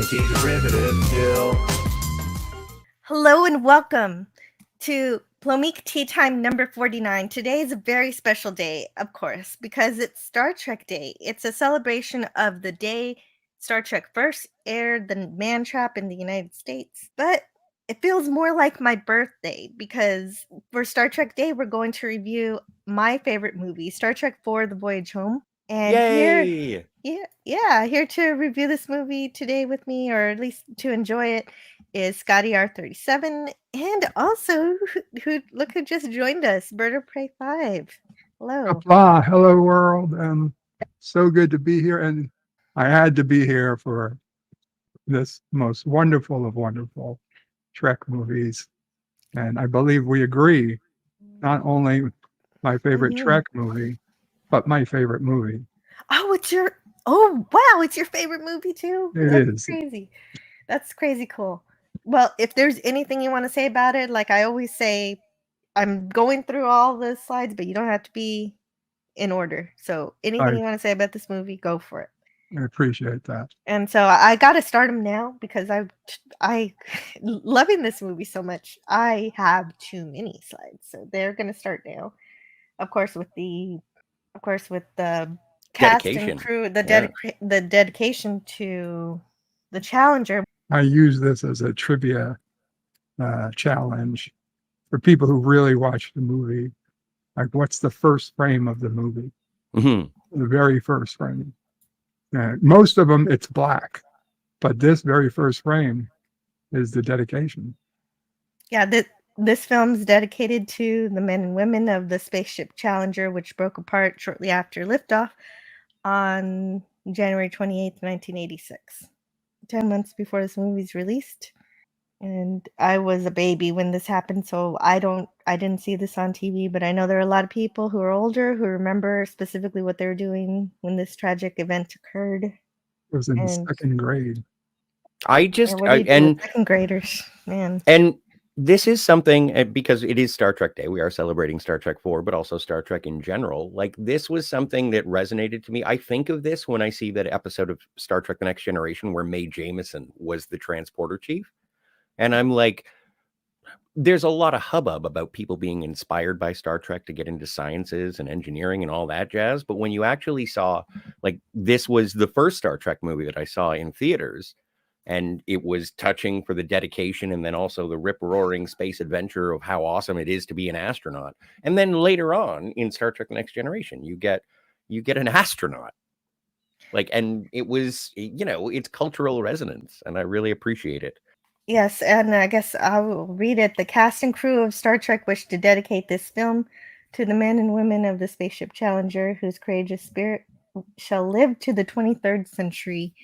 Anti-derivative still. Hello and welcome to Plomeek Teatime number 49. Today is a very special day, of course, because it's Star Trek Day. It's a celebration of the day Star Trek first aired the Man Trap in the United States. But it feels more like my birthday because for Star Trek Day, we're going to review my favorite movie, Star Trek IV, The Voyage Home. And Yay! here to review this movie today with me, or at least to enjoy it, is Scotty R37, and also who just joined us, Bird of Prey 5. Hello. Hola, hello world. So good to be here, and I had to be here for this most wonderful of wonderful Trek movies. And I believe we agree, not only my favorite Trek movie, but my favorite movie. It's your favorite movie too? That's crazy. That's crazy cool. Well, if there's anything you want to say about it, like I always say, I'm going through all the slides, but you don't have to be in order. So anything you want to say about this movie, go for it. I appreciate that. And so I got to start them now because I loving this movie so much. I have too many slides, so they're going to start now. Of course, with the cast and crew, the dedication to the Challenger. I use this as a trivia challenge for people who really watch the movie. Like, what's the first frame of the movie? Mm-hmm. The very first frame. Most of them, it's black, but this very first frame is the dedication. Yeah, this film's dedicated to the men and women of the spaceship Challenger, which broke apart shortly after liftoff on January 28th, 1986. 10 months before this movie's released. And I was a baby when this happened, so I didn't see this on TV, but I know there are a lot of people who are older who remember specifically what they were doing when this tragic event occurred. It was in second grade. Second graders, man. And this is something, because it is Star Trek Day. We are celebrating Star Trek 4, but also Star Trek in general. Like, this was something that resonated to me. I think of this when I see that episode of Star Trek The Next Generation where Mae Jemison was the transporter chief. And I'm like, there's a lot of hubbub about people being inspired by Star Trek to get into sciences and engineering and all that jazz. But when you actually saw, like, this was the first Star Trek movie that I saw in theaters, and it was touching for the dedication and then also the rip-roaring space adventure of how awesome it is to be an astronaut. And then later on in Star Trek Next Generation, you get an astronaut. Like, and it was, it's cultural resonance, and I really appreciate it. Yes, and I guess I will read it. The cast and crew of Star Trek wish to dedicate this film to the men and women of the spaceship Challenger, whose courageous spirit shall live to the 23rd century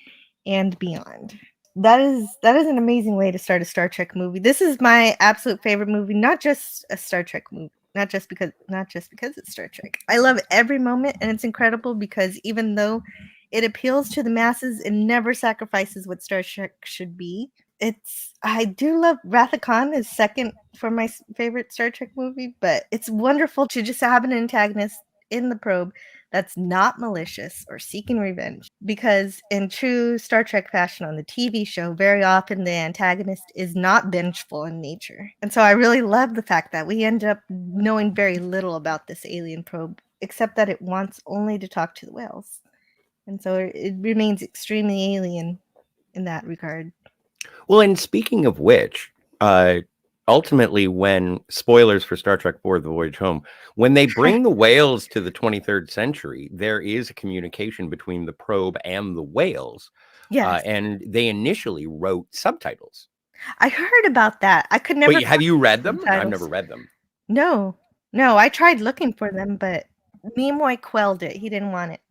and beyond. That is an amazing way to start a Star Trek movie. This is my absolute favorite movie, not just a Star Trek movie, not just because it's Star Trek. I love every moment, and it's incredible because even though it appeals to the masses, it never sacrifices what Star Trek should be. I do love Wrath of Khan is second for my favorite Star Trek movie, but it's wonderful to just have an antagonist in the probe that's not malicious or seeking revenge, because in true Star Trek fashion on the TV show, very often the antagonist is not vengeful in nature. And so I really love the fact that we end up knowing very little about this alien probe, except that it wants only to talk to the whales. And so it remains extremely alien in that regard. Well, and speaking of which, ultimately, when spoilers for Star Trek IV, The Voyage Home, when they bring the whales to the 23rd century, there is a communication between the probe and the whales. Yes. And they initially wrote subtitles. I heard about that. I could never. But have you read them? I've never read them. No. I tried looking for them, but Nimoy quelled it. He didn't want it.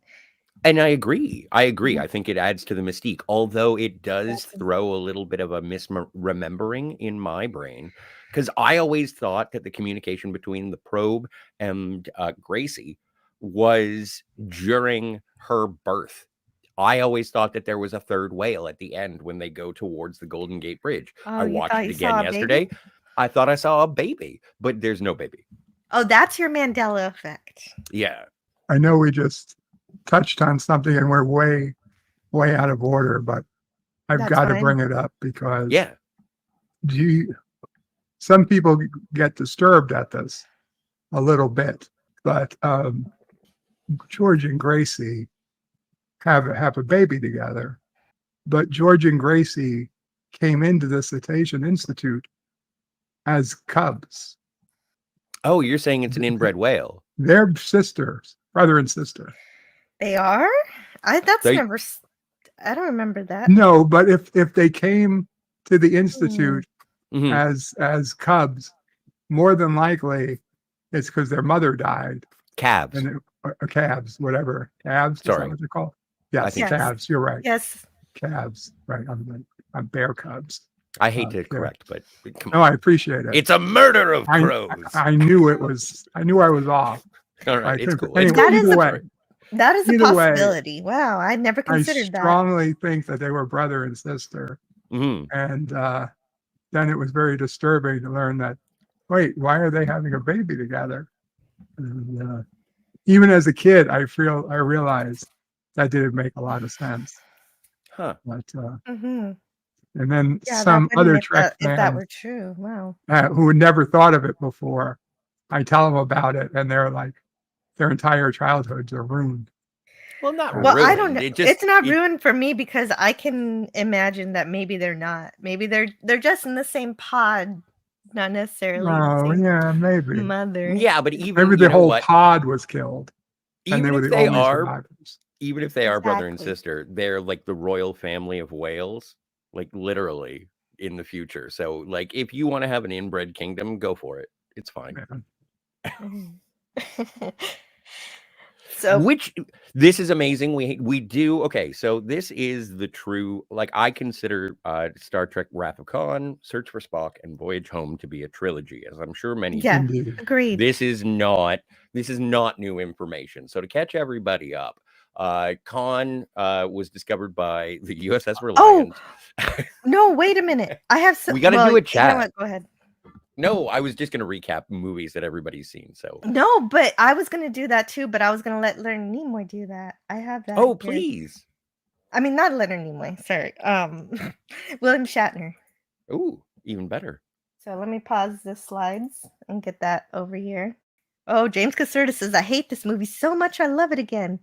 And I agree. I think it adds to the mystique, although it does throw a little bit of a misremembering in my brain, because I always thought that the communication between the probe and Gracie was during her birth. I always thought that there was a third whale at the end when they go towards the Golden Gate Bridge. I watched it again yesterday. I thought I saw a baby, but there's no baby. Oh, that's your Mandela effect. Yeah. I know we just touched on something and we're way out of order, but I've That's got to fine. bring it up because Yeah. some people get disturbed at this a little bit, but George and Gracie have a baby together. But George and Gracie came into the Cetacean Institute as cubs. Oh, you're saying it's an inbred whale. They're sisters, brother and sister. They are? That's They- never. I don't remember that. No, but if they came to the institute Mhm. as cubs, more than likely it's because their mother died. Calves. And calves, whatever. Calves, is Sorry. that what they're called? Yes, think so. calves. You're right. Yes. Calves, right? I'm bear cubs. I hate to yeah. correct, but come No, on. I appreciate it. It's a murder of crows. I knew it was. I knew I was off. All right, it's couldn't- cool. Anyway, It's cool. That is either a- way, That is a Either way, possibility. Wow, I never I considered that. strongly think that they were brother and sister. Mhm. And then it was very disturbing to learn that, wait, why are they having a baby together? And, even as a kid, I realized that didn't make a lot of sense. Huh. But Mhm. and then Yeah, some that wouldn't other if Trek that, if that fans were true. Wow. who had never thought of it before, I tell them about it, and they're like, their entire childhoods are ruined. Well, not Well, ruined. I don't know. It just, It's not ruined for me because I can imagine that maybe they're not. Maybe they're just in the same pod, not necessarily the Oh, same yeah, maybe. mother. Yeah, but even Maybe you the know whole what? pod was killed, and they Even were if the they only are, survivors. even if they are brother and Exactly. sister, they're like the royal family of whales, like literally in the future. So, like, if you want to have an inbred kingdom, go for it. It's fine. Yeah. Mhm. So Which this is amazing. We do okay. So this is the true, like, I consider Star Trek: Wrath of Khan, Search for Spock, and Voyage Home to be a trilogy, as I'm sure many. yeah, Indeed. agreed. This is not new information. So to catch everybody up, Khan was discovered by the USS Oh Reliant. no! Wait a minute. I have some. We gotta well, do a You know chat. what? Go ahead. No, I was just gonna recap movies that everybody's seen. So No, but I was gonna do that too. But I was gonna let Leonard Nimoy do that. I have that. oh here. please. I mean, not Leonard Nimoy. Sorry. William Shatner. Ooh, even better. So let me pause the slides and get that over here. Oh, James Caserta says, I hate this movie so much I love it again.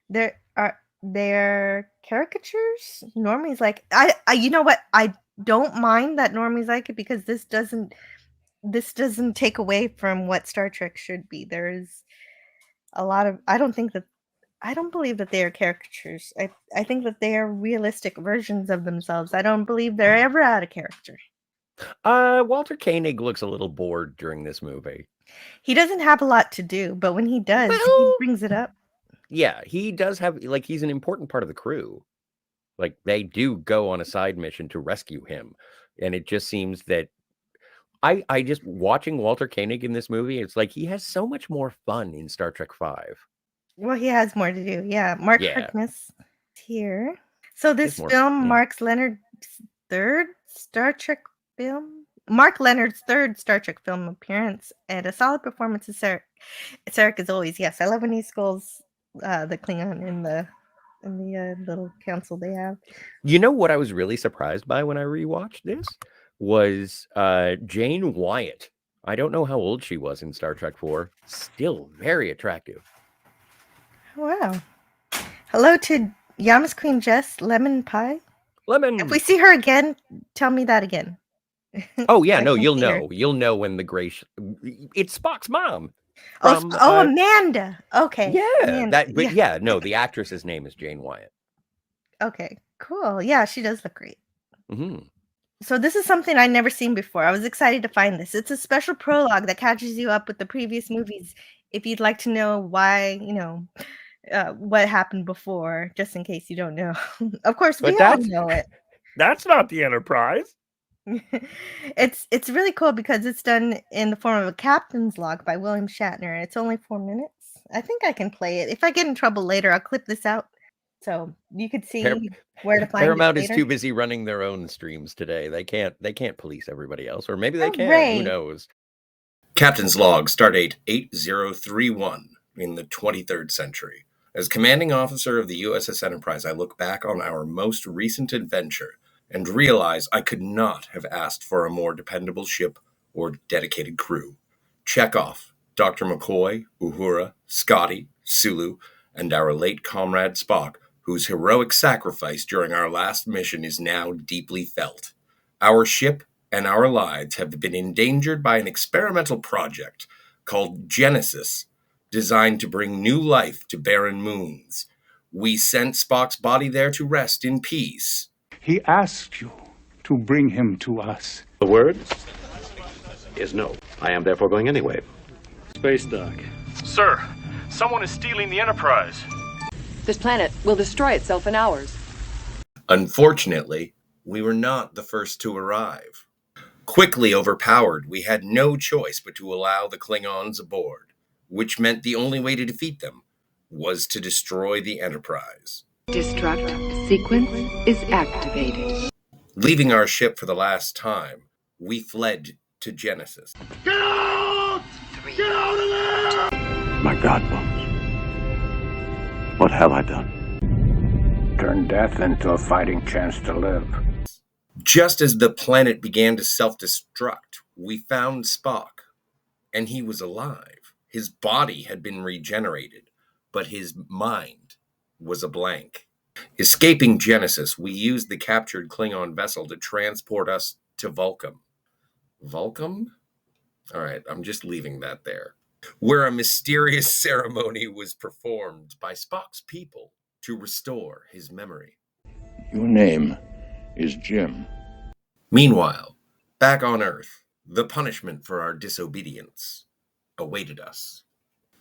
They're caricatures. Normie's like I you know what? I don't mind that Normie's like it because this doesn't take away from what Star Trek should be. There's a lot of I don't believe that they are caricatures. I think that they are realistic versions of themselves. I don't believe they're ever out of character. Walter Koenig looks a little bored during this movie. He doesn't have a lot to do, but when he does, he Well, brings it up. Yeah, he does have, like, he's an important part of the crew. Like, they do go on a side mission to rescue him. And it just seems that I just watching Walter Koenig in this movie, it's like he has so much more fun in Star Trek V. Well, he has more to do. Yeah, Mark Yeah. Harkness here. So this Just more- film yeah. marks Leonard's third Star Trek film. Mark Leonard's third Star Trek film appearance and a solid performance of Sarek as always. Yes, I love when he scolds the Klingon in the little council they have. You know what I was really surprised by when I rewatched this was Jane Wyatt. I don't know how old she was in Star Trek 4. Still very attractive. Wow. Hello to Yama's Queen Jess, Lemon Pie. Lemon. If we see her again, tell me that again. Oh yeah, I no, can you'll see her. know. You'll know when the gray. It's Spock's mom. Oh, From, Amanda. Okay. Yeah, Amanda. but yeah, no, the actress's name is Jane Wyatt. Okay, cool. Yeah, she does look great. Mm-hmm. So this is something I'd never seen before. I was excited to find this. It's a special prologue that catches you up with the previous movies if you'd like to know why, what happened before, just in case you don't know. Of course, But we all that's- know it. That's not the Enterprise. It's really cool because it's done in the form of a captain's log by William Shatner. It's only 4 minutes. I think I can play it. If I get in trouble later, I'll clip this out so you could see where to find Paramount it is later. too busy running their own streams today. They can't police everybody else, or maybe they can. Hooray. Who knows? Captain's log, stardate 8031 in the 23rd century. As commanding officer of the USS Enterprise, I look back on our most recent adventure, and realize I could not have asked for a more dependable ship or dedicated crew. Chekhov, Dr. McCoy, Uhura, Scotty, Sulu, and our late comrade Spock, whose heroic sacrifice during our last mission is now deeply felt. Our ship and our lives have been endangered by an experimental project called Genesis, designed to bring new life to barren moons. We sent Spock's body there to rest in peace. He asked you to bring him to us. The word is no. I am therefore going anyway. Space Dock. Sir, someone is stealing the Enterprise. This planet will destroy itself in hours. Unfortunately, we were not the first to arrive. Quickly overpowered, we had no choice but to allow the Klingons aboard, which meant the only way to defeat them was to destroy the Enterprise. Destruct sequence is activated. Leaving our ship for the last time, we fled to Genesis. Get out! Get out of there! My God, Bones. What have I done? Turn death into a fighting chance to live. Just as the planet began to self-destruct, we found Spock, and he was alive. His body had been regenerated, but his mind was a blank. Escaping Genesis, we used the captured Klingon vessel to transport us to Vulcan. Vulcan? All right, I'm just leaving that there. Where a mysterious ceremony was performed by Spock's people to restore his memory. Your name is Jim. Meanwhile, back on Earth, the punishment for our disobedience awaited us.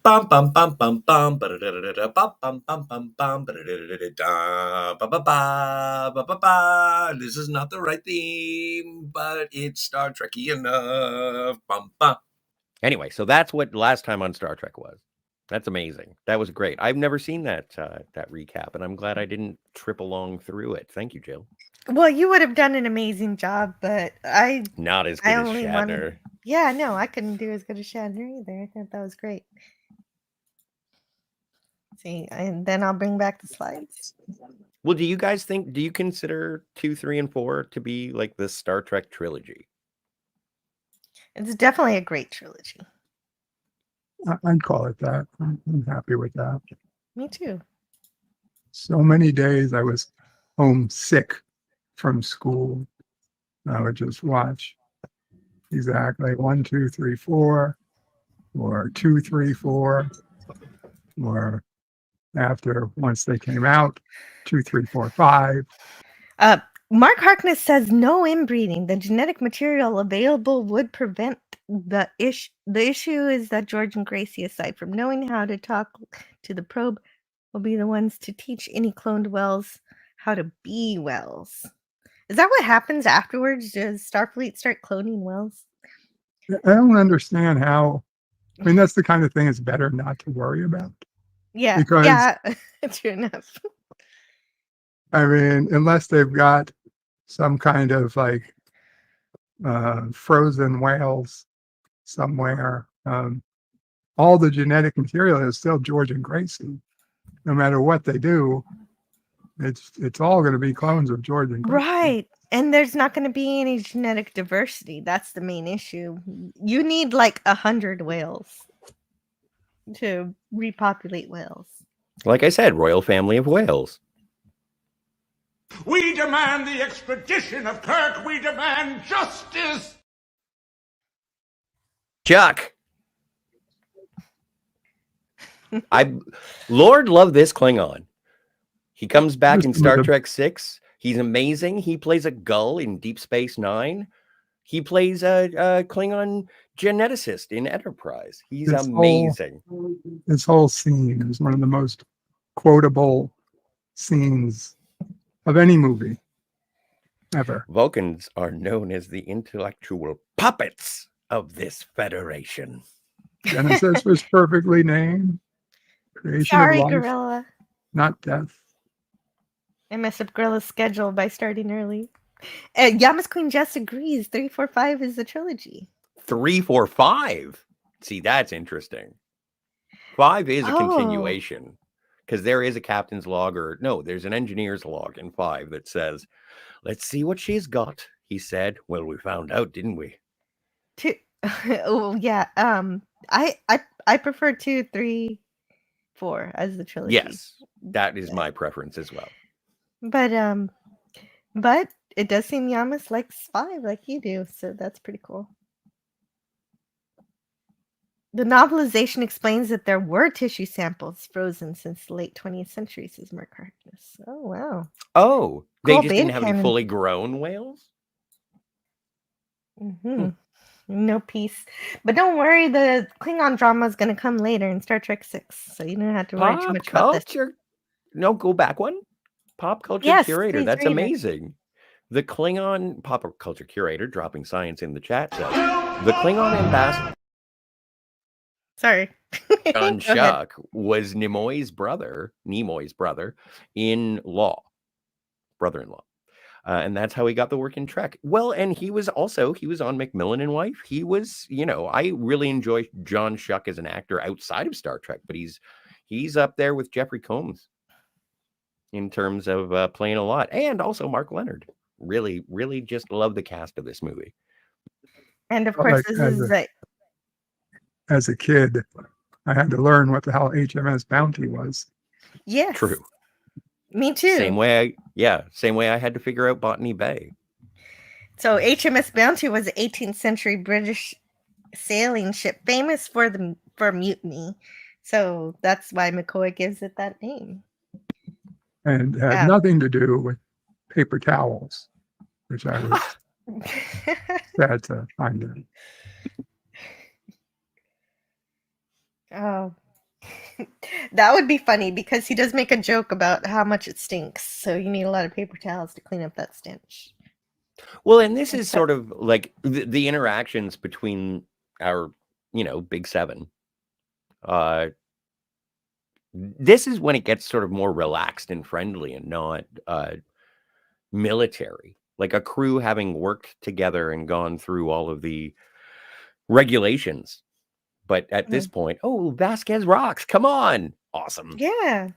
Bum bum bum bum bum ba da da da da bum bum bum bum bum ba da da da da ba ba ba ba ba ba. This is not the right theme, but it's Star Trekky enough. Bum bum. Anyway, so that's what last time on Star Trek was. That's amazing. That was great. I've never seen that recap, and I'm glad I didn't trip along through it. Thank you, Jill. Well, you would have done an amazing job, but Not as good as Shatner. Yeah, no, I couldn't do as good as Shatner either. I thought that was great. See, and then I'll bring back the slides. Well, do you consider 2, 3, and 4 to be like the Star Trek trilogy? It's definitely a great trilogy. I'd call it that. I'm happy with that. Me too. So many days I was homesick from school. I would just watch exactly 1, 2, 3, 4, or 2, 3, 4, or after once they came out, 2, 3, 4, 5. Mark Harkness says no inbreeding. The genetic material available would prevent the issue. The issue is that George and Gracie, aside from knowing how to talk to the probe, will be the ones to teach any cloned Wells how to be Wells. Is that what happens afterwards? Does Starfleet start cloning Wells? I don't understand how. I mean, that's the kind of thing it's better not to worry about. Yeah, Because, yeah, true enough. I mean, unless they've got some kind of like frozen whales somewhere, all the genetic material is still George and Gracie. No matter what they do, it's all going to be clones of George and Gracie. Right. And there's not going to be any genetic diversity. That's the main issue. You need like 100 whales to repopulate whales. Like I said, royal family of whales. We demand the extradition of Kirk. We demand justice. Chuck. Lord love this Klingon. He comes back in Star Trek 6. He's amazing. He plays a Gull in Deep Space Nine. He plays a Klingon geneticist in Enterprise. He's amazing. This whole scene is one of the most quotable scenes of any movie ever. Vulcans are known as the intellectual puppets of this Federation. Genesis was perfectly named. Creation Sorry, of life, Gorilla. not death. I messed up Gorilla's schedule by starting early. And Yama's Queen Jess agrees. 3, 4, 5 is the trilogy. 3, 4, 5. See, that's interesting. 5 is a continuation because there is a captain's log, or no, there's an engineer's log in 5 that says, Let's see what she's got, he said. Well, we found out, didn't we? Oh yeah. I prefer 2, 3, 4 as the trilogy. Yes, that is my preference as well. But it does seem Yamas likes 5 like you do, so that's pretty cool. The novelization explains that there were tissue samples frozen since the late 20th century, says Mark Harkness. Oh, wow. Oh, they Cool just didn't beta have any canon. fully grown whales? No peace. But don't worry, the Klingon drama is going to come later in Star Trek 6, so you don't have to worry too Pop much about this. culture. No, go back one. Pop culture Yes, curator. please That's read it. amazing. The Klingon pop culture curator dropping science in the chat says the Klingon ambassador Sorry. John Go ahead. Shuck was Nimoy's brother-in-law. And that's how he got the work in Trek. Well, and he was on Macmillan and Wife. He was, I really enjoy John Shuck as an actor outside of Star Trek, but he's up there with Jeffrey Combs in terms of playing a lot. And also Mark Leonard. Really, really just love the cast of this movie. And of course, this is as a kid, I had to learn what the hell HMS Bounty was. Yes. True. Me too. Same way I had to figure out Botany Bay. So HMS Bounty was an 18th century British sailing ship famous for mutiny. So that's why McCoy gives it that name. And had nothing to do with paper towels, which I was sad to find out. Oh, that would be funny because he does make a joke about how much it stinks. So you need a lot of paper towels to clean up that stench. Well, and this is sort of like the interactions between our, Big Seven. This is when it gets sort of more relaxed and friendly and not military. Like a crew having worked together and gone through all of the regulations. But at this point, Vasquez rocks. Come on. Awesome. Yeah.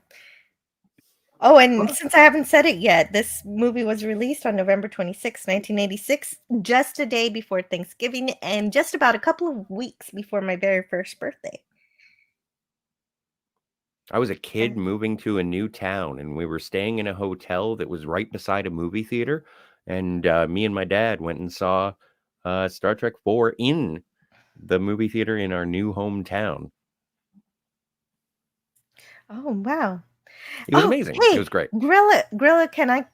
Oh, and since I haven't said it yet, this movie was released on November 26, 1986, just a day before Thanksgiving and just about a couple of weeks before my very first birthday. I was a kid moving to a new town, and we were staying in a hotel that was right beside a movie theater. And me and my dad went and saw Star Trek 4 in the movie theater in our new hometown. Oh, wow. It was amazing. Hey, it was great. Grilla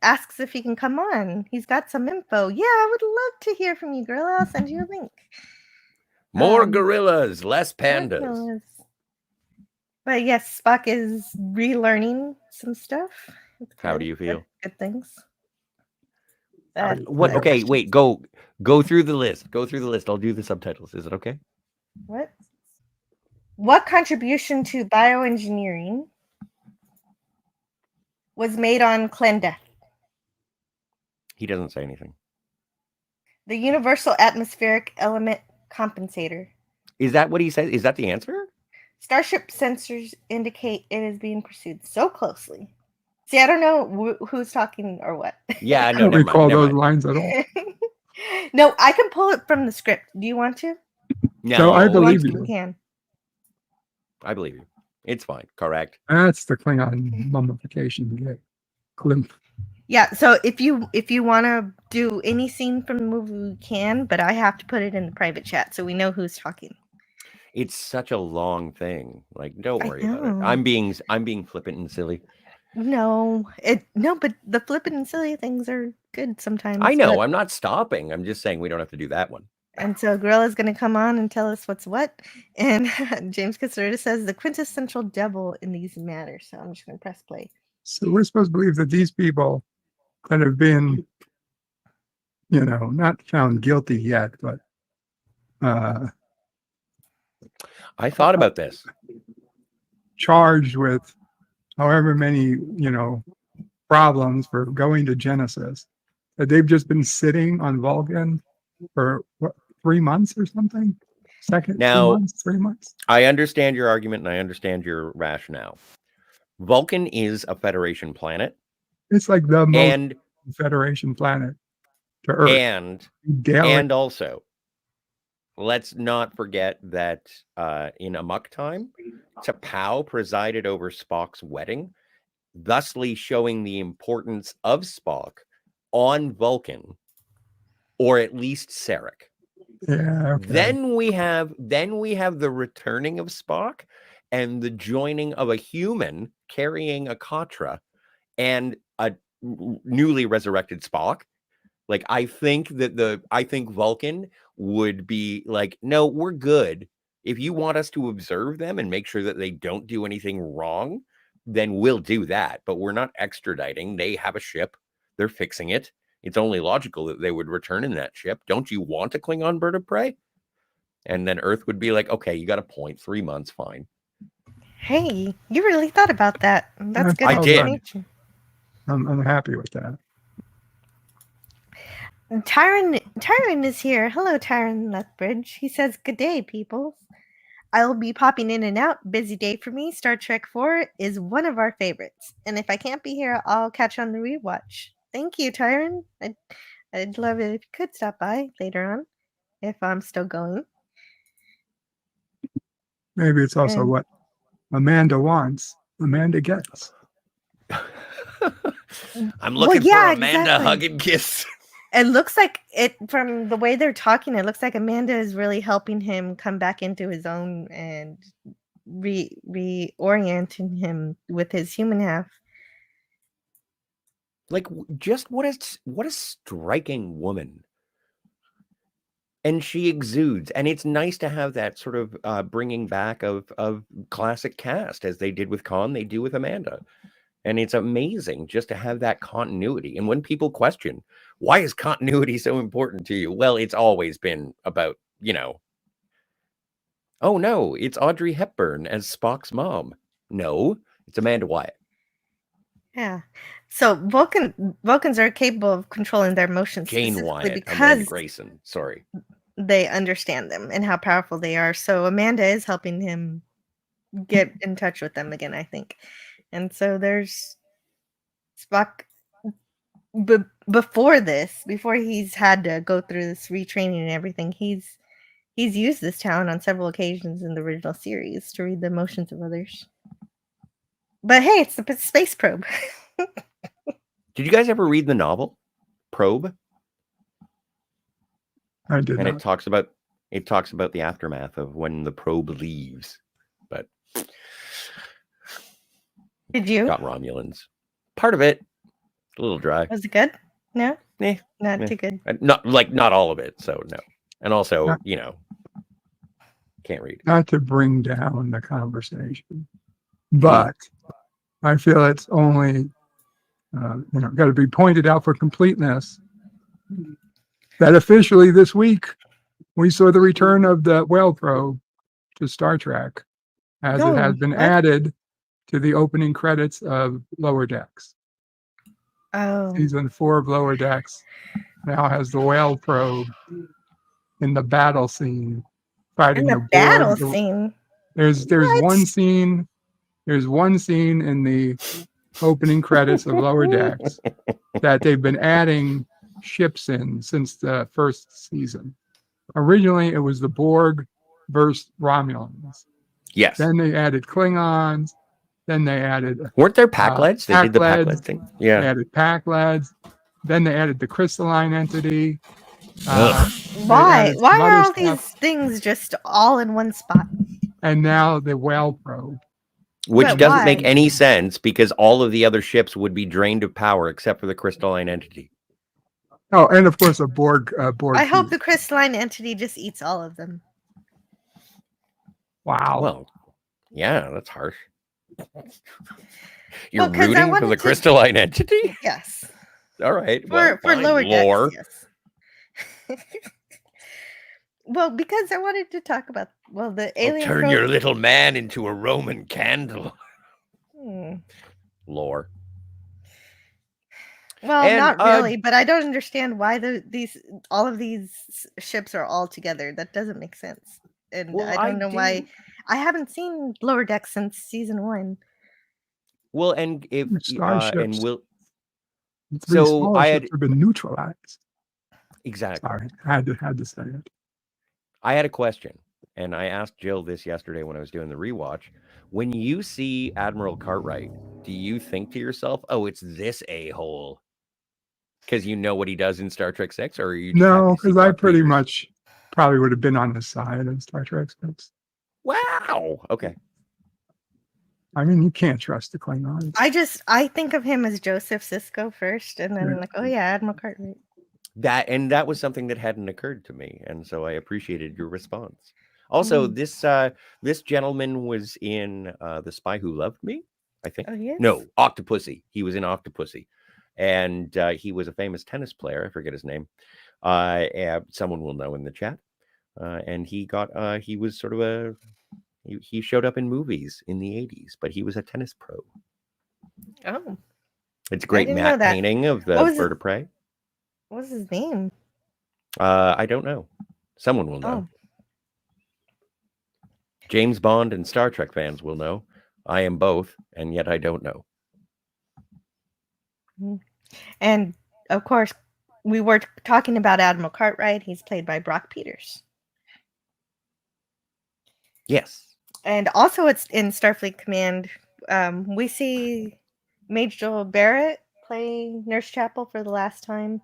asks if he can come on. He's got some info. Yeah, I would love to hear from you, Grilla. I'll send you a link. More gorillas, less pandas. But yes, Spock is relearning some stuff. How do you feel? Good things. What? Okay, wait. Go through the list. Go through the list. I'll do the subtitles. Is it okay? What contribution to bioengineering was made on Klendeth? He doesn't say anything. The universal atmospheric element compensator. Is that what he said? Is that the answer? Starship sensors indicate it is being pursued so closely. See, I don't know who's talking or what. Yeah, I don't recall those lines at all. No, I can pull it from the script. Do you want to? No, I believe you. You can. I believe you. It's fine. Correct. That's the Klingon mummification clip. Yeah, so if you want to do any scene from the movie, we can, but I have to put it in the private chat so we know who's talking. It's such a long thing. Like, don't worry about it. I'm being flippant and silly. No, but the flippant and silly things are good sometimes. I know. I'm not stopping. I'm just saying we don't have to do that one. And so Gorilla's going to come on and tell us what's what. And James Caserta says the quintessential devil in these matters. So I'm just going to press play. So we're supposed to believe that these people that have been, not found guilty yet, but I thought about this. Charged with however many, problems for going to Genesis, that they've just been sitting on Vulcan for 3 months or something? Now, 3 months? I understand your argument and I understand your rationale. Vulcan is a Federation planet. It's like the most Federation planet to Earth. And also, let's not forget that in Amok Time, T'Pau presided over Spock's wedding, thusly showing the importance of Spock on Vulcan, or at least Sarek. Yeah. Okay. Then we have the returning of Spock and the joining of a human carrying a Katra and a newly resurrected Spock. Like, I think Vulcan would be like, no, we're good. If you want us to observe them and make sure that they don't do anything wrong, then we'll do that. But we're not extraditing. They have a ship. They're fixing it. It's only logical that they would return in that ship. Don't you want a Klingon bird of prey? And then Earth would be like, okay, you got a point. 3 months, fine. Hey, you really thought about that. That's good. I did. I'm happy with that. Tyron is here. Hello, Tyron Lethbridge. He says, "Good day, people. I'll be popping in and out. Busy day for me. Star Trek 4 is one of our favorites. And if I can't be here, I'll catch on the rewatch." Thank you, Tyron. I'd love it if you could stop by later on, if I'm still going. Maybe it's also what Amanda wants, Amanda gets. I'm looking for Amanda hug and kiss. It looks like it, from the way they're talking, it looks like Amanda is really helping him come back into his own and reorienting him with his human half. Like, just what a striking woman. And she exudes, and it's nice to have that sort of bringing back of classic cast, as they did with Khan, they do with Amanda. And it's amazing just to have that continuity. And when people question, why is continuity so important to you? Well, it's always been about, oh no, it's Audrey Hepburn as Spock's mom. No, it's Amanda Wyatt. Yeah. So Vulcans are capable of controlling their emotions. Jane Wyatt, because Amanda Grayson. Sorry. They understand them and how powerful they are. So Amanda is helping him get in touch with them again, I think. And so there's Spock. Before he's had to go through this retraining and everything, he's used this talent on several occasions in the original series to read the emotions of others. But hey, it's the space probe. Did you guys ever read the novel Probe? I did. And it talks about the aftermath of when the probe leaves. But did you? Got Romulans. Part of it, a little dry. Was it good? No, not too good. Not all of it. So no, and also can't read. Not to bring down the conversation, but I feel it's only got to be pointed out for completeness that officially this week we saw the return of the whale probe to Star Trek, as it has been added to the opening credits of Lower Decks. Oh. Season 4 of Lower Decks now has the whale probe in the battle scene, fighting the battle Borg. Scene. There's one scene. There's one scene in the opening credits of Lower Decks that they've been adding ships in since the first season. Originally, it was the Borg versus Romulans. Yes. Then they added Klingons. Then they added... Weren't there Pac-Lads? They did the Pac-Lad thing. Yeah. They added Pac-Lads. Then they added the crystalline entity. Why? Why are all these things just all in one spot? And now the whale probe. Which doesn't make any sense, because all of the other ships would be drained of power except for the crystalline entity. Oh, and of course a Borg. I hope the crystalline entity just eats all of them. Wow. Well, yeah, that's harsh. You're rooting for the crystalline entity? Yes. All right. For Lower lore. Decks, yes. Well, because I wanted to talk about the alien. Turn your little man into a Roman candle. Lore. Well, not really, but I don't understand why all of these ships are all together. That doesn't make sense, and I don't know why. I haven't seen Lower Decks since season 1. Well, and if Three So smaller I ships had have been neutralized. exactly. Sorry, had to say it. I had a question, and I asked Jill this yesterday when I was doing the rewatch. When you see Admiral Cartwright, do you think to yourself, "Oh, it's this a-hole," because you know what he does in Star Trek 6, or are you just happy No, to see because I Brock pretty Peters? much probably would have been on the side of Star Trek 6. Wow. Okay. I mean, you can't trust the Klingons. I think of him as Joseph Sisko first, and then I'm like, oh yeah, Admiral Cartwright. That was something that hadn't occurred to me, and so I appreciated your response. Also, this gentleman was in The Spy Who Loved Me, I think. Oh yes. No, Octopussy. He was in Octopussy, and he was a famous tennis player. I forget his name. Someone will know in the chat. And he was sort of he showed up in movies in the 80s, but he was a tennis pro. Oh. It's a great didn't know matte that. painting of the What was bird of prey. What was his name? I don't know. Someone will know. Oh. James Bond and Star Trek fans will know. I am both, and yet I don't know. And of course, we were talking about Admiral Cartwright. He's played by Brock Peters. Yes. And also, it's in Starfleet Command. We see Major Joel Barrett play Nurse Chapel for the last time.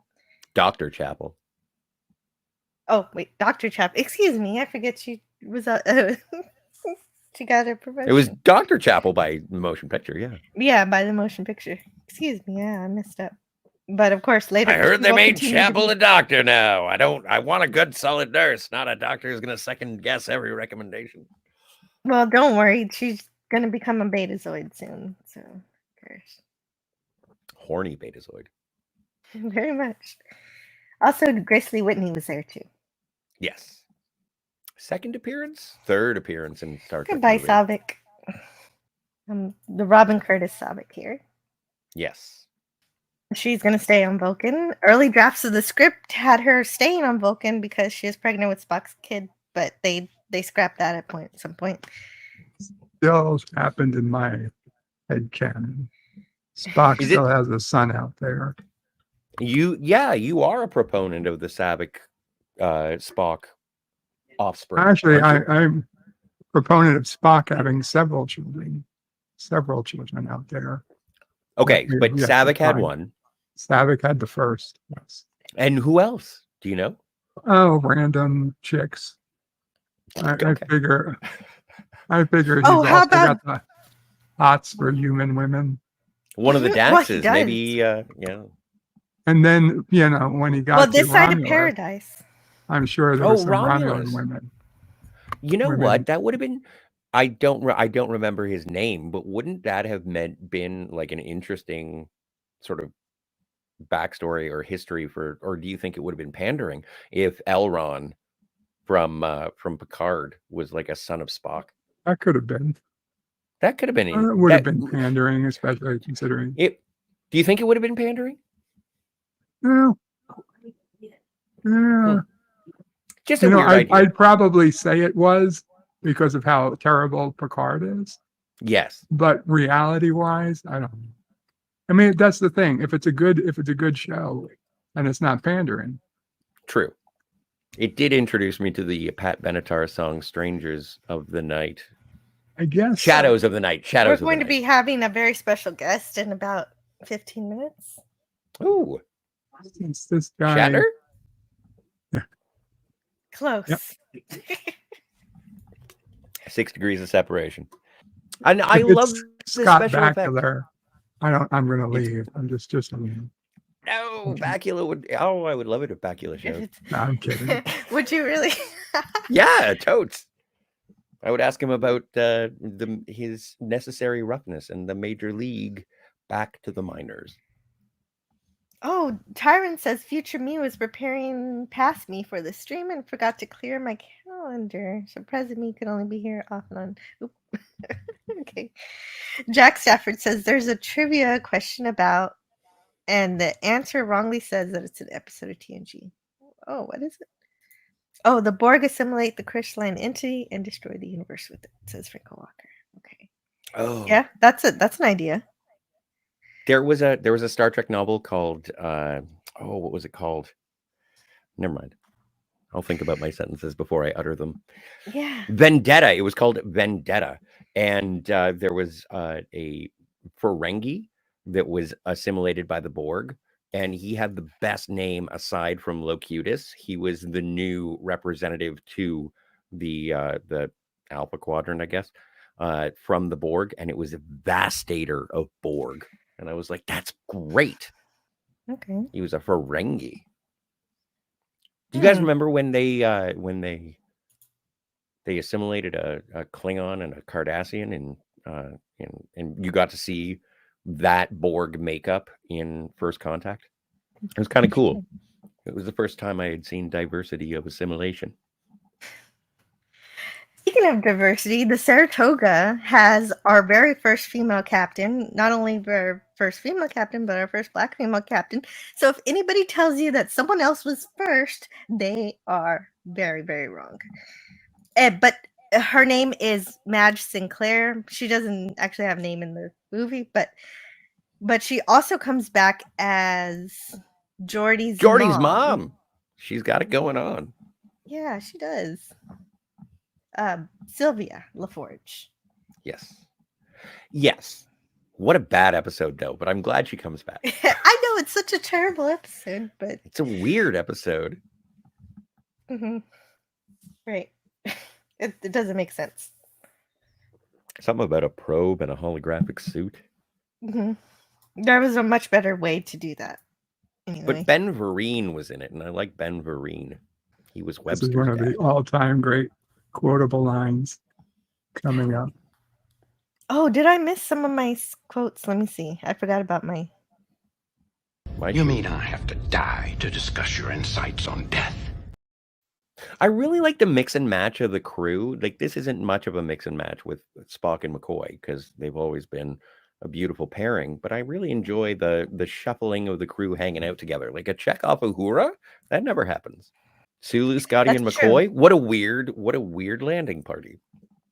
Dr. Chapel. Oh, wait, Dr. Chapel. Excuse me, I forget she was she got her promotion. It was Dr. Chapel by motion picture, yeah. Yeah, by the motion picture. Excuse me, yeah, I messed up. But of course, later. I heard they will made continue to Chapel be- a doctor now. I want a good solid nurse, not a doctor who's going to second guess every recommendation. Well, don't worry. She's going to become a Betazoid soon. So, of course. Horny Betazoid. Very much. Also, Grace Lee Whitney was there too. Yes. Second appearance? Third appearance in Star Trek. Goodbye, movie. Saavik. The Robin Curtis Saavik here. Yes. She's going to stay on Vulcan. Early drafts of the script had her staying on Vulcan because she is pregnant with Spock's kid, but they scrapped that at some point. Still happened in my head canon. Spock still has a son out there. You are a proponent of the Saavik Spock offspring. Actually, I'm a proponent of Spock having several children out there. Okay, but Saavik had one. Saavik had the first, yes. And who else? Do you know? Oh, random chicks. I figure he's also got the hots for human women. One of the dances, maybe, yeah. And then, when he got this to side of Romulus, paradise, I'm sure there were some Romulus. Romulan women. You know what? That would have been. I don't remember his name, but wouldn't that have been like an interesting sort of backstory or history or do you think it would have been pandering if Elron from Picard was like a son of Spock? That could have been. That could have been. It would have been pandering, especially considering it. Do you think it would have been pandering? No. Yeah. Just a weird idea. I'd probably say it was because of how terrible Picard is. Yes. But reality-wise, I don't know. I mean, that's the thing. If it's a good show and it's not pandering. True. It did introduce me to the Pat Benatar song "Strangers of the Night." I guess. Shadows of the Night. We're going to be having a very special guest in about 15 minutes. Ooh. It's this guy. Shatner? Close. Yep. 6 degrees of separation. And I love Scott special Bakula. I'm going to leave. I'm just. No, Bakula would. Oh, I would love it if Bakula showed. No, I'm kidding. Would you really? Yeah, totes. I would ask him about his necessary roughness and the major league back to the minors. Oh, Tyron says future me was preparing past me for the stream and forgot to clear my calendar. So present me could only be here off and on. Oop. Okay. Jack Stafford says there's a trivia question about, and the answer wrongly says that it's an episode of TNG. Oh, what is it? Oh, the Borg assimilate the crystalline entity and destroy the universe with it, says Franco Walker. Okay. Oh. Yeah, that's an idea. There was a Star Trek novel called what was it called? Never mind. I'll think about my sentences before I utter them. Yeah. Vendetta. It was called Vendetta, and there was a Ferengi that was assimilated by the Borg, and he had the best name aside from Locutus. He was the new representative to the Alpha Quadrant, I guess, from the Borg, and it was a Vastator of Borg. And I was like, that's great. Okay. He was a Ferengi. Do you guys remember when they assimilated a Klingon and a Cardassian, and you got to see that Borg makeup in First Contact? It was kind of cool. It was the first time I had seen diversity of assimilation. Speaking of diversity, the Saratoga has our very first female captain. Not only our first female captain, but our first Black female captain. So if anybody tells you that someone else was first, they are very, very wrong. But her name is Madge Sinclair. She doesn't actually have a name in the movie, but she also comes back as Geordi's mom. She's got it going on. Yeah, she does. Sylvia LaForge. Yes. What a bad episode, though. But I'm glad she comes back. I know it's such a terrible episode, but it's a weird episode. Mm-hmm. Right. It doesn't make sense. Something about a probe and a holographic suit. Mm-hmm. There was a much better way to do that. Anyway. But Ben Vereen was in it, and I like Ben Vereen. He was Webster's This is one of dad. the all-time great quotable lines coming up. Oh, did I miss some of my quotes? Let me see. I forgot about my... You mean I have to die to discuss your insights on death? I really like the mix and match of the crew. Like, this isn't much of a mix and match with Spock and McCoy, because they've always been a beautiful pairing, but I really enjoy the shuffling of the crew hanging out together. Like a Chekhov Uhura, that never happens. Sulu, Scotty, and McCoy. True. What a weird landing party.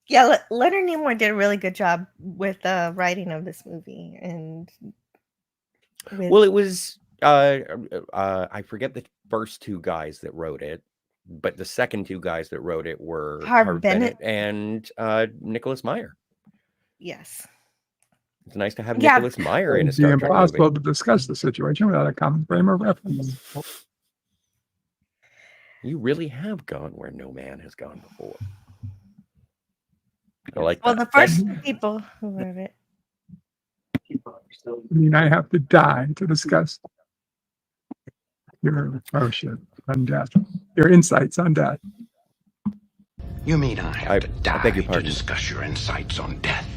Yeah, Leonard Nimoy did a really good job with writing of this movie, and well, it was I forget the first two guys that wrote it, but the second two guys that wrote it were Harv Bennett and Nicholas Meyer. Yes. It's nice to have Nicholas Meyer in a Star Trek movie. It's impossible to discuss the situation without a common frame of reference. You really have gone where no man has gone before. I like well, that. the first people who wrote it. I mean, I have to die to discuss your on death, your insights on death. You mean I have to die beg your pardon. to discuss your insights on death?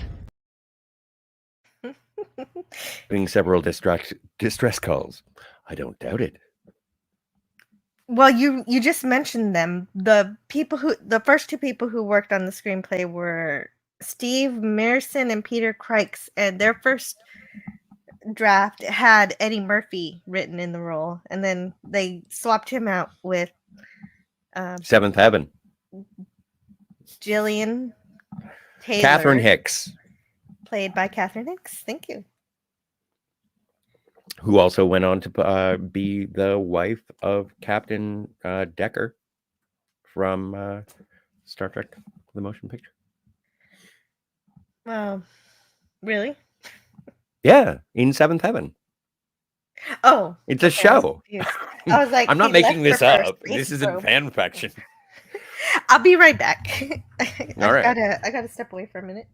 Doing several distress calls. I don't doubt it. Well, you just mentioned them. The first two people who worked on the screenplay were Steve Mearson and Peter Crykes, and their first draft had Eddie Murphy written in the role, and then they swapped him out with Seventh Heaven. Gillian Taylor. Catherine Hicks. Played by Catherine Hicks. Thank you. Who also went on to be the wife of Captain Decker from Star Trek, the motion picture. Really? Yeah, in Seventh Heaven. Oh. It's a show. I was like, I'm not making this up. This isn't fan fiction. I'll be right back. All right. I gotta step away for a minute.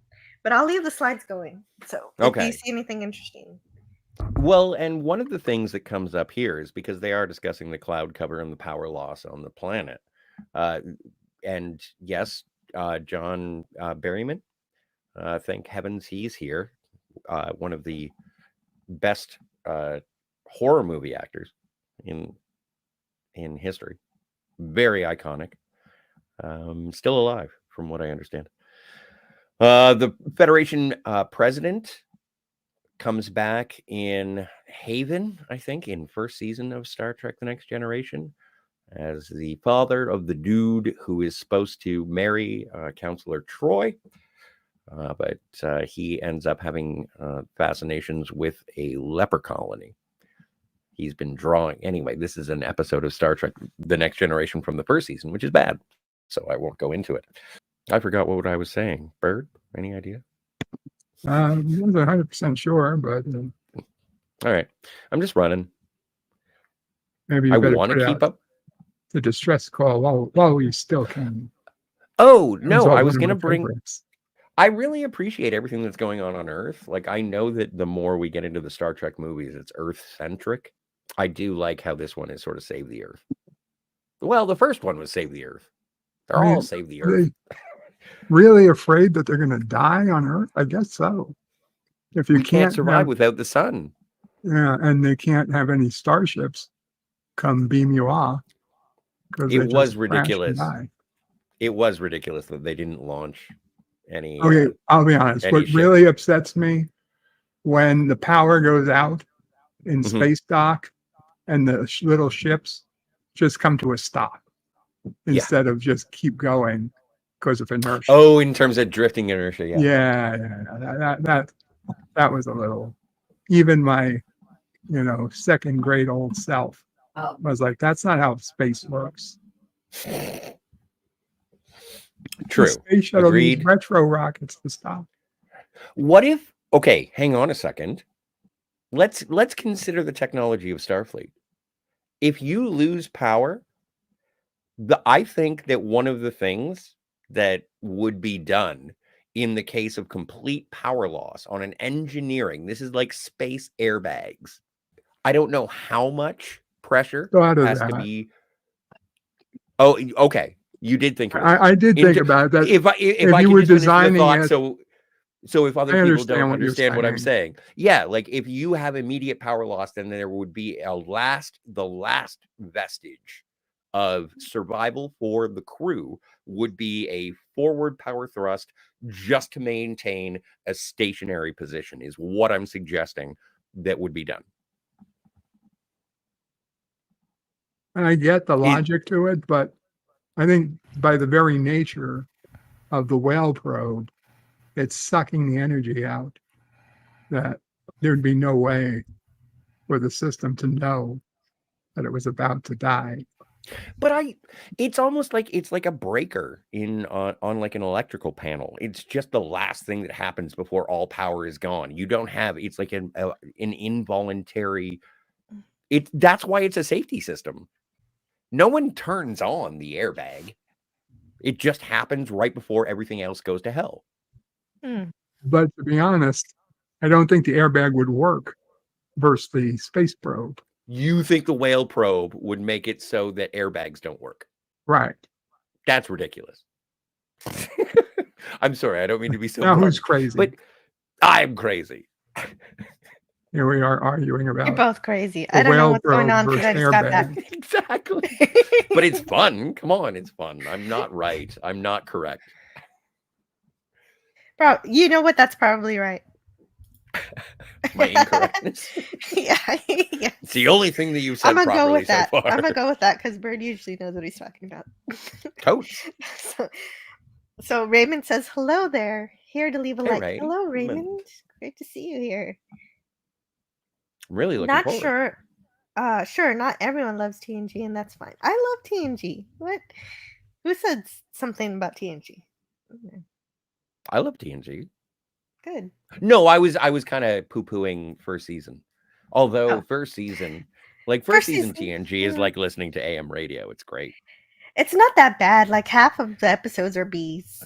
But I'll leave the slides going. So if you see anything interesting. Well, and one of the things that comes up here is because they are discussing the cloud cover and the power loss on the planet. And yes, John Barrowman, thank heavens he's here. One of the best horror movie actors in history. Very iconic. Still alive, from what I understand. The Federation president comes back in Haven, I think, in first season of Star Trek The Next Generation, as the father of the dude who is supposed to marry Counselor Troy. But he ends up having fascinations with a leper colony. He's been drawing. Anyway, this is an episode of Star Trek The Next Generation from the first season, which is bad. So I won't go into it. I forgot what I was saying. Bird, any idea? I wasn't 100% sure, but All right. I'm just running. maybe you I better want put to out keep up. the distress call while we still can. Oh, no, I one was of going to my bring... favorites. I really appreciate everything that's going on Earth. Like, I know that the more we get into the Star Trek movies, it's Earth-centric. I do like how this one is sort of Save the Earth. Well, the first one was Save the Earth. They're all Save the Earth. Really afraid that they're going to die on Earth? I guess so. If you can't survive without the sun. Yeah, and they can't have any starships come beam you off. It was ridiculous. It was ridiculous that they didn't launch any. Okay, I'll be honest. What really upsets me when the power goes out in space dock and the little ships just come to a stop instead of just keep going because of inertia. Oh, in terms of drifting inertia, yeah. That was a little. Even my, second grade old self was like, "That's not how space works." True. The space shuttle needs retro rockets to stop. What if? Okay, hang on a second. Let's consider the technology of Starfleet. If you lose power, I think that one of the things that would be done in the case of complete power loss on an engineering, this is like space airbags. I don't know how much pressure has to be. Oh, okay. You did think about I did think about that. If I you could were just finish designing the thought, it, so if other people don't understand what I'm saying. saying, yeah, like if you have immediate power loss, then there would be the last vestige of survival for the crew would be a forward power thrust just to maintain a stationary position is what I'm suggesting that would be done. And I get the logic to it, but I think by the very nature of the whale probe, it's sucking the energy out, that there'd be no way for the system to know that it was about to die. But it's almost like it's like a breaker on like an electrical panel. It's just the last thing that happens before all power is gone. You don't have, it's like an involuntary, that's why it's a safety system. No one turns on the airbag. It just happens right before everything else goes to hell. But to be honest, I don't think the airbag would work versus the space probe. You think the whale probe would make it so that airbags don't work? Right. That's ridiculous. I'm sorry. I don't mean to be so. Now who's crazy? But I'm crazy. Here we are arguing about. You're both crazy. I don't know what's going on because I just got back. Exactly. But it's fun. Come on, it's fun. I'm not right. I'm not correct. Bro, you know what? That's probably right. My incorrectness. Yeah. It's the only thing that you've said properly go with so that. far. I'm gonna go with that because Bird usually knows what he's talking about. Totes. So Raymond says, "Hello there. Here to leave a like." Ray. Hello, Raymond. Great to see you here. I'm really looking Not forward. sure. Sure, not everyone loves TNG, and that's fine. I love TNG. What? Who said something about TNG? I love TNG. Good. No, I was kind of poo-pooing first season. Although first season, like first season TNG is like listening to AM radio. It's great. It's not that bad. Like half of the episodes are B's.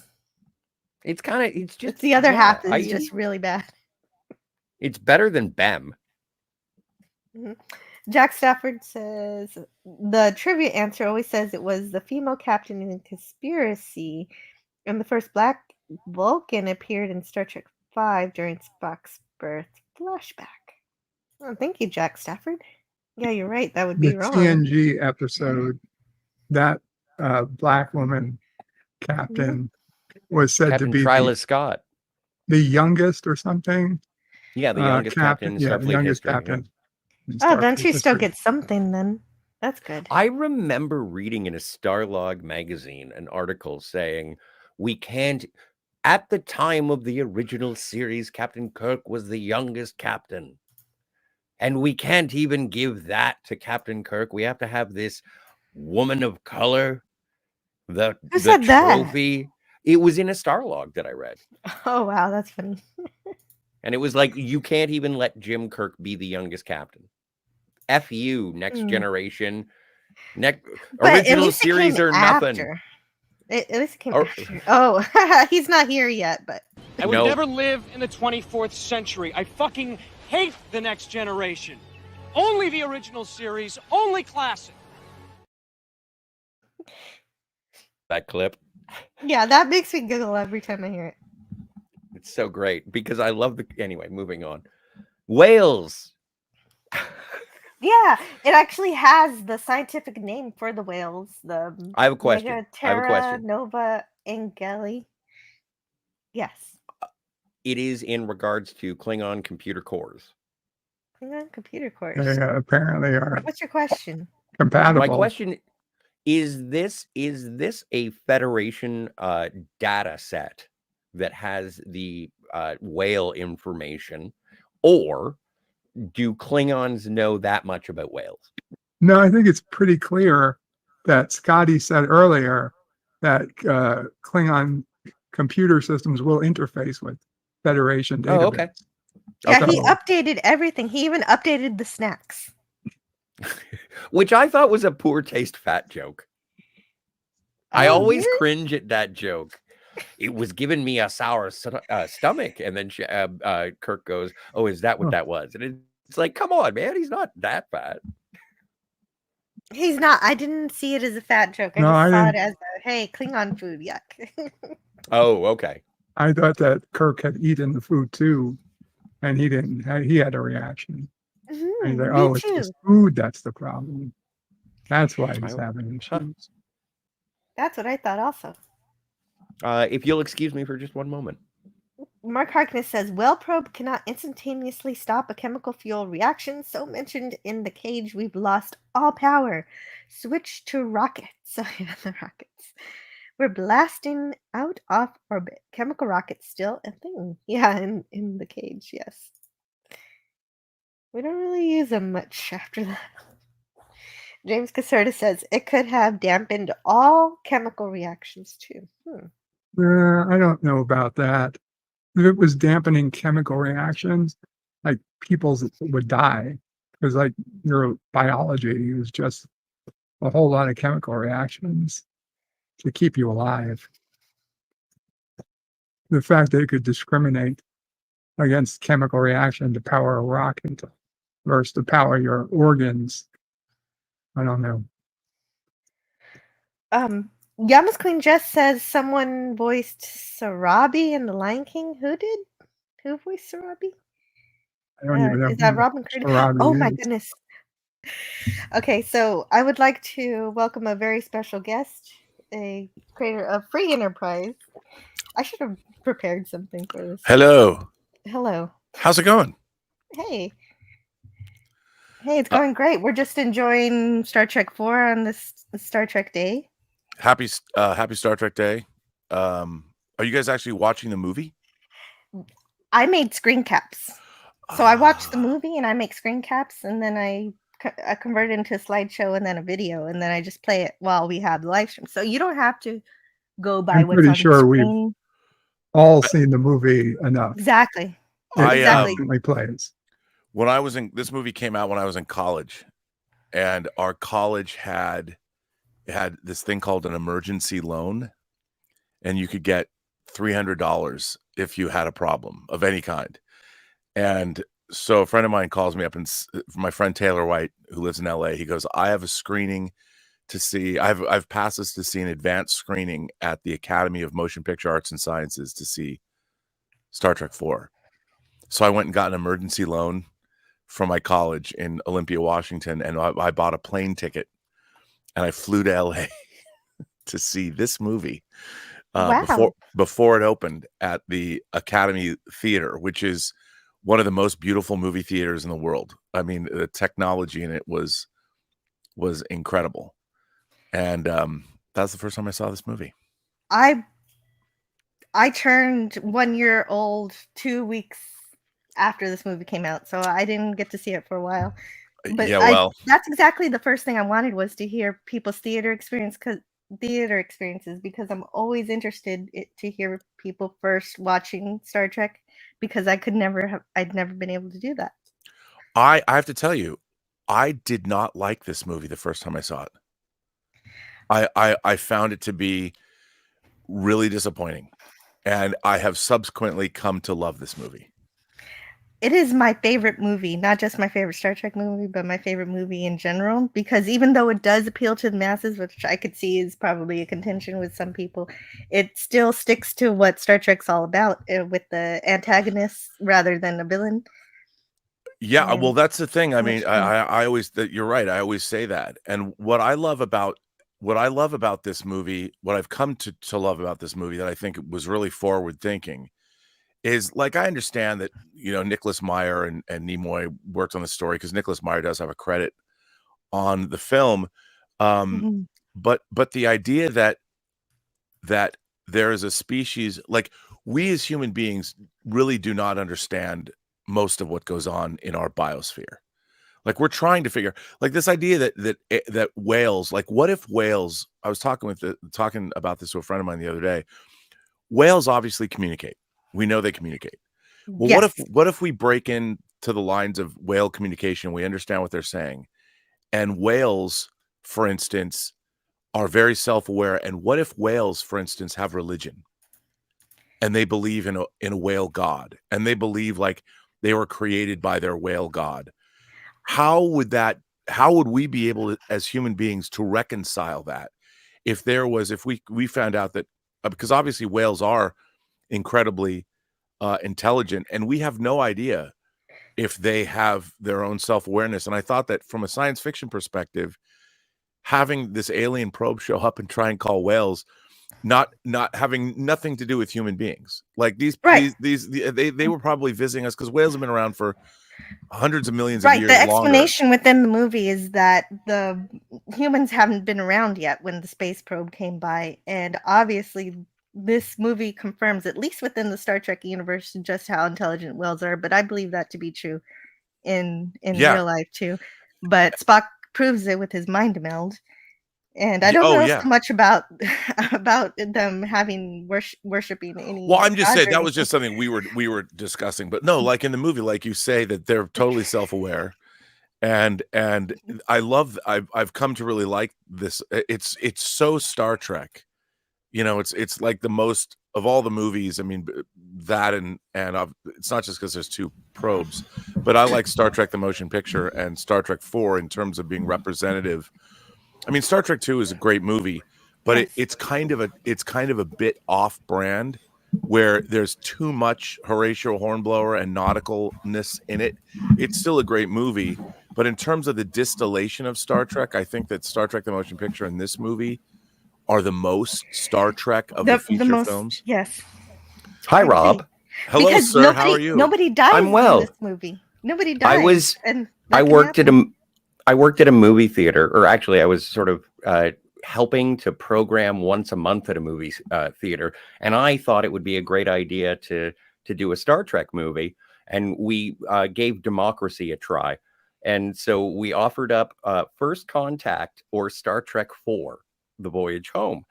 It's just the other half is just really bad. It's better than BEM. Mm-hmm. Jack Stafford says the trivia answer always says it was the female captain in Conspiracy, and the first black Vulcan appeared in Star Trek V during Spock's birth flashback. Oh, thank you, Jack Stafford. Yeah, you're right. That would be wrong. The TNG episode, that black woman captain was said Captain to be Tryla Scott, the youngest or something. Yeah, the youngest captain in Starfleet the youngest history. captain. Oh, then she still gets something then. That's good. I remember reading in a Starlog magazine an article saying we can't, At the time of the original series, Captain Kirk was the youngest captain. And we can't even give that to Captain Kirk. We have to have this woman of color, the said that? trophy. It was in a Starlog that I read. Oh, wow, that's funny. And it was like, you can't even let Jim Kirk be the youngest captain. F you, Next Generation. But Original series or nothing. At least it came after. Oh, he's not here yet, but. I would never live in the 24th century. I fucking hate the Next Generation. Only the original series, only classic. That clip. Yeah, that makes me giggle every time I hear it. It's so great because I love the. Anyway, moving on. Whales. Yeah, it actually has the scientific name for the whales. I have a question. Terra Nova Angeli. Yes. It is in regards to Klingon computer cores. Klingon computer cores. They apparently are. What's your question? Compatible. My question is this a Federation data set that has the whale information, or do Klingons know that much about whales? No, I think it's pretty clear that Scotty said earlier that Klingon computer systems will interface with Federation database. Oh, okay. Yeah, he updated everything. He even updated the snacks. Which I thought was a poor taste fat joke. I always cringe at that joke. It was giving me a sour stomach. And then Kirk goes, oh, is that what that was? And it's like, come on, man. He's not that fat. He's not. I didn't see it as a fat joke. I saw it as a, hey, Klingon food, yuck. Oh, okay. I thought that Kirk had eaten the food too, and he didn't. He had a reaction. And he's like, oh, it's the food that's the problem. That's why he's having issues. That's what I thought also. If you'll excuse me for just one moment. Mark Harkness says, whale probe cannot instantaneously stop a chemical fuel reaction. So mentioned in the cage, we've lost all power. Switch to rockets. So yeah, the rockets. We're blasting out off orbit. Chemical rockets still a thing. Yeah, in the cage, yes. We don't really use them much after that. James Caserta says, it could have dampened all chemical reactions too. I don't know about that. If it was dampening chemical reactions, like people would die, because like your biology is just a whole lot of chemical reactions to keep you alive. The fact that it could discriminate against chemical reaction to power a rocket versus to power your organs, I don't know. Yama's Queen Jess says someone voiced Sarabi in The Lion King. Who did? Who voiced Sarabi? I don't even know. Is that Robin Curtis? Oh my goodness. Okay, so I would like to welcome a very special guest, a creator of Free Enterprise. I should have prepared something for this. Hello. Hello. How's it going? Hey. Hey, it's going great. We're just enjoying Star Trek 4 on this Star Trek Day. Happy Star Trek Day. Are you guys actually watching the movie? I made screen caps. So I watched the movie and I make screen caps, and then I convert it into a slideshow and then a video, and then I just play it while we have the live stream. So you don't have to go by what's on the screen. I'm pretty sure we've all seen the movie enough. Exactly. Exactly. Plays. When I was in, this movie came out when I was in college, and our college had this thing called an emergency loan, and you could get $300 if you had a problem of any kind. And so a friend of mine calls me up, and my friend Taylor White, who lives in LA, he goes, I have a screening to see. I've passes to see an advanced screening at the Academy of Motion Picture Arts and Sciences to see Star Trek 4. So I went and got an emergency loan from my college in Olympia, Washington, and I bought a plane ticket, and I flew to LA to see this movie before it opened at the Academy Theater, which is one of the most beautiful movie theaters in the world. I mean, the technology in it was incredible. And that's the first time I saw this movie. I I turned 1 year old 2 weeks after this movie came out, so I didn't get to see it for a while. But Yeah, well, that's exactly the first thing I wanted, was to hear people's theater experiences, because I'm always interested to hear people first watching Star Trek, because I'd never been able to do that. I have to tell you, I did not like this movie the first time I saw it. I found it to be really disappointing, and I have subsequently come to love this movie. It is my favorite movie, not just my favorite Star Trek movie, but my favorite movie in general, because even though it does appeal to the masses, which I could see is probably a contention with some people, it still sticks to what Star Trek's all about, with the antagonist rather than a villain. Yeah, well, that's the thing. I so mean, much fun. I always, you're right. I always say that. And what I love about this movie, what I've come to love about this movie, that I think was really forward thinking, is, like, I understand that, you know, Nicholas Meyer and Nimoy worked on the story, because Nicholas Meyer does have a credit on the film. But the idea that there is a species, like, we as human beings really do not understand most of what goes on in our biosphere. Like, we're trying to figure, like, this idea that whales, like, what if whales, I was talking about this to a friend of mine the other day. Whales obviously communicate. We know they communicate. Well, Yes. what if we break into the lines of whale communication, we understand what they're saying, and whales, for instance, are very self-aware, and what if whales, for instance, have religion, and they believe in a whale god, and they believe, like, they were created by their whale god? How would we be able to, as human beings, to reconcile that? If we found out that, because obviously whales are incredibly intelligent, and we have no idea if they have their own self-awareness. And I thought that from a science fiction perspective, having this alien probe show up and try and call whales, not having nothing to do with human beings, like they were probably visiting us, because whales have been around for hundreds of millions of years The longer. explanation within the movie is that the humans haven't been around yet when the space probe came by, and obviously this movie confirms, at least within the Star Trek universe, just how intelligent whales are. But I believe that to be true in real life too. But Spock proves it with his mind meld. And I don't know so much about them having worshiping any. Well, I'm just saying that was anything. just something we were discussing. But no, like in the movie, like you say, that they're totally self-aware, and I've come to really like this. It's so Star Trek, you know. It's like the most of all the movies. I mean, that and it's not just because there's two probes, but I like Star Trek the motion picture and Star Trek 4 in terms of being representative. I mean, Star Trek 2 is a great movie, but it's kind of a bit off-brand, where there's too much Horatio Hornblower and nauticalness in it. It's still a great movie, but in terms of the distillation of Star Trek, I think that Star Trek the motion picture and this movie are the most Star Trek of the feature films. Yes. Hi, Rob. Hello, because sir. How are you? Nobody dies I'm well. in this movie. Nobody dies. I worked at a movie theater, or actually I was sort of helping to program once a month at a movie theater. And I thought it would be a great idea to do a Star Trek movie. And we gave Democracy a try. And so we offered up First Contact or Star Trek 4, The Voyage Home.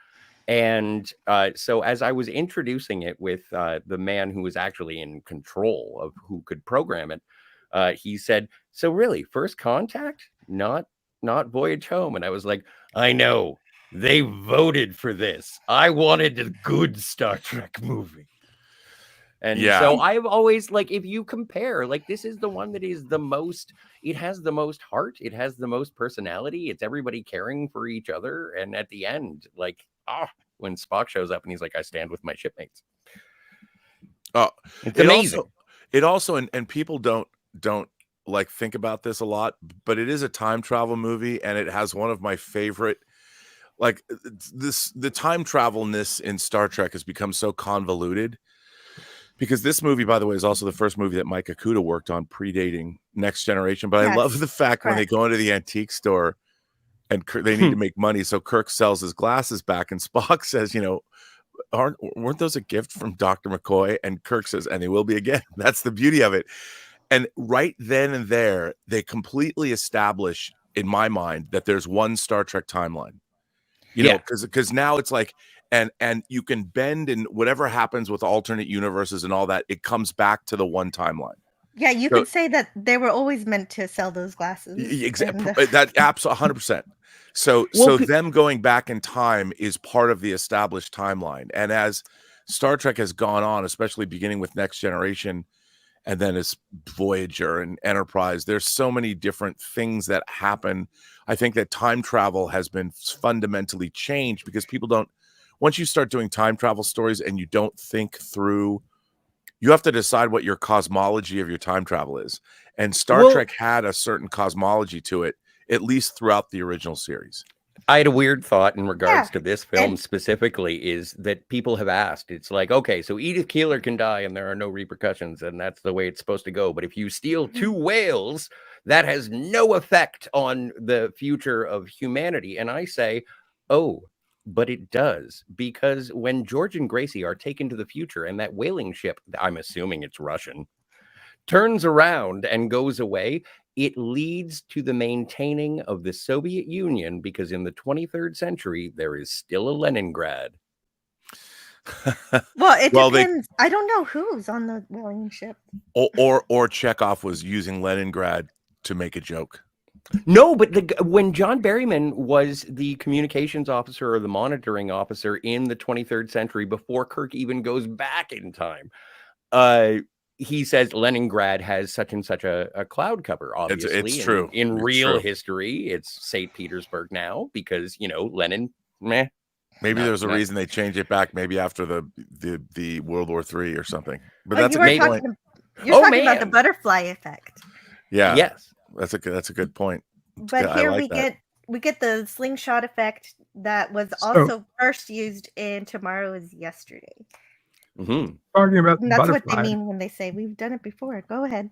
And so as I was introducing it with the man who was actually in control of who could program it, he said, "So really, First Contact, not Voyage Home?" And I was like, "I know, they voted for this. I wanted a good Star Trek movie." And so I've always, like, if you compare, like, this is the one that is the most, it has the most heart, it has the most personality, it's everybody caring for each other. And at the end, like, when Spock shows up and he's like, "I stand with my shipmates." Oh, it's amazing. It also and people don't like think about this a lot, but it is a time travel movie, and it has one of my favorite, like, the time travelness in Star Trek has become so convoluted, because this movie, by the way, is also the first movie that Mike Okuda worked on, predating Next Generation. But I love the fact when they go into the antique store and they need to make money, so Kirk sells his glasses back, and Spock says, you know, weren't those a gift from Dr. McCoy? And Kirk says, and they will be again. That's the beauty of it. And right then and there, they completely establish, in my mind, that there's one Star Trek timeline. You know, because now it's like, and you can bend, and whatever happens with alternate universes and all that, it comes back to the one timeline. Yeah, you could say that they were always meant to sell those glasses. Exactly. That absolutely 100%. So them going back in time is part of the established timeline. And as Star Trek has gone on, especially beginning with Next Generation, and then as Voyager and Enterprise, there's so many different things that happen. I think that time travel has been fundamentally changed because people don't, once you start doing time travel stories and you don't think through, you have to decide what your cosmology of your time travel is. And Star Trek had a certain cosmology to it, at least throughout the original series. I had a weird thought in regards to this film specifically, is that people have asked, it's like, okay, so Edith Keeler can die and there are no repercussions, and that's the way it's supposed to go. But if you steal 2 whales, that has no effect on the future of humanity. And I say, oh, but it does, because when George and Gracie are taken to the future and that whaling ship, I'm assuming it's Russian, turns around and goes away, it leads to the maintaining of the Soviet Union, because in the 23rd century, there is still a Leningrad. Well, it depends. I don't know who's on the whaling ship. Or Chekhov was using Leningrad to make a joke. No, but when John Barrowman was the communications officer or the monitoring officer in the 23rd century, before Kirk even goes back in time, he says Leningrad has such and such a cloud cover. Obviously, it's true. In it's real true. history, it's St. Petersburg now, because Lenin. Meh. Maybe there's a reason they changed it back. Maybe after the World War III or something. But that's a good point. You're talking about the butterfly effect. Yeah. Yes. That's a good point. But here we get the slingshot effect that was also first used in Tomorrow Is Yesterday. Mm-hmm. Talking about And that's butterfly, what they mean when they say we've done it before. Go ahead.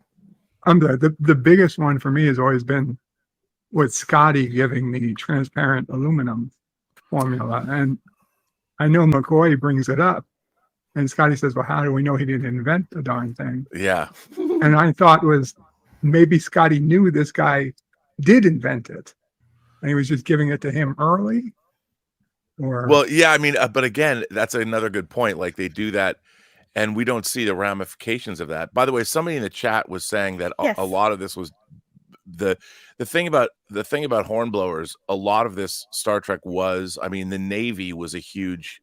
The biggest one for me has always been with Scotty giving the transparent aluminum formula. And I know McCoy brings it up. And Scotty says, well, how do we know he didn't invent the darn thing? Yeah. And I thought maybe Scotty knew this guy did invent it. And he was just giving it to him early. Well, yeah, I mean, but again, that's another good point. Like, they do that, and we don't see the ramifications of that. By the way, somebody in the chat was saying that a lot of this was the thing about hornblowers. A lot of this Star Trek was, I mean, the Navy was a huge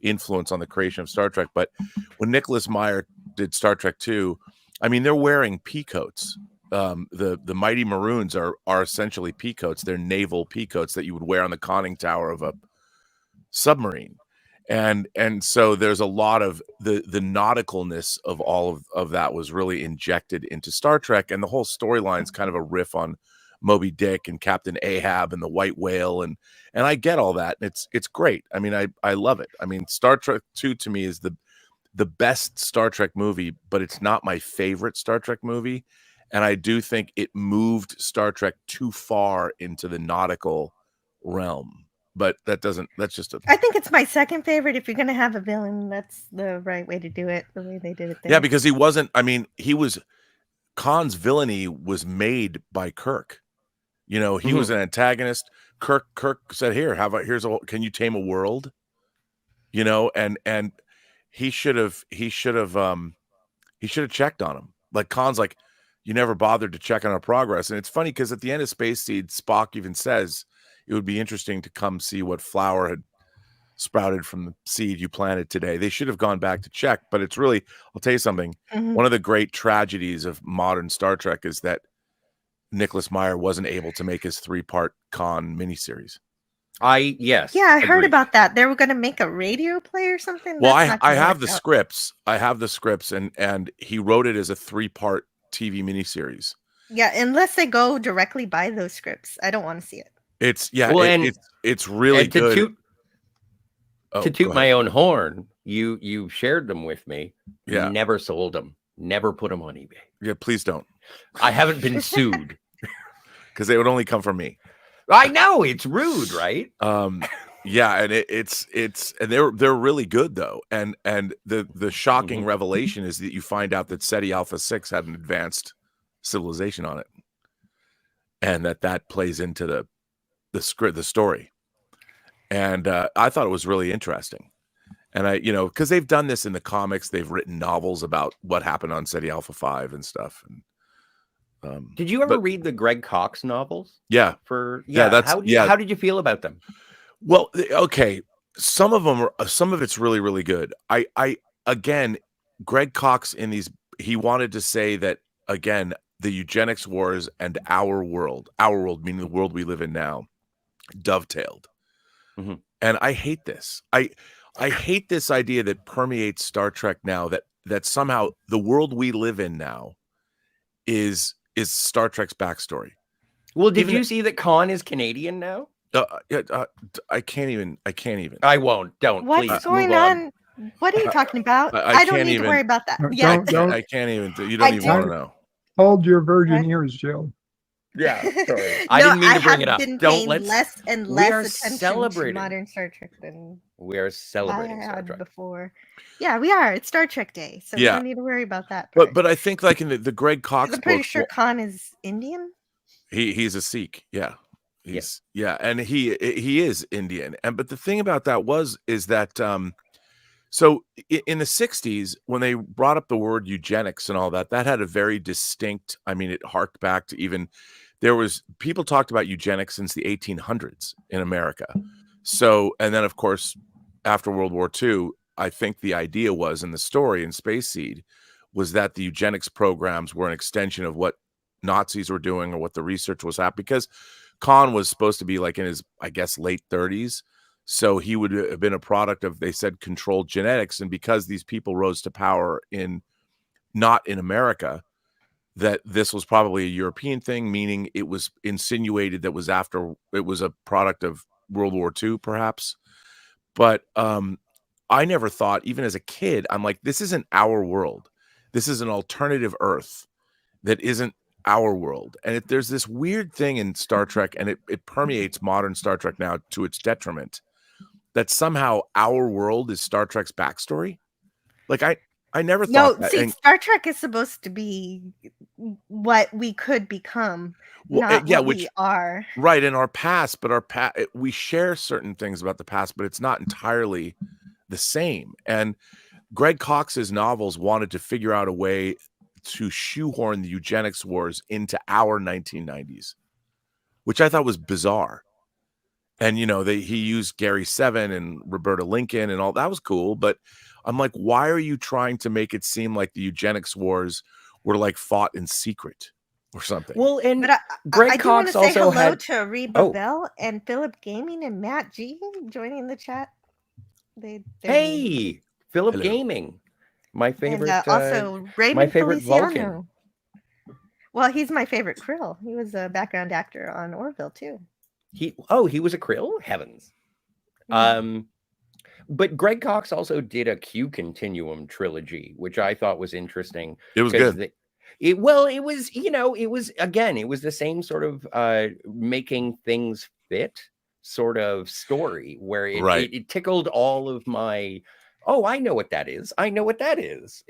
influence on the creation of Star Trek. But when Nicholas Meyer did Star Trek 2, I mean, they're wearing peacoats. The Mighty Maroons are essentially peacoats. They're naval peacoats that you would wear on the conning tower of a submarine. And so there's a lot of the nauticalness of all of that was really injected into Star Trek, and the whole storyline's kind of a riff on Moby Dick and Captain Ahab and the White Whale, and I get all that. It's great. I mean, I love it. I mean, Star Trek 2 to me is the best Star Trek movie, but it's not my favorite Star Trek movie, and I do think it moved Star Trek too far into the nautical realm. But that's just I think it's my second favorite. If you're going to have a villain, that's the right way to do it, the way they did it there. Yeah, because Khan's villainy was made by Kirk. He was an antagonist. Kirk said, can you tame a world? And he should have checked on him. Like, Khan's like, you never bothered to check on our progress. And it's funny because at the end of Space Seed, Spock even says, it would be interesting to come see what flower had sprouted from the seed you planted today. They should have gone back to check, but it's really, I'll tell you something. Mm-hmm. One of the great tragedies of modern Star Trek is that Nicholas Meyer wasn't able to make his 3-part Khan miniseries. Yes. Yeah, I heard about that. They were going to make a radio play or something. Well, I have the scripts. I have the scripts, and he wrote it as a 3-part TV miniseries. Yeah, unless they go directly by those scripts. I don't want to see it. It's really good. To toot my own horn, you shared them with me. Yeah. Never sold them. Never put them on eBay. Yeah, please don't. I haven't been sued. Because they would only come from me. I know, it's rude, right? Yeah, and it's and they're really good though. And the shocking revelation is that you find out that SETI Alpha 6 had an advanced civilization on it. And that plays into the story. And I thought it was really interesting. And because they've done this in the comics, they've written novels about what happened on SETI Alpha 5 and stuff. And did you ever read the Greg Cox novels? Yeah. How did you feel about them? Well, okay, some of it's really, really good. Again, Greg Cox he wanted to say that again, the eugenics wars and our world meaning the world we live in now, dovetailed. And I hate this. I hate this idea that permeates Star Trek now, that somehow the world we live in now is Star Trek's backstory. Well, did you see that Khan is Canadian now? I can't even. I won't. Don't. What's please, going on? What are you talking about? I don't need to worry about that. Don't. I can't even. You don't even want to know. Hold your virgin ears, Jill. Yeah, sorry. I didn't mean to bring it up. Don't let's. Less and less attention to modern Star Trek than we are celebrating I Star had Trek before. Yeah, we are. It's Star Trek Day, so we don't need to worry about that. But I think like in the Greg Cox I'm pretty sure Khan is Indian. He's a Sikh. Yeah. And he is Indian. But the thing about that is that so in the 60s, when they brought up the word eugenics and all that had a very distinct, it harked back to even people talked about eugenics since the 1800s in America. So, and then of course, after World War II, I think the idea was in the story in Space Seed was that the eugenics programs were an extension of what Nazis were doing or what the research was at, because Khan was supposed to be like in his, I guess, late 30s. So he would have been a product of, they said, controlled genetics. And because these people rose to power not in America, that this was probably a European thing, meaning it was insinuated that it was a product of World War II, perhaps. But I never thought, even as a kid, I'm like, this isn't our world. This is an alternative Earth that isn't our world. And there's this weird thing in Star Trek, and it permeates modern Star Trek now to its detriment, that somehow our world is Star Trek's backstory. Like I never thought that. See, Star Trek is supposed to be what we could become, not what we are. Right, in our past, but we share certain things about the past, but it's not entirely the same. And Greg Cox's novels wanted to figure out a way to shoehorn the eugenics wars into our 1990s, which I thought was bizarre. And, he used Gary Seven and Roberta Lincoln and all that was cool. But I'm like, why are you trying to make it seem like the eugenics wars were like fought in secret or something? Well, and Greg Cox also say hello to Reba Bell and Philip Gaming and Matt G joining the chat. Hey, Philip Gaming. My favorite, and also Raymond my favorite Feliciano. Vulcan. Well, he's my favorite Krill. He was a background actor on Orville too. He was a Krill? Heavens. But Greg Cox also did a Q Continuum trilogy, which I thought was interesting. It was good. It was the same sort of making things fit sort of story where it tickled all of my, I know what that is. I know what that is.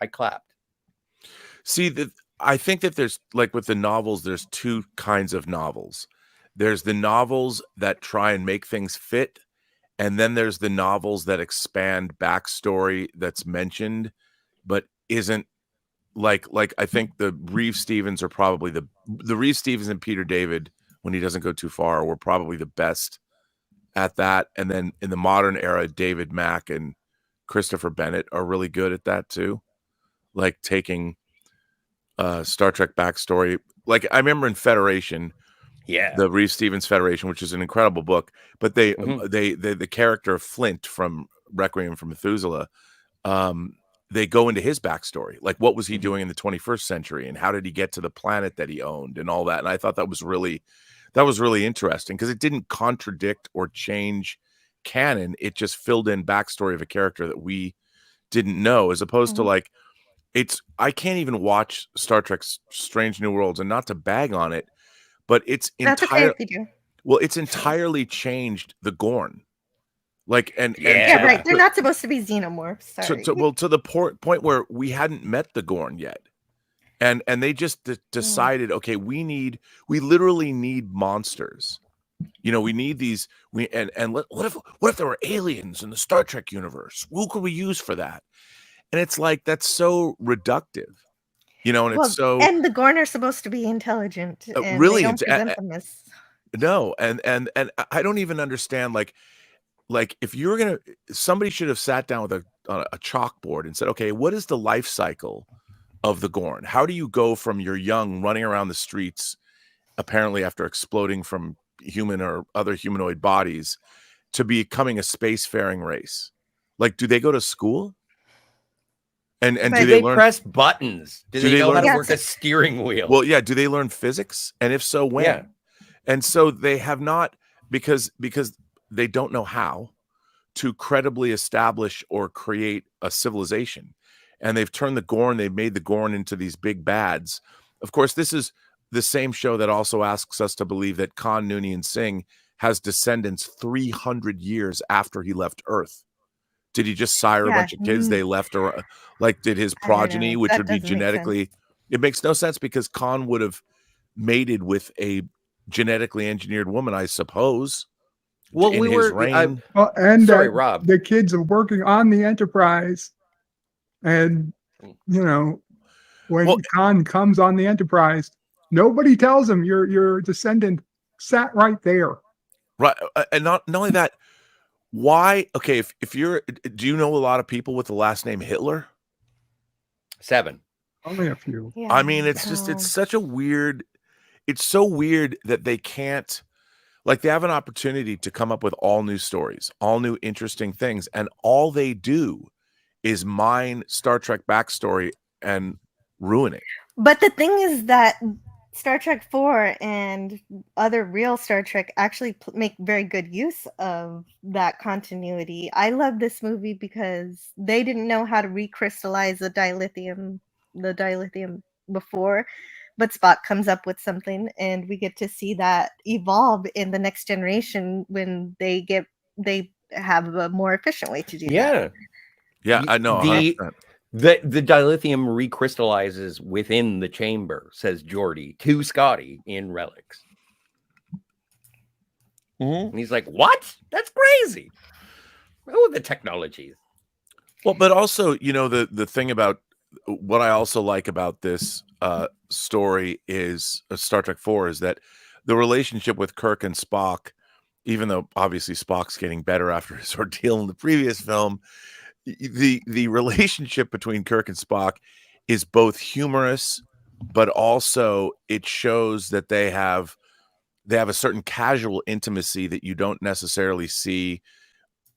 I clapped. See, I think that there's, like with the novels, there's two kinds of novels. There's the novels that try and make things fit, and then there's the novels that expand backstory that's mentioned, but isn't like I think the Reeve Stevens are probably the Reeve Stevens and Peter David, when he doesn't go too far, were probably the best at that. And then in the modern era, David Mack and Christopher Bennett are really good at that too, like taking Star Trek backstory. Like I remember in Federation, the Reeve Stevens Federation, which is an incredible book, but the character of Flint from Requiem for Methuselah, they go into his backstory, like what was he doing in the 21st century, and how did he get to the planet that he owned, and all that. And I thought that was really interesting, because it didn't contradict or change canon; it just filled in backstory of a character that we didn't know, as opposed to like I can't even watch Star Trek Strange New Worlds, and not to bag on it, but it's That's okay if you do. Well, it's entirely changed the Gorn. Like, and Yeah, right. They're not supposed to be xenomorphs. Sorry. to the point where we hadn't met the Gorn yet. And they just decided, okay, we literally need monsters. You know, we need these. What if there were aliens in the Star Trek universe? Who could we use for that? And it's like, that's so reductive, you know. And it's so, and the Gorn are supposed to be intelligent, and really, they don't present them as. No, and I don't even understand. Like if you're somebody should have sat down with a chalkboard and said, okay, what is the life cycle of the Gorn? How do you go from you're young running around the streets, apparently after exploding from human or other humanoid bodies, to becoming a spacefaring race? Like, do they go to school? And do they learn, press buttons? Do they know how to work a steering wheel? Well, yeah. Do they learn physics? And if so, when? Yeah. And so they have not, because they don't know how to credibly establish or create a civilization. And they've turned they've made the Gorn into these big bads. Of course, this is the same show that also asks us to believe that Khan Noonien Singh has descendants 300 years after he left Earth. Did he just sire a bunch of kids? They left, or like, did his progeny, which would be genetically, it makes no sense, because Khan would have mated with a genetically engineered woman, I suppose. Well, in his reign. Rob. The kids are working on the Enterprise, and you know, when Khan comes on the Enterprise, nobody tells him your descendant sat right there. Right, and not only that, why? Okay, if you're, do you know a lot of people with the last name Hitler? 7. Only a few. Yeah, I mean, it's just, it's such a weird. It's so weird that they can't, like, they have an opportunity to come up with all new stories, all new interesting things, and all they do is mine Star Trek backstory and ruin it. But the thing is that Star Trek 4 and other real Star Trek actually make very good use of that continuity. I love this movie because they didn't know how to recrystallize the dilithium before, but Spock comes up with something, and we get to see that evolve in the next generation when they have a more efficient way to do that. Yeah, I know. The dilithium recrystallizes within the chamber, says Geordi to Scotty in Relics. And he's like, what? That's crazy. Oh, the technologies. Well, but also, you know, the thing about what I also like about this story is Star Trek 4 is that the relationship with Kirk and Spock, even though obviously Spock's getting better after his ordeal in the previous film, the relationship between Kirk and Spock is both humorous, but also it shows that they have a certain casual intimacy that you don't necessarily see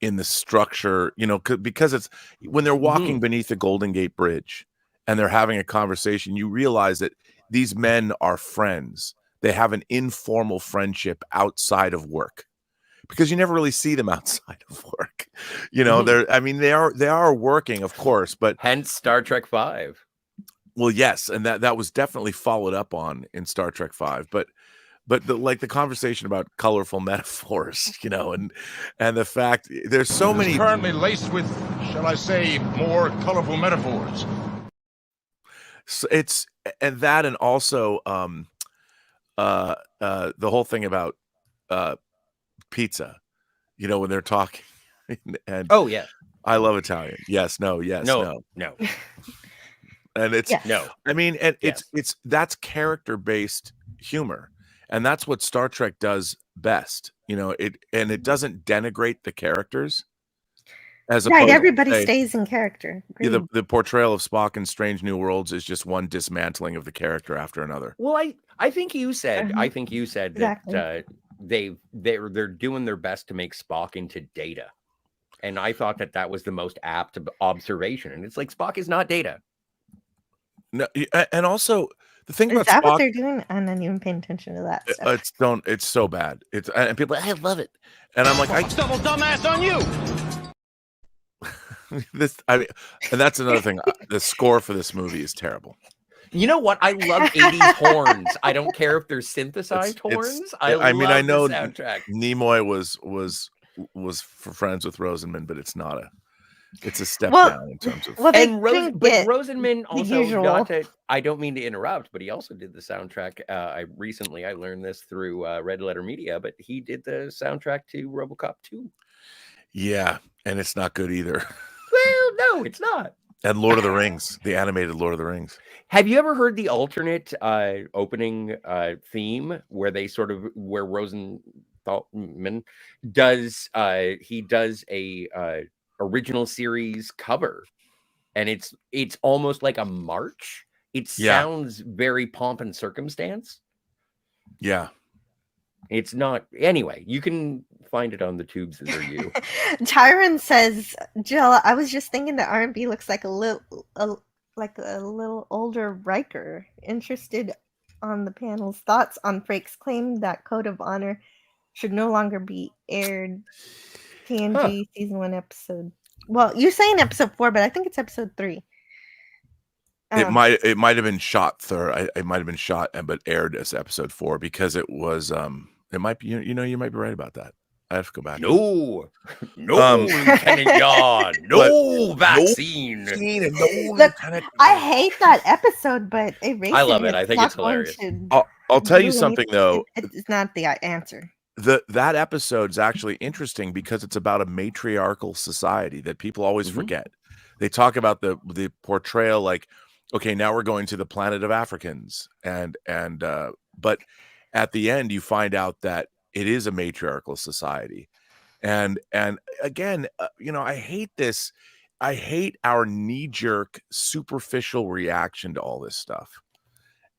in the structure, you know, because it's when they're walking beneath the Golden Gate Bridge and they're having a conversation, you realize that these men are friends. They have an informal friendship outside of work, because you never really see them outside of work. You know, they are working, of course, but hence Star Trek 5. Well, yes, and that was definitely followed up on in Star Trek 5, but the conversation about colorful metaphors, you know, and the fact there's so many currently laced with, shall I say, more colorful metaphors. So and also the whole thing about pizza, you know, when they're talking and oh yeah, I love Italian. Yes, no, yes, no. And it's no. I mean, and it's that's character-based humor. And that's what Star Trek does best. You know, it doesn't denigrate the characters. As right, everybody stays in character. The portrayal of Spock in Strange New Worlds is just one dismantling of the character after another. Well, I think you said exactly. That they're doing their best to make Spock into Data, and I thought that was the most apt observation. And it's like, Spock is not Data. No, and also the thing about Spock, what they're doing? I'm not even paying attention to that stuff. It's so bad. And people, I love it, and I'm like, I double dumbass on you. And that's another thing. The score for this movie is terrible. You know what? I love 80s horns. I don't care if they're synthesized horns. I mean, I know the soundtrack. Nimoy was for friends with Rosenman, but it's not it's a step down in terms of. Well, Rosenman also, usual. I don't mean to interrupt, but he also did the soundtrack. I learned this through Red Letter Media, but he did the soundtrack to RoboCop 2. Yeah, and it's not good either. Well, no, it's not. And Lord of the Rings, the animated Lord of the Rings. Have you ever heard the alternate opening theme where Rosenthal does he does a original series cover, and it's almost like a march. It sounds very pomp and circumstance. Yeah. It's not. Anyway, you can find it on the tubes that are you. Tyron says, Jill, I was just thinking that R&B looks like a little older Riker. Interested on the panel's thoughts on Frakes' claim that Code of Honor should no longer be aired. TNG season 1 episode. Well, you're saying episode 4, but I think it's episode 3. It might have been shot it might have been shot but aired as episode 4 because it was it might be you might be right about that. I have to go back. No Lieutenant Yard, no vaccine. Look, I hate that episode, but I love it. I think it's hilarious. I'll tell you something though. It's not the answer. That episode is actually interesting because it's about a matriarchal society that people always forget. They talk about the portrayal like, okay, now we're going to the planet of Africans, and but at the end you find out that it is a matriarchal society, and again, I hate this. I hate our knee-jerk, superficial reaction to all this stuff,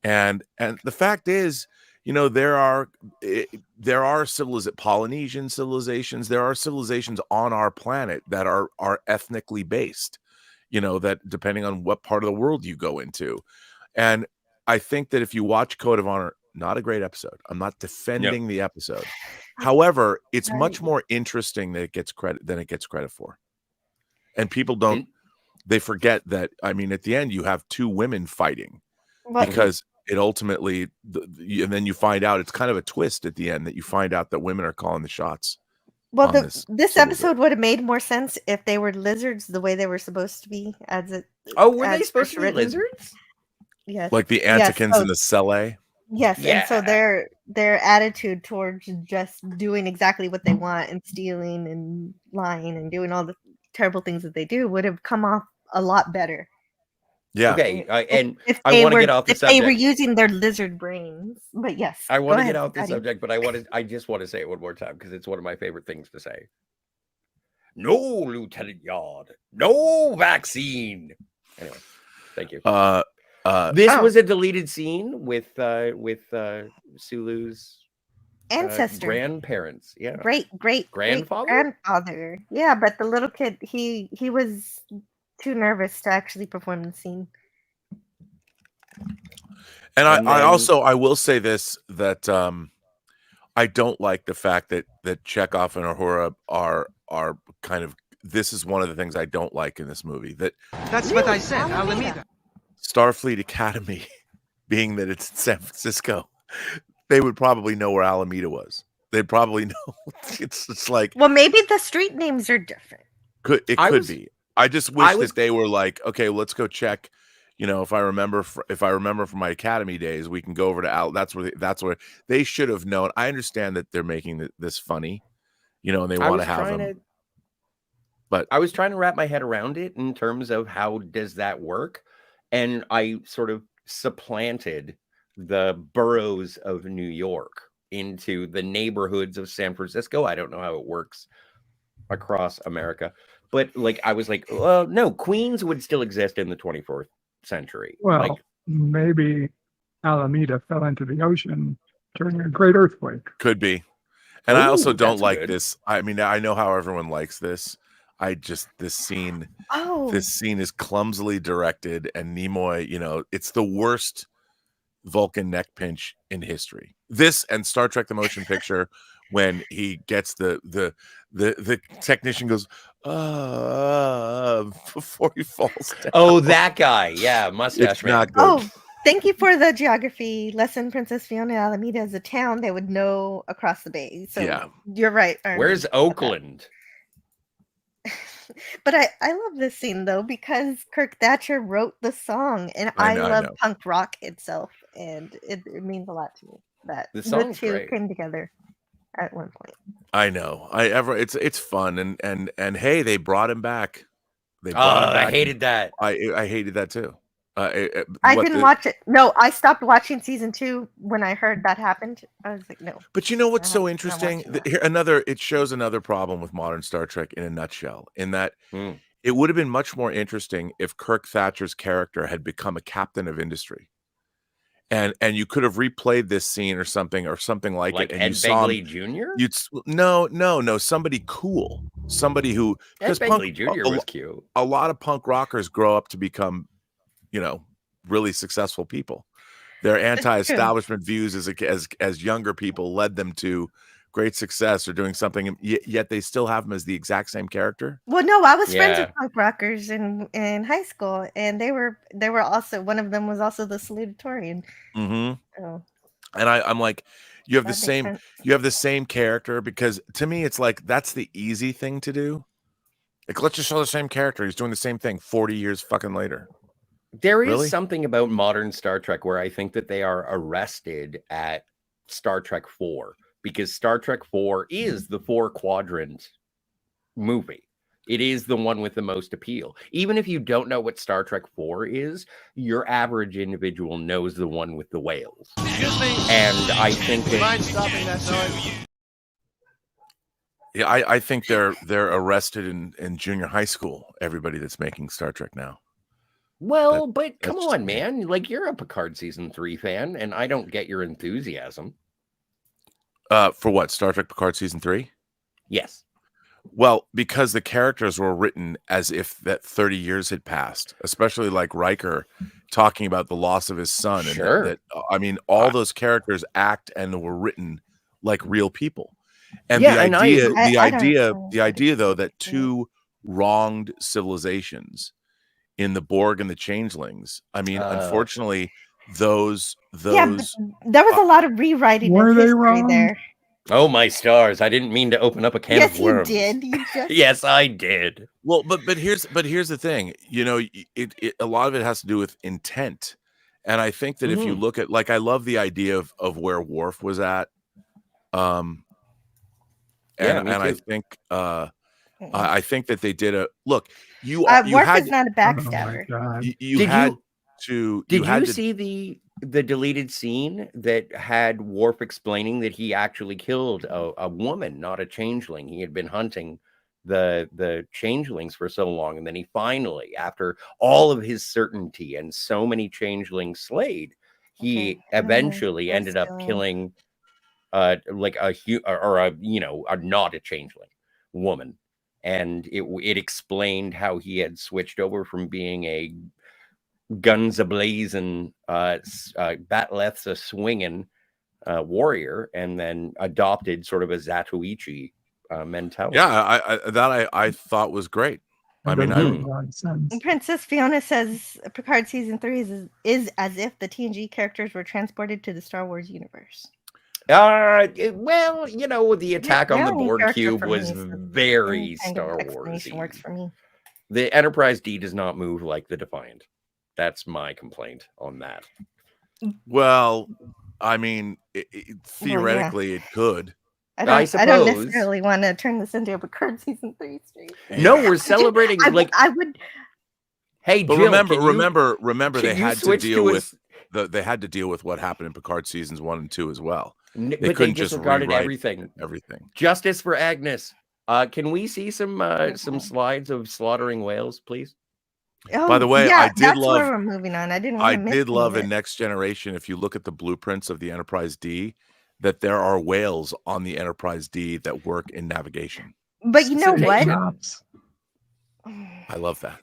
and the fact is, there are Polynesian civilizations, there are civilizations on our planet that are ethnically based, that depending on what part of the world you go into. And I think that if you watch Code of Honor, not a great episode. I'm not defending the episode. However, it's much more interesting than it gets credit for. And people they forget that, I mean, at the end you have two women fighting because it ultimately, and then you find out it's kind of a twist at the end that you find out that women are calling the shots. Well, this episode would have made more sense if they were lizards the way they were supposed to be. Were they supposed to be lizards? Yes. Like the Antikins and the Sele? Yes, and so their attitude towards just doing exactly what they want and stealing and lying and doing all the terrible things that they do would have come off a lot better. Yeah. Okay, and I want to get off the subject. If they were using their lizard brains, but yes, I want to get off the subject, but I just want to say it one more time because it's one of my favorite things to say. No, Lieutenant Yard, no vaccine. Anyway, thank you. This was a deleted scene with Sulu's ancestor, grandparents. Yeah, great grandfather. Yeah, but the little kid, he was too nervous to actually perform the scene. And I will say this, that I don't like the fact that Chekhov and Uhura are kind of, this is one of the things I don't like in this movie. That's what I said, Alameda. Starfleet Academy, being that it's in San Francisco, they would probably know where Alameda was. They'd probably know. It's like, well, maybe the street names are different. Could be. I just wish that they were like, okay, let's go check. If I remember from my academy days, we can go over to that's where they should have known. I understand that they're making this funny, and they want to have them. But I was trying to wrap my head around it in terms of how does that work, and I sort of supplanted the boroughs of New York into the neighborhoods of San Francisco. I don't know how it works across America. But I was like, well, no, Queens would still exist in the 24th century. Well, maybe Alameda fell into the ocean during a great earthquake. Could be. And I also don't like this. I mean, I know how everyone likes this. This scene is clumsily directed, and Nimoy, it's the worst Vulcan neck pinch in history. This and Star Trek: The Motion Picture, when he gets the technician goes before he falls down. Oh, that guy, yeah, mustache it's man. Not good. Thank you for the geography lesson, Princess Fiona. Alameda is a town they would know across the bay. So Yeah. you're right. Where's Oakland? But I love this scene though because Kirk Thatcher wrote the song, and I I know, I love know. punk rock itself, and it means a lot to me that The the song's two great. came together at one point. I know. It's fun, and hey, they brought him back. They brought him back. I hated that. I hated that too. I didn't watch it. No, I stopped watching season 2 when I heard that happened. I was like, no. But you know what's so not interesting? watching that. Here, it shows another problem with modern Star Trek in a nutshell, in that it would have been much more interesting if Kirk Thatcher's character had become a captain of industry. And you could have replayed this scene or something like it, and Ed you saw Begley him, Jr.? no, somebody cool, somebody who, Ed Begley Jr. was cute. A lot of punk rockers grow up to become, really successful people. Their anti-establishment views as younger people led them to great success or doing something, yet they still have them as the exact same character. Well, no, I was friends with punk rockers in high school, and they were also, one of them was also the salutatorian. Oh. And I'm like, you have That the makes sense. same character, because to me it's like that's the easy thing to do. Like, let's just show the same character. He's doing the same thing 40 years fucking later. There is something about modern Star Trek where I think that they are arrested at Star Trek 4, because Star Trek 4 is the 4-quadrant movie. It is the one with the most appeal. Even if you don't know what Star Trek 4 is, your average individual knows the one with the whales. Excuse me. And I think Do you mind stopping that noise? Yeah, I think they're arrested in junior high school, everybody that's making Star Trek now. Well, but come on, man. Like, you're a Picard season 3 fan, and I don't get your enthusiasm. For what? Star Trek Picard season 3? Yes. Well, because the characters were written as if that 30 years had passed, especially like Riker talking about the loss of his son. Sure. And I mean, all those characters act and were written like real people. And the idea though, that two wronged civilizations in the Borg and the Changelings. I mean, unfortunately, those there was a lot of rewriting Were of they history wrong? there. Oh, my stars. I didn't mean to open up a can of worms. Yes, you did. You just... Yes, I did. Well, but here's the thing. It a lot of it has to do with intent. And I think that if you look at, like, I love the idea of where Worf was at. And I think I think that they did a look. Worf is not a backstabber. Did you see the deleted scene that had Worf explaining that he actually killed a woman, not a changeling? He had been hunting the changelings for so long, and then he finally, after all of his certainty and so many changelings slayed, he eventually ended up killing like a not a changeling woman. And it explained how he had switched over from being a guns a-blazing, bat-leths a-swinging warrior, and then adopted sort of a Zatoichi mentality. Yeah, I thought was great. I mean, Princess Fiona says Picard season 3 is as if the TNG characters were transported to the Star Wars universe. Well, the attack on the Borg cube was very Star Wars. Works for me. The Enterprise D does not move like the Defiant. That's my complaint on that. Well, I mean, theoretically, it could. I don't necessarily want to turn this into a Picard season 3 stream. No, we're celebrating. I would. Hey, but Jill, remember, they had to deal with they had to deal with what happened in Picard seasons 1 and 2 as well. They couldn't just disregarded everything. Justice for Agnes. Can we see some slides of slaughtering whales, please? Oh, by the way, yeah, I did love. Where we're moving on. I did love in Next Generation. If you look at the blueprints of the Enterprise D, that there are whales on the Enterprise D that work in navigation. But you know what? I love that.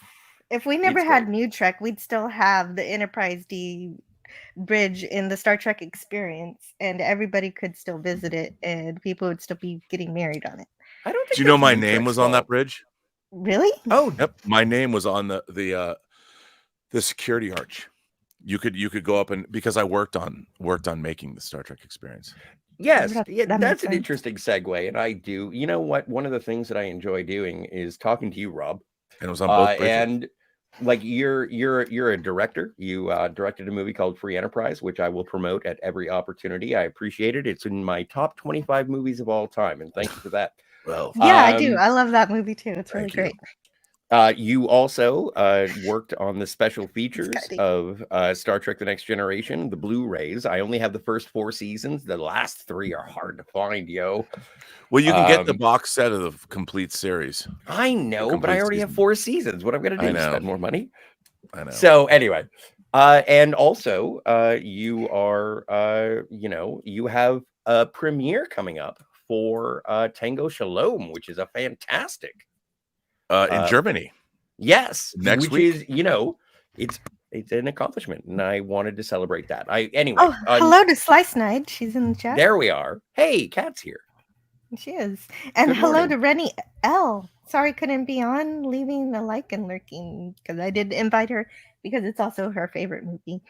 If we never had New Trek, we'd still have the Enterprise D bridge in the Star Trek experience, and everybody could still visit it, and people would still be getting married on it. I don't think. Do you know my name was on that bridge? Really? Oh, yep. My name was on the security arch. You could go up and because I worked on making the Star Trek experience. Yes, That yeah, makes that's an sense. interesting segue, and I do. You know what? One of the things that I enjoy doing is talking to you, Rob. And it was on both bridges. And like you're a director. You directed a movie called Free Enterprise, which I will promote at every opportunity. I appreciate it. It's in my top 25 movies of all time, and thank you for that. Well, Yeah, I do. I love that movie too. It's really great. You also worked on the special features of Star Trek The Next Generation, the Blu-rays. I only have the first 4 seasons. The last 3 are hard to find, yo. Well, you can get the box set of the complete series. I know, but I already have 4 seasons. What I'm going to do is spend more money. I know. So anyway, and also you are, you have a premiere coming up for Tango Shalom, which is a fantastic. In Germany. Yes. Next which week. is, it's an accomplishment, and I wanted to celebrate that. Anyway. Oh, hello to Slice Night. She's in the chat. There we are. Hey, Kat's here. She is. And Good hello morning. to Rennie L. Sorry couldn't be on, leaving a like and lurking, because I did invite her because it's also her favorite movie.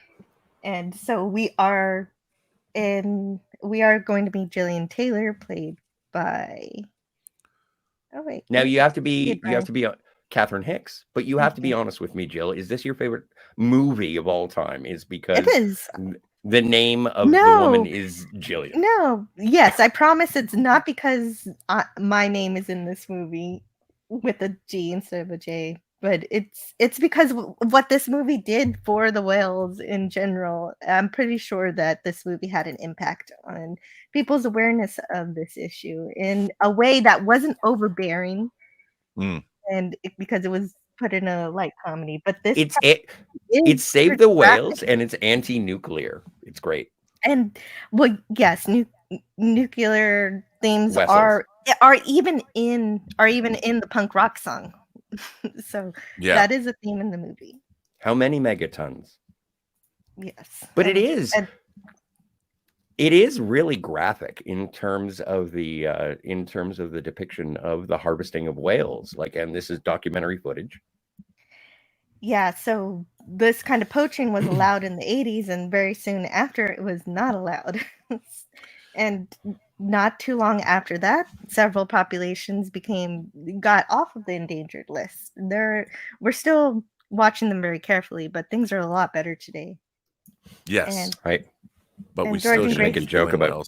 And so we are going to meet Jillian Taylor, played by Now you have to be Catherine Hicks, but you have to be honest with me, Jill. Is this your favorite movie of all time? Is because It is. The name of the woman is Jillian. No, yes, I promise it's not because my name is in this movie with a G instead of a J, but it's because what this movie did for the whales in general. I'm pretty sure that this movie had an impact on people's awareness of this issue in a way that wasn't overbearing, and because it was put in a light comedy. But this It saved the whales, and it's anti-nuclear. It's great. And well, yes, nuclear themes Vessels. are even in the punk rock song. So that is a theme in the movie. How many megatons? Yes, but it is really graphic in terms of the depiction of the harvesting of whales. And this is documentary footage. Yeah, so this kind of poaching was allowed in the 80s, and very soon after it was not allowed. And not too long after that, several populations got off of the endangered list. We're still watching them very carefully, but things are a lot better today. Yes. Right. But we still should make a joke about.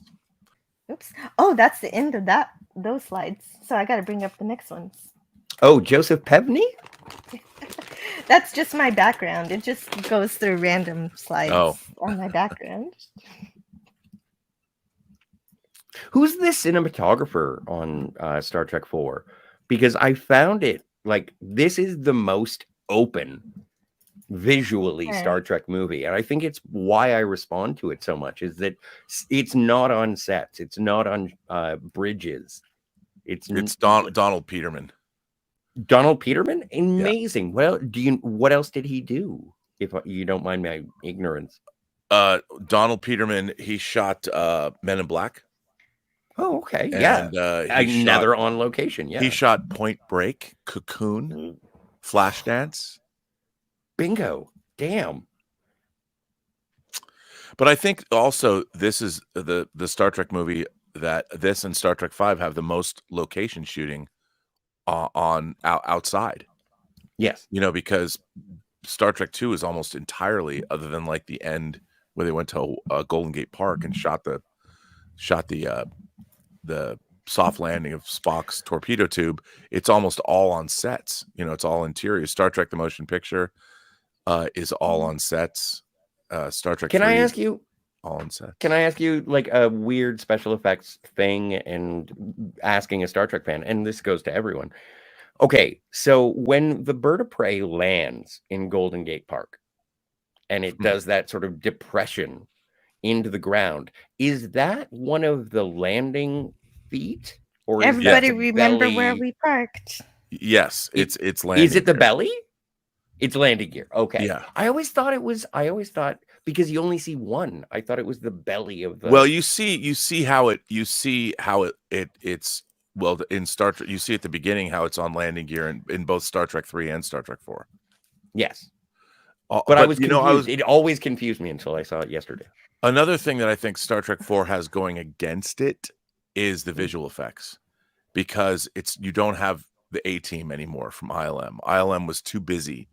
Oops. Oh, that's the end of those slides. So I got to bring up the next ones. Oh, Joseph Pevney? That's just my background. It just goes through random slides on my background. Who's the cinematographer on Star Trek 4? Because I found it this is the most open visually Star Trek movie, and I think it's why I respond to it so much is that it's not on sets, it's not on bridges. It's Donald Peterman. Donald Peterman, amazing. Well, what else did he do? If you don't mind my ignorance. Donald Peterman, he shot Men in Black. Oh, okay. And, another on location. Yeah, he shot Point Break, Cocoon, Flashdance. Bingo. Damn. But I think also this is the Star Trek movie that this and Star Trek 5 have the most location shooting outside. Yes. Because Star Trek 2 is almost entirely, other than the end where they went to Golden Gate Park and shot the soft landing of Spock's torpedo tube. It's almost all on sets. It's all interior. Star Trek the Motion Picture is all on sets. Star Trek. Can I ask you? All on set. Can I ask you a weird special effects thing, and asking a Star Trek fan, and this goes to everyone. Okay, so when the bird of prey lands in Golden Gate Park, and it does that sort of depression into the ground, is that one of the landing feet, or is everybody that the remember belly? where we parked? Yes, it's landing. Is it the belly? It's landing gear. Okay. Yeah. I always thought because you only see one. I thought it was the belly of the. Well, you see how it's in Star Trek. You see at the beginning how it's on landing gear in both Star Trek 3 and Star Trek 4. Yes. But I was confused. It always confused me until I saw it yesterday. Another thing that I think Star Trek 4 has going against it is the visual effects, because you don't have the A team anymore from ILM. ILM was too busy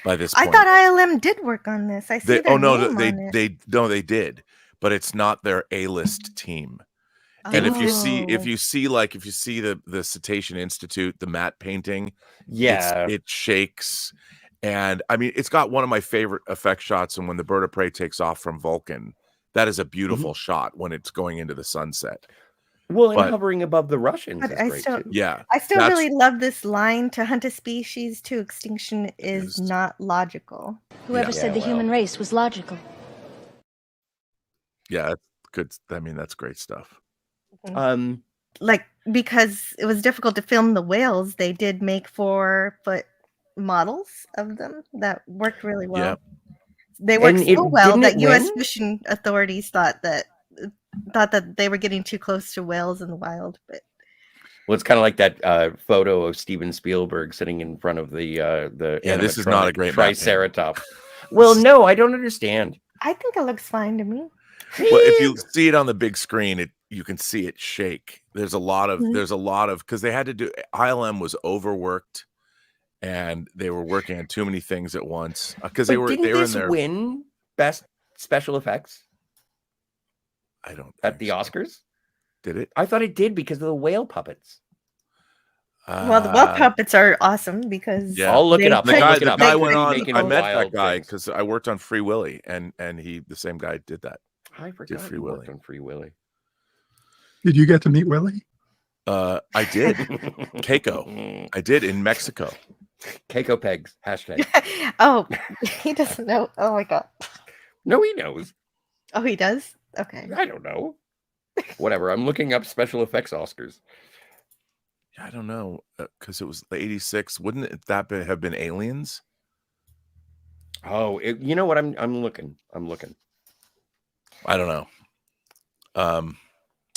by this point. I thought ILM did work on this. I see their name on it. They did, but it's not their A-list team. And if you see the Cetacean Institute, the matte painting, it shakes. And I mean, it's got one of my favorite effect shots. And when the bird of prey takes off from Vulcan, that is a beautiful shot when it's going into the sunset. Well, and hovering above the Russians But is I great still, too. Yeah, I still really love this line: "To hunt a species to extinction is not logical." Whoever said the human race was logical? Yeah, that's good. I mean, that's great stuff. Like, because it was difficult to film the whales, they did make 4-foot models of them that worked really well. Yeah. They worked so well that U.S. win? fishing authorities thought that they were getting too close to whales in the wild. But Well, it's kind of like that photo of Steven Spielberg sitting in front of the this is not a great map, Triceratops. Well, no, I don't understand. I think it looks fine to me. Well, if you see it on the big screen, you can see it shake. There's a lot of because they had to do ILM was overworked, and they were working on too many things at once because they were in there. Win best special effects? I don't at the Oscars. Did it? I thought it did because of the whale puppets. Well, the whale puppets are awesome because I'll look it up. The guy went on. I met that guy because I worked on Free Willy, and the same guy did that. I forgot Free Willy. On Free Willy. Did you get to meet Willie? I did. Keiko. I did in Mexico. Keiko pegs. Hashtag. Oh, he doesn't know. Oh my god. No, he knows. Oh, he does? Okay. I don't know. Whatever. I'm looking up special effects Oscars. I don't know, because it was the 86. Wouldn't that have been Aliens? Oh, you know what? I'm looking. I don't know.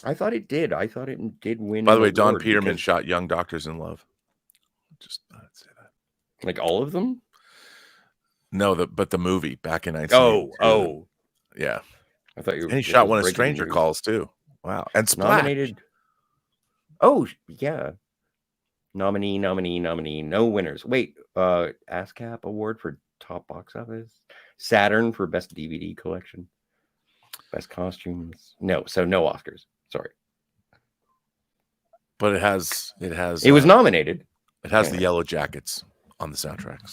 I thought it did. I thought it did win. By the way, Don Peterman shot Young Doctors in Love. Just thought I'd say that. Like all of them? No, but the movie back in 1982. Oh, yeah. I thought you. And he shot one of Stranger Calls too. Wow, and Splash. Nominated. Oh yeah. Nominee. No winners. Wait. ASCAP award for top box office. Saturn for best DVD collection. Best costumes. No, so no Oscars. Sorry. But it has. It was nominated. It has the Yellow Jackets on the soundtrack.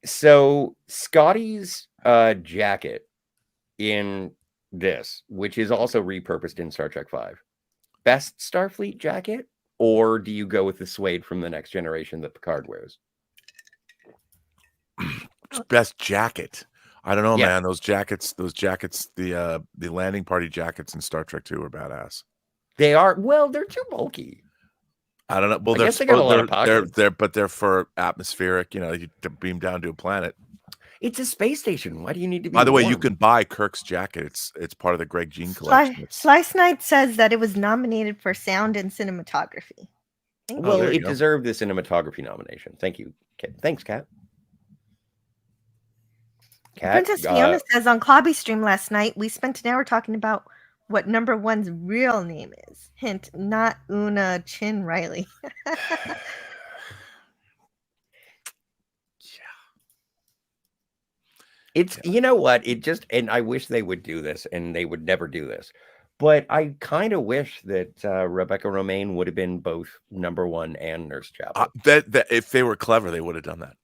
So Scotty's jacket in this, which is also repurposed in Star Trek 5, best Starfleet jacket, or do you go with the suede from the Next Generation that Picard wears? Best jacket. I don't know, man. Those jackets, the landing party jackets in Star Trek 2 are badass. They are. Well, they're too bulky. I don't know. Well, I guess they got a lot of pockets. They're for atmospheric. You beam down to a planet. It's a space station. Why do you need to be? By the way, warm? you can buy Kirk's jacket. It's part of the Greg Jean collection. Slice Knight says that it was nominated for sound and cinematography. Well, it deserved the cinematography nomination. Thank you. Thanks, Kat. Princess Fiona says on Clobby Stream last night, we spent an hour talking about what number one's real name is. Hint, not Una Chin Riley. It's, you know what, and I wish they would do this, and they would never do this, but I kind of wish that Rebecca Romaine would have been both number one and Nurse Chapel. That if they were clever, they would have done that.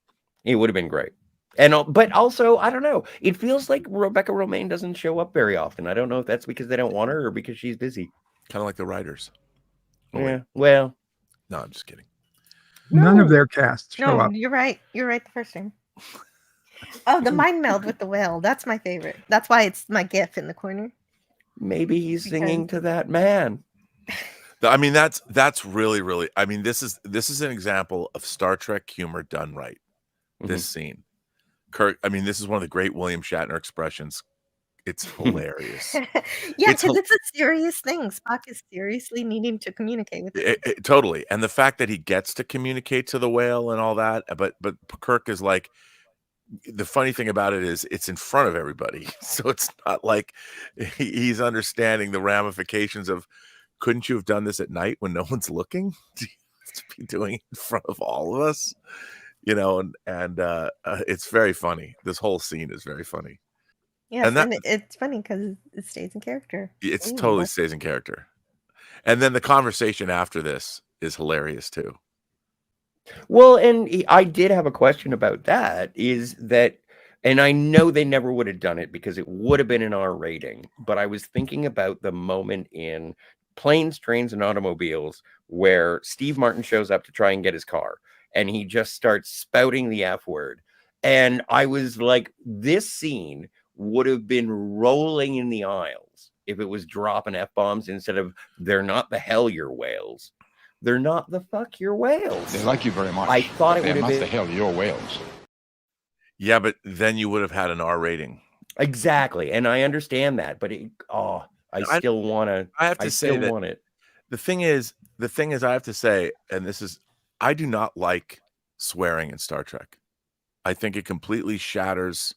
It would have been great. And but also, I don't know, it feels like Rebecca Romaine doesn't show up very often. I don't know if that's because they don't want her or because she's busy. Kind of like the writers. Yeah, well. No, I'm just kidding. None of their casts show up. You're right. You're right the first time. Oh, the mind meld with the whale. That's my favorite. That's why it's my gif in the corner. Maybe he's singing to that man. I mean, that's really, really. I mean, this is an example of Star Trek humor done right. This scene, Kirk. I mean, this is one of the great William Shatner expressions. It's hilarious. Yeah, It's because it's a serious thing. Spock is seriously needing to communicate with him. totally, and the fact that he gets to communicate to the whale and all that, but Kirk is like, the funny thing about it is it's in front of everybody, so it's not like he's understanding the ramifications of, couldn't you have done this at night when no one's looking? Do you have to be doing it in front of all of us? You know, and it's very funny. This whole scene is very funny. Yes, And that and it's funny because it stays in character. it's Believable. totally stays in character. And then the conversation after this is hilarious too. Well, and I did have a question about that, is that, and I know they never would have done it because it would have been an R rating, but I was thinking about the moment in Planes, Trains, and Automobiles where Steve Martin shows up to try and get his car, and he just starts spouting the F word. And I was like, this scene would have been rolling in the aisles if it was dropping F-bombs instead of, they're not the hell your whales. They're not the fuck your whales. They like you very much. I thought it would have not been the hell your whales. Yeah, but then you would have had an R rating. Exactly, and I understand that, but I still want to. I have to say that want it. The thing is, I have to say, and this is, I do not like swearing in Star Trek. I think it completely shatters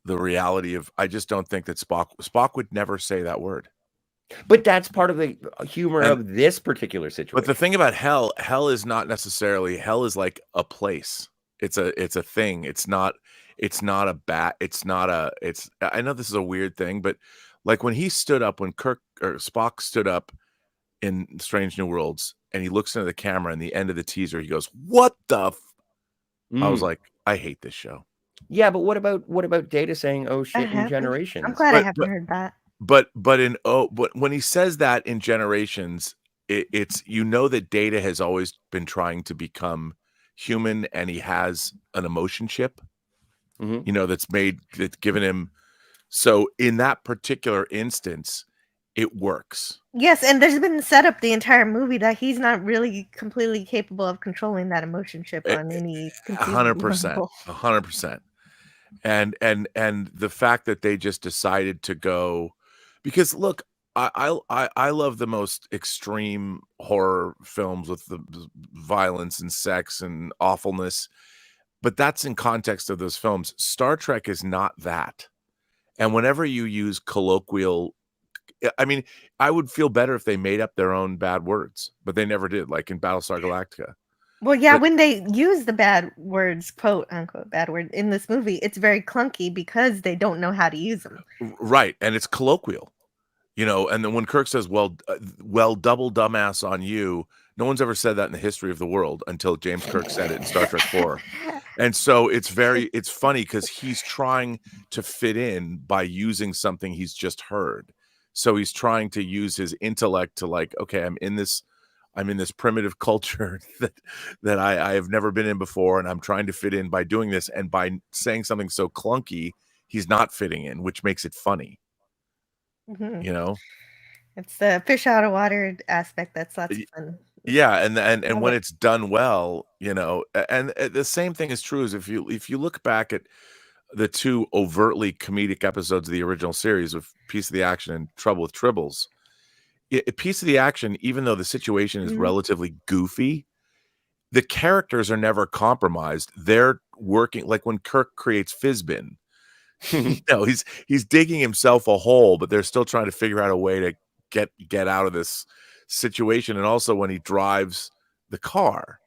the reality of. I just don't think that Spock would never say that word. But that's part of the humor of this particular situation. But the thing about hell is not necessarily, hell is like a place. It's a thing. It's not a bat. I know this is a weird thing, but like when he stood up, when Spock stood up in Strange New Worlds and he looks into the camera and the end of the teaser, he goes, "What the I was like, I hate this show. Yeah, but what about Data saying, "Oh shit," in Generations? I'm glad I haven't heard that. But when he says that in Generations, it's, you know, that Data has always been trying to become human, and he has an emotion chip, you know, that's given him. So in that particular instance, it works. Yes, and there's been set up the entire movie that he's not really completely capable of controlling that emotion chip on any 100%, 100%. And the fact that they just decided to go, because look, I love the most extreme horror films with the violence and sex and awfulness, but that's in context of those films. Star Trek is not that. And whenever you use colloquial, I mean, I would feel better if they made up their own bad words, but they never did, like in Battlestar Galactica. Well, yeah, when they use the bad words, quote unquote bad word, in this movie, it's very clunky because they don't know how to use them. Right, and it's colloquial, you know. And then when Kirk says, well, double dumbass on you," no one's ever said that in the history of the world until James Kirk said it in Star Trek 4. And so it's funny because he's trying to fit in by using something he's just heard. So he's trying to use his intellect to, like, okay, I'm in this primitive culture that I have never been in before, and I'm trying to fit in by doing this, and by saying something so clunky, he's not fitting in, which makes it funny. You know, it's the fish out of water aspect that's lots of fun. Yeah, and when it's done well, you know, and the same thing is true as if you look back at the two overtly comedic episodes of the original series of Piece of the Action and Trouble with Tribbles. Piece of the Action, even though the situation is relatively goofy, the characters are never compromised. They're working, like when Kirk creates Fizbin, you know, he's digging himself a hole, but they're still trying to figure out a way to get out of this situation. And also when he drives the car,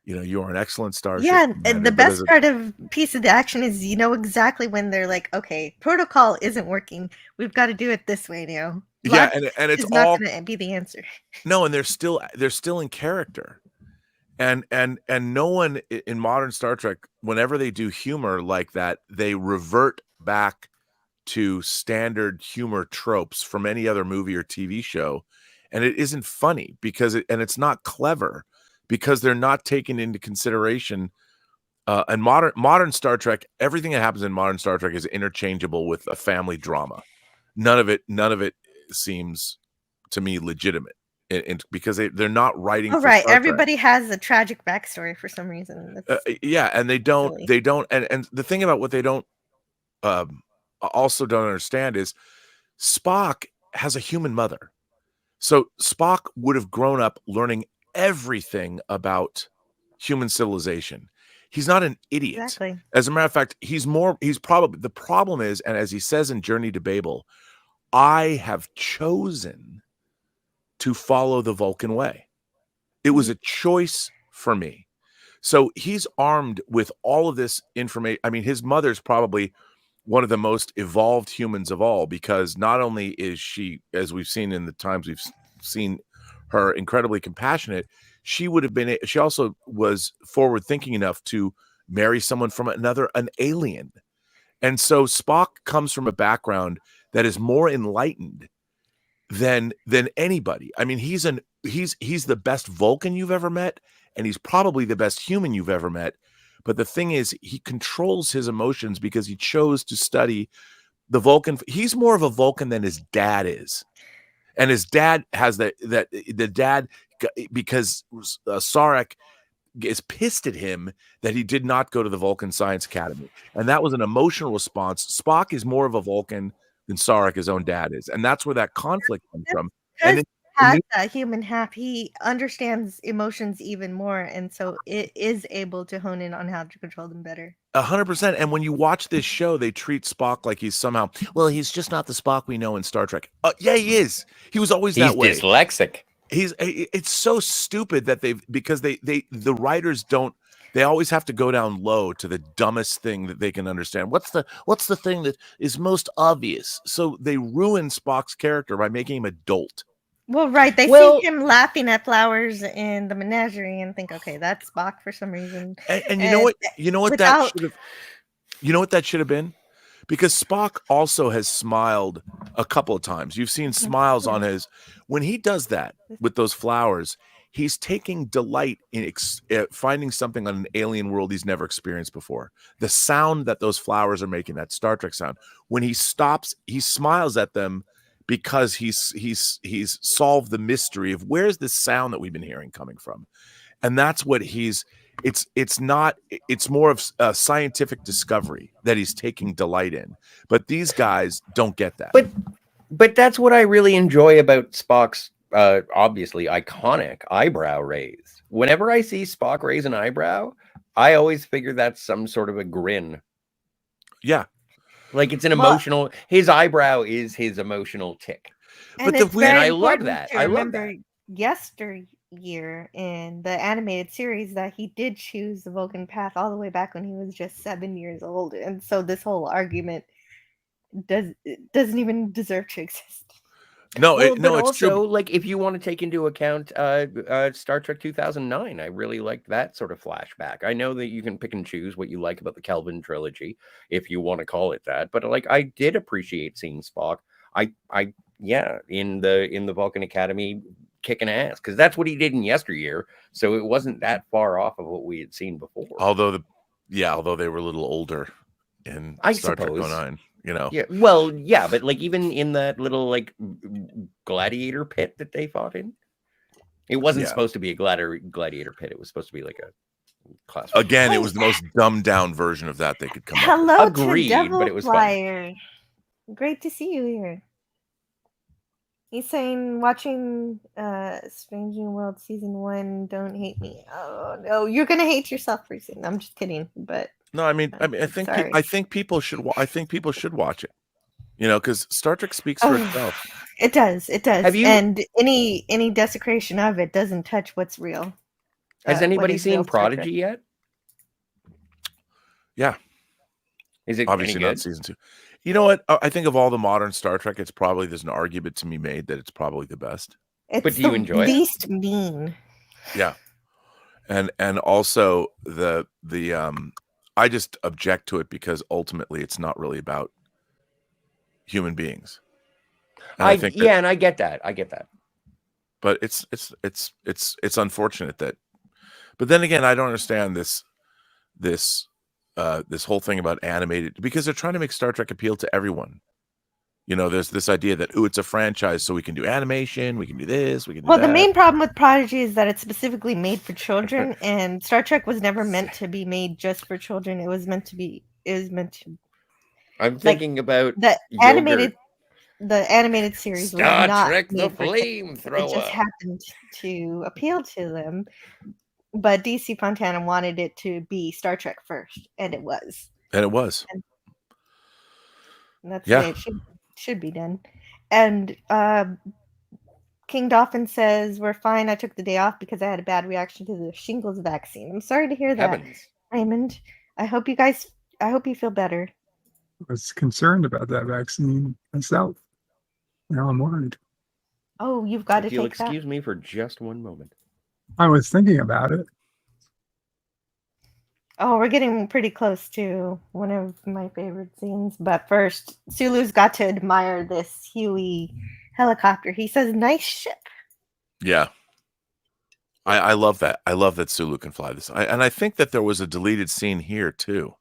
you know, "You're an excellent starship." Yeah, and the best part of Piece of the Action is you know exactly when they're like, okay, protocol isn't working. We've got to do it this way now. Yeah, and it's not going to be the answer. No, and they're still in character. And no one in modern Star Trek, whenever they do humor like that, they revert back to standard humor tropes from any other movie or TV show, and it isn't funny because it's not clever because they're not taking into consideration. And modern Star Trek, everything that happens in modern Star Trek is interchangeable with a family drama. None of it seems to me legitimate, because they're not writing. Oh, right. Everybody has a tragic backstory for some reason. Yeah, and they don't, and the thing about what they don't also don't understand is Spock has a human mother. So Spock would have grown up learning everything about human civilization. He's not an idiot. Exactly. As a matter of fact, he's probably, the problem is, and as he says in Journey to Babel, I have chosen to follow the Vulcan way. It was a choice for me. So he's armed with all of this information. I mean, his mother's probably one of the most evolved humans of all, because not only is she, as we've seen in the times we've seen her, incredibly compassionate, she also was forward thinking enough to marry someone from an alien. And so Spock comes from a background that is more enlightened than anybody. I mean, he's the best Vulcan you've ever met, and he's probably the best human you've ever met. But the thing is, he controls his emotions because he chose to study the Vulcan. He's more of a Vulcan than his dad is. And his dad has the dad, because Sarek is pissed at him that he did not go to the Vulcan Science Academy. And that was an emotional response. Spock is more of a Vulcan than Sarek, his own dad, is. And that's where that conflict comes from. And has that human half, he understands emotions even more, and so it is able to hone in on how to control them better. 100%. And when you watch this show, they treat Spock like he's somehow, well, he's just not the Spock we know in Star Trek. Yeah, he is. He was always that way. He's dyslexic. It's so stupid that the writers don't, they always have to go down low to the dumbest thing that they can understand. What's the thing that is most obvious? So they ruin Spock's character by making him a dolt. Well, right. They see him laughing at flowers in the menagerie and think, okay, that's Spock for some reason. And you know what that should have been? Because Spock also has smiled a couple of times. You've seen smiles on his, when he does that with those flowers, he's taking delight in finding something on an alien world he's never experienced before. The sound that those flowers are making, that Star Trek sound, when he stops, he smiles at them, because he's solved the mystery of where's this sound that we've been hearing coming from. And that's what it's more of a scientific discovery that he's taking delight in. But these guys don't get that. But that's what I really enjoy about Spock's obviously iconic eyebrow raise. Whenever I see Spock raise an eyebrow, I always figure that's some sort of a grin. Yeah. Like it's an emotional, his eyebrow is his emotional tick. And I love that. I love that. Yesteryear in the animated series that he did choose the Vulcan path all the way back when he was just 7 years old. And so this whole argument doesn't even deserve to exist. No, it's also true. Like if you want to take into account Star Trek 2009, I really liked that sort of flashback. I know that you can pick and choose what you like about the Kelvin trilogy, if you want to call it that, but like I did appreciate seeing Spock. In the Vulcan Academy kicking ass, because that's what he did in Yesteryear. So it wasn't that far off of what we had seen before. Although they were a little older in Star Trek 09. You know, but like even in that little like gladiator pit that they fought in, it wasn't supposed to be a gladiator pit. It was supposed to be like a class. Again, it was the most dumbed down version of that they could come up with. Hello, agreed, but it was Flyer. Fun. Great to see you here. He's saying watching Strange New World season 1. Don't hate me. Oh no, you're gonna hate yourself for seeing. I'm just kidding, but. No, I think people should watch it. You know, because Star Trek speaks for itself. It does. And any desecration of it doesn't touch what's real. Has anybody seen Prodigy yet? Yeah. Is it obviously not season 2? You know what? I think of all the modern Star Trek, there's an argument to be made that it's probably the best. But do you enjoy it? Least mean. Yeah. And also the I just object to it because ultimately it's not really about human beings. And I think and I get that. But it's unfortunate that. But then again, I don't understand this whole thing about animated, because they're trying to make Star Trek appeal to everyone. You know, there's this idea that, it's a franchise, so we can do animation, we can do this, we can do that. Well, the main problem with Prodigy is that it's specifically made for children, and Star Trek was never meant to be made just for children. It was meant to I'm thinking about the yogurt. animated series was Star not Trek the made for kids. It just flamethrower. happened to appeal to them. But DC Fontana wanted it to be Star Trek first, and it was. And it was. And that's the way it should be done. And King Dolphin says, "We're fine. I took the day off because I had a bad reaction to the shingles vaccine." I'm sorry to hear that, Raymond. I hope you feel better. I was concerned about that vaccine myself. Now I'm worried. Oh, you've got to If you'll take that. excuse me for just one moment. I was thinking about it. Oh, we're getting pretty close to one of my favorite scenes. But first, Sulu's got to admire this Huey helicopter. He says, "Nice ship." Yeah. I love that. I love that Sulu can fly this. And I think that there was a deleted scene here too.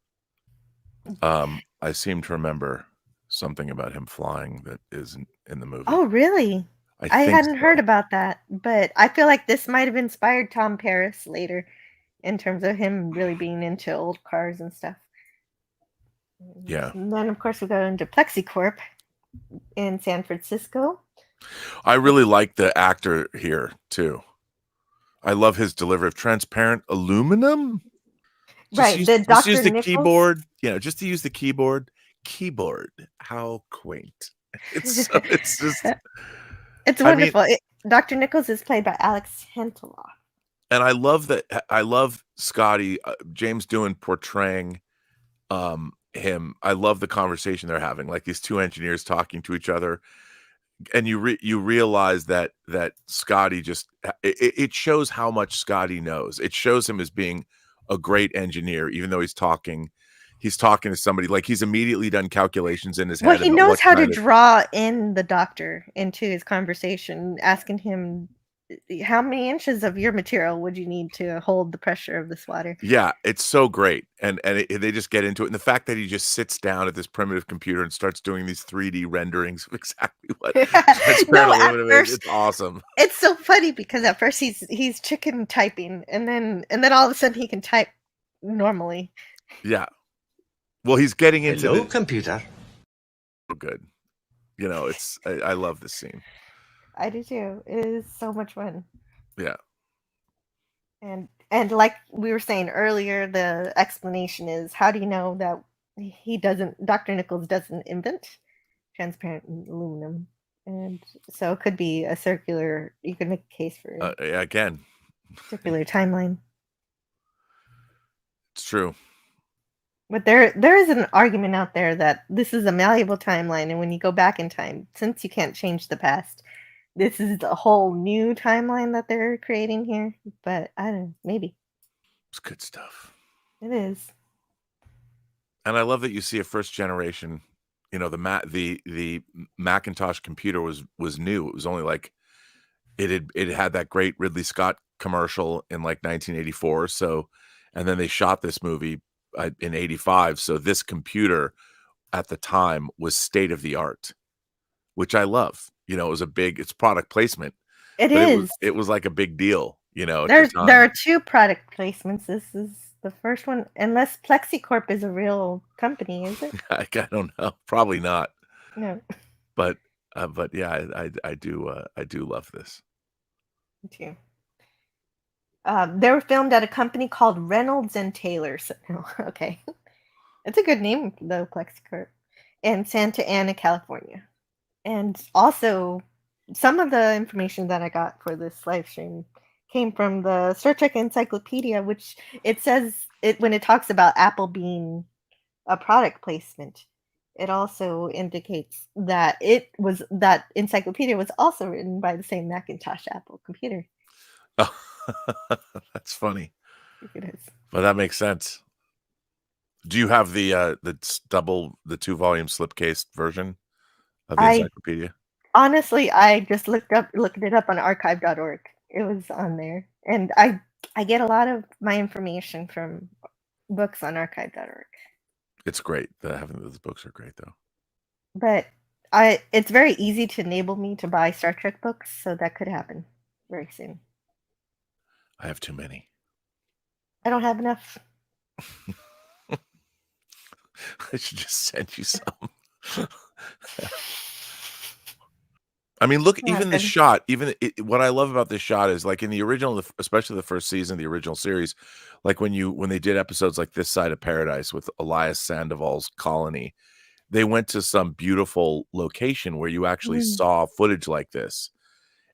I seem to remember something about him flying that isn't in the movie. Oh, really? I hadn't heard about that, but I feel like this might have inspired Tom Paris later in terms of him really being into old cars and stuff. Yeah. And then, of course, we go into Plexicorp in San Francisco. I really like the actor here too. I love his delivery of transparent aluminum. Just the Dr. use the Nichols? keyboard. Yeah, just to use the keyboard. Keyboard. How quaint. It's just it's wonderful. Dr. Nichols is played by Alex Henteloff. And I love that. I love Scotty, James Doohan portraying him. I love the conversation they're having, like these two engineers talking to each other. And you realize that Scotty just it shows how much Scotty knows. It shows him as being a great engineer, even though he's talking to somebody, like he's immediately done calculations in his head. Well, he knows how to draw in the doctor into his conversation, asking him, "How many inches of your material would you need to hold the pressure of this water?" Yeah, it's so great. And they just get into it. And the fact that he just sits down at this primitive computer and starts doing these 3D renderings of exactly what transparent aluminum is, it's awesome. It's so funny because at first he's chicken typing, and then all of a sudden he can type normally. Yeah. Well, he's getting into Hello, computer. Good. You know, I love this scene. I do too. It is so much fun. Yeah. And like we were saying earlier, the explanation is, how do you know that Dr. Nichols doesn't invent transparent aluminum? And so it could be a circular, you could make a case for again, circular timeline. It's true. But there is an argument out there that this is a malleable timeline, and when you go back in time, since you can't change the past, this is a whole new timeline that they're creating here. But I don't know, maybe. It's good stuff. It is. And I love that you see a first generation, you know, the Macintosh computer was new. It was only like it had that great Ridley Scott commercial in like 1984. So, and then they shot this movie in 85. So this computer at the time was state of the art, which I love. You know, it was it's product placement. It was like a big deal, you know. There are two product placements. This is the first one, unless Plexicorp is a real company, is it? I don't know. Probably not. No. But yeah, I do love this. Me too. They were filmed at a company called Reynolds and Taylor. So, okay, it's a good name though, Plexicorp, in Santa Ana, California. And also, some of the information that I got for this live stream came from the Star Trek Encyclopedia, which it says when it talks about Apple being a product placement, it also indicates that that encyclopedia was also written by the same Macintosh Apple computer. Oh, that's funny. It is. Well, that makes sense. Do you have the 2-volume slipcase version of the encyclopedia? Honestly, I just looked it up on archive.org. It was on there, and I get a lot of my information from books on archive.org. It's great. Having those books are great though. But it's very easy to enable me to buy Star Trek books, so that could happen very soon. I have too many. I don't have enough. I should just send you some. I mean, look, even the shot, what I love about this shot is like in the original, especially the first season, the original series, like when they did episodes like This Side of Paradise with Elias Sandoval's colony, they went to some beautiful location where you actually saw footage like this.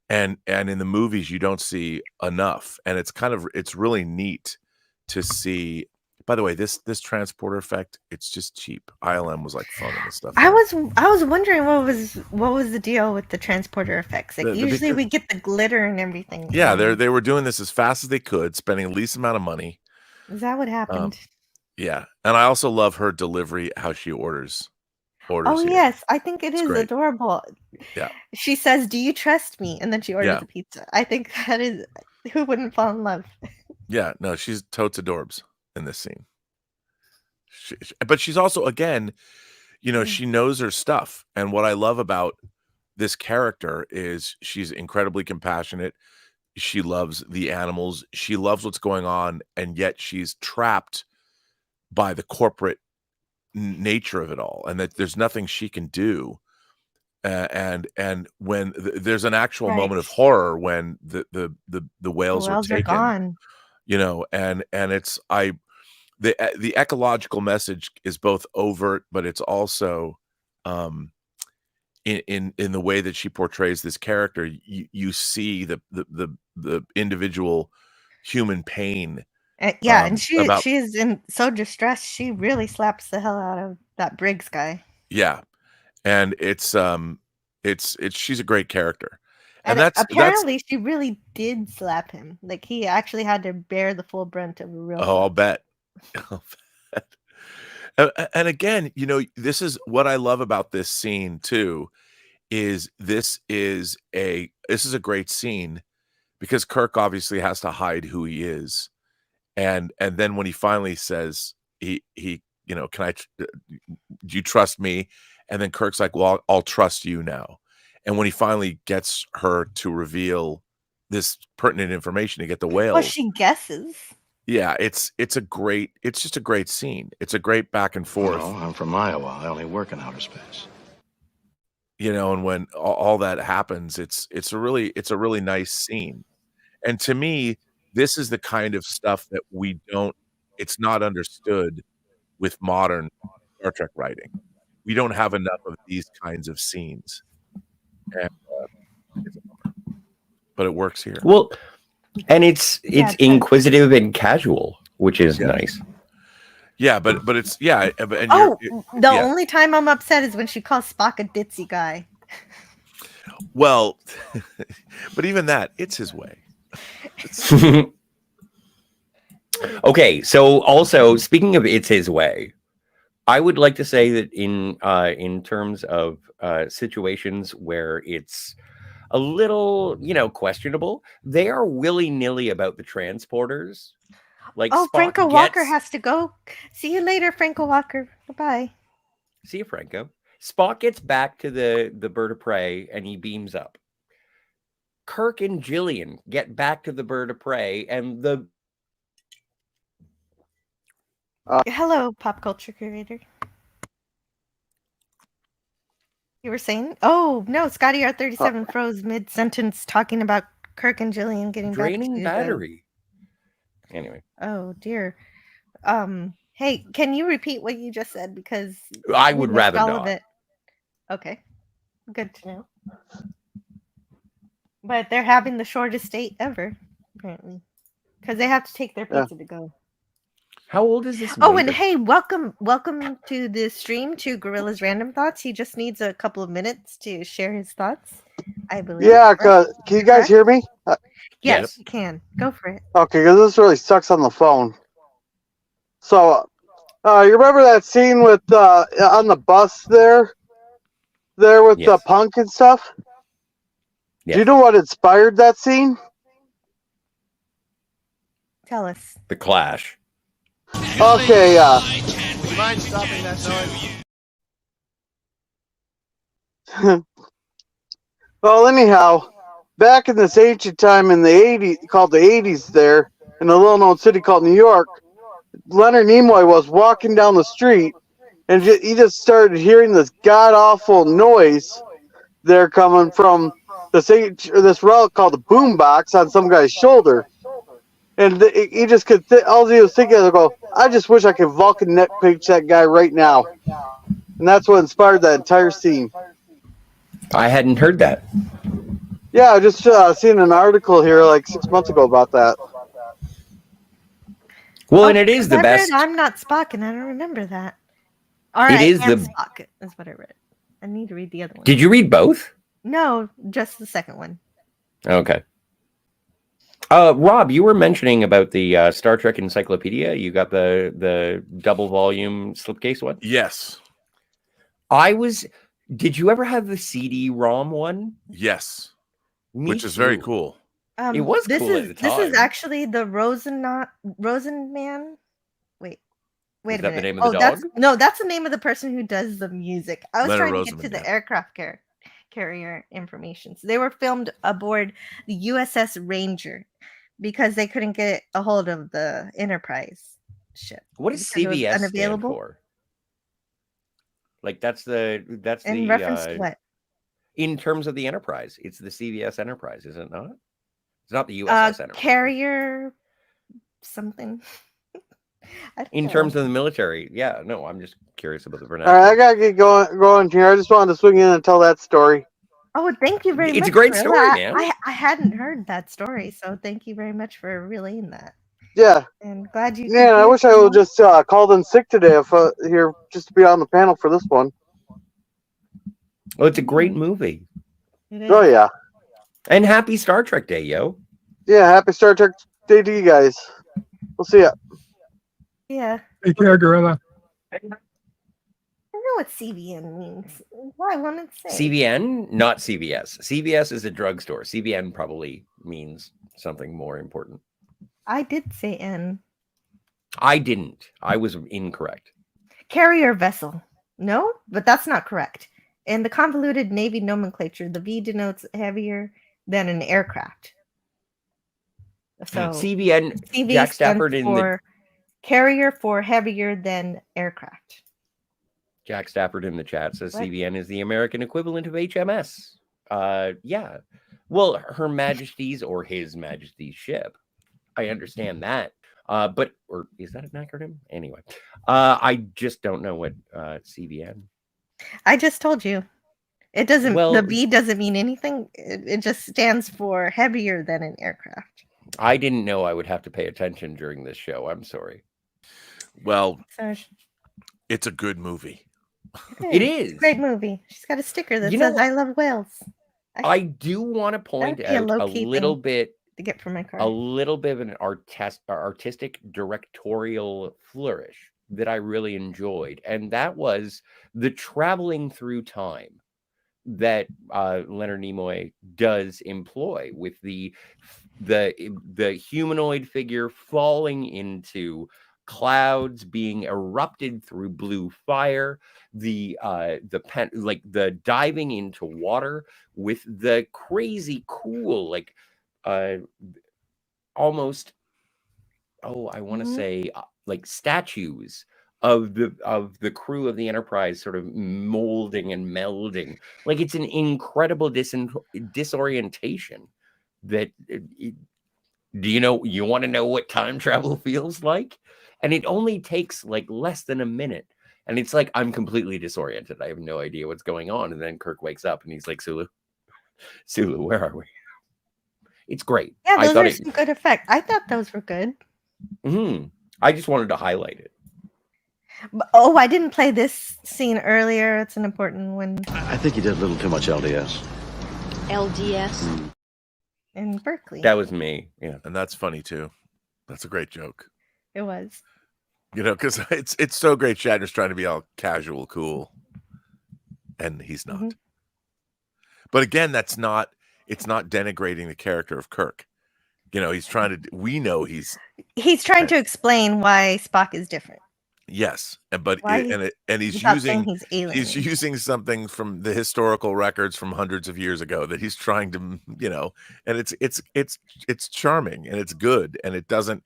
And in the movies, you don't see enough. And it's really neat to see. By the way, this transporter effect, it's just cheap. ILM was like phoning this stuff. I was wondering what was the deal with the transporter effects. Like usually we get the glitter and everything. Yeah, they were doing this as fast as they could, spending the least amount of money. Is that what happened? Yeah, and I also love her delivery, how she orders. Oh here. yes, I think it's great. Adorable. Yeah, she says, "Do you trust me?" And then she orders a pizza. I think that is who wouldn't fall in love. Yeah, no, she's totes adorbs in this scene. But she's also, again, she knows her stuff. And what I love about this character is she's incredibly compassionate. She loves the animals. She loves what's going on. And yet she's trapped by the corporate nature of it all. And that there's nothing she can do. And when there's an actual moment of horror when the whales are taken, gone. And it's the ecological message is both overt, but it's also in the way that she portrays this character. You see the individual human pain. And she is so distressed. She really slaps the hell out of that Briggs guy. Yeah, and it's she's a great character. And apparently she really did slap him. Like he actually had to bear the full brunt of a real. Oh, I'll bet. And again, this is what I love about this scene too, is this is a great scene because Kirk obviously has to hide who he is. And then when he finally says he can do you trust me? And then Kirk's like, well, I'll trust you now. And when he finally gets her to reveal this pertinent information to get the whales. Well, she guesses. Yeah, it's just a great scene. It's a great back and forth. I'm from Iowa. I only work in outer space. And when all that happens, it's a really nice scene. And to me, this is the kind of stuff that it's not understood with modern Star Trek writing. We don't have enough of these kinds of scenes. And, but it works here. Well, and it's inquisitive and casual, which is nice. Yeah, but it's and the only time I'm upset is when she calls Spock a ditzy guy. Well, but even that, it's his way. Okay, so also speaking of it's his way, I would like to say that in terms of situations where it's a little, questionable, they are willy-nilly about the transporters. Like, Franco Walker has to go. See you later, Franco Walker. Bye-bye. See you, Franco. Spock gets back to the bird of prey and he beams up. Kirk and Jillian get back to the bird of prey and the... Hello, pop culture curator. You were saying? Oh, no, Scotty R37 froze mid-sentence talking about Kirk and Jillian getting draining battery. Anyway. Oh, dear. Hey, can you repeat what you just said? Because I would rather all not. Of it. Okay. Good to know. But they're having the shortest date ever, apparently. Because they have to take their pizza to go. How old is this? Oh, and hey, welcome to the stream to Gorilla's Random Thoughts. He just needs a couple of minutes to share his thoughts, I believe. Yeah, can you guys hear me? Yes, you can. Go for it. Okay, because this really sucks on the phone. So, you remember that scene with on the bus there with the punk and stuff? Yes. Do you know what inspired that scene? Tell us. The Clash. Okay, Would you mind stopping that noise? Well, anyhow, back in this ancient time in the 80s, called the 80s there, in a little-known city called New York, Leonard Nimoy was walking down the street, and he just started hearing this god awful noise there coming from this relic called the boombox on some guy's shoulder, and he just could. All he was thinking was, "Go, I just wish I could Vulcan neck pinch that guy right now," and that's what inspired that entire scene. I hadn't heard that. Yeah, I just seen an article here like 6 months ago about that. Well, and it is the best. I'm not Spock, and I don't remember that. All It right, is the. Spock is what I read. I need to read the other one. Did you read both? No, just the second one. Okay. Rob, you were mentioning about the Star Trek Encyclopedia. You got the double volume slipcase one? Yes. Did you ever have the CD-ROM one? Yes. Me Which is too. very cool. It was cool at the time. This is actually the Rosenman. Wait Is a that minute. the name of the dog? That's the name of the person who does the music. I was Leonard trying to get to the aircraft carrier information. So they were filmed aboard the USS Ranger because they couldn't get a hold of the Enterprise ship. What does because it was CBS stand unavailable. for? Like that's In reference to what? In terms of the Enterprise, it's the CBS Enterprise, is it not? It's not the USS Enterprise. Carrier something. In terms of the military, yeah. No, I'm just curious about the All vernacular. right, I gotta get going here. I just wanted to swing in and tell that story. Oh, thank you very much. It's a great Gorilla. story, man. I hadn't heard that story, so thank you very much for relaying that. Yeah. And glad you. Man, I wish I would just called in sick today if here just to be on the panel for this one. Well, it's a great movie. Oh yeah. And happy Star Trek Day, yo. Yeah, happy Star Trek Day to you guys. We'll see ya. Yeah. Take care, Gorilla. I know what CBN means. Why won't it say? CBN, not CVS. CVS is a drugstore. CBN probably means something more important. I did say N. I didn't. I was incorrect. Carrier vessel. No, but that's not correct. In the convoluted Navy nomenclature, the V denotes heavier than an aircraft. So CBN, CV Jack Stafford stands in for carrier for heavier than aircraft. Jack Stafford in the chat says What? CBN is the American equivalent of HMS. Yeah. Well, Her Majesty's or His Majesty's ship. I understand that. But or is that an acronym? Anyway, I just don't know what CBN. I just told you. It doesn't. Well, the V doesn't mean anything. It just stands for heavier than an aircraft. I didn't know I would have to pay attention during this show. I'm sorry. Well, So it's a good movie. It it's is a great movie. She's got a sticker that You know says what? "I love whales." I do want to point That'd be a out a low-key little thing bit to get from my car. a little bit of an artistic directorial flourish that I really enjoyed, and that was the traveling through time that Leonard Nimoy does employ with the humanoid figure falling into clouds, being erupted through blue fire, the diving into water with the crazy cool almost I want to say like statues of the crew of the Enterprise sort of molding and melding. Like it's an incredible disorientation that do you want to know what time travel feels like? And it only takes like less than a minute. And it's like, I'm completely disoriented. I have no idea what's going on. And then Kirk wakes up and he's like, Sulu, where are we? It's great. Yeah, I those thought are some good effects. I thought those were good. I just wanted to highlight it. Oh, I didn't play this scene earlier. It's an important one. I think you did a little too much LDS. LDS? In Berkeley. That was me. Yeah. And that's funny too. That's a great joke. It was. Because it's so great. Shatner's trying to be all casual, cool. And he's not. But again, it's not denigrating the character of Kirk. He's trying to, we know he's trying to explain why Spock is different. Yes, he's using something from the historical records from hundreds of years ago that he's trying to, and it's charming and it's good and it doesn't,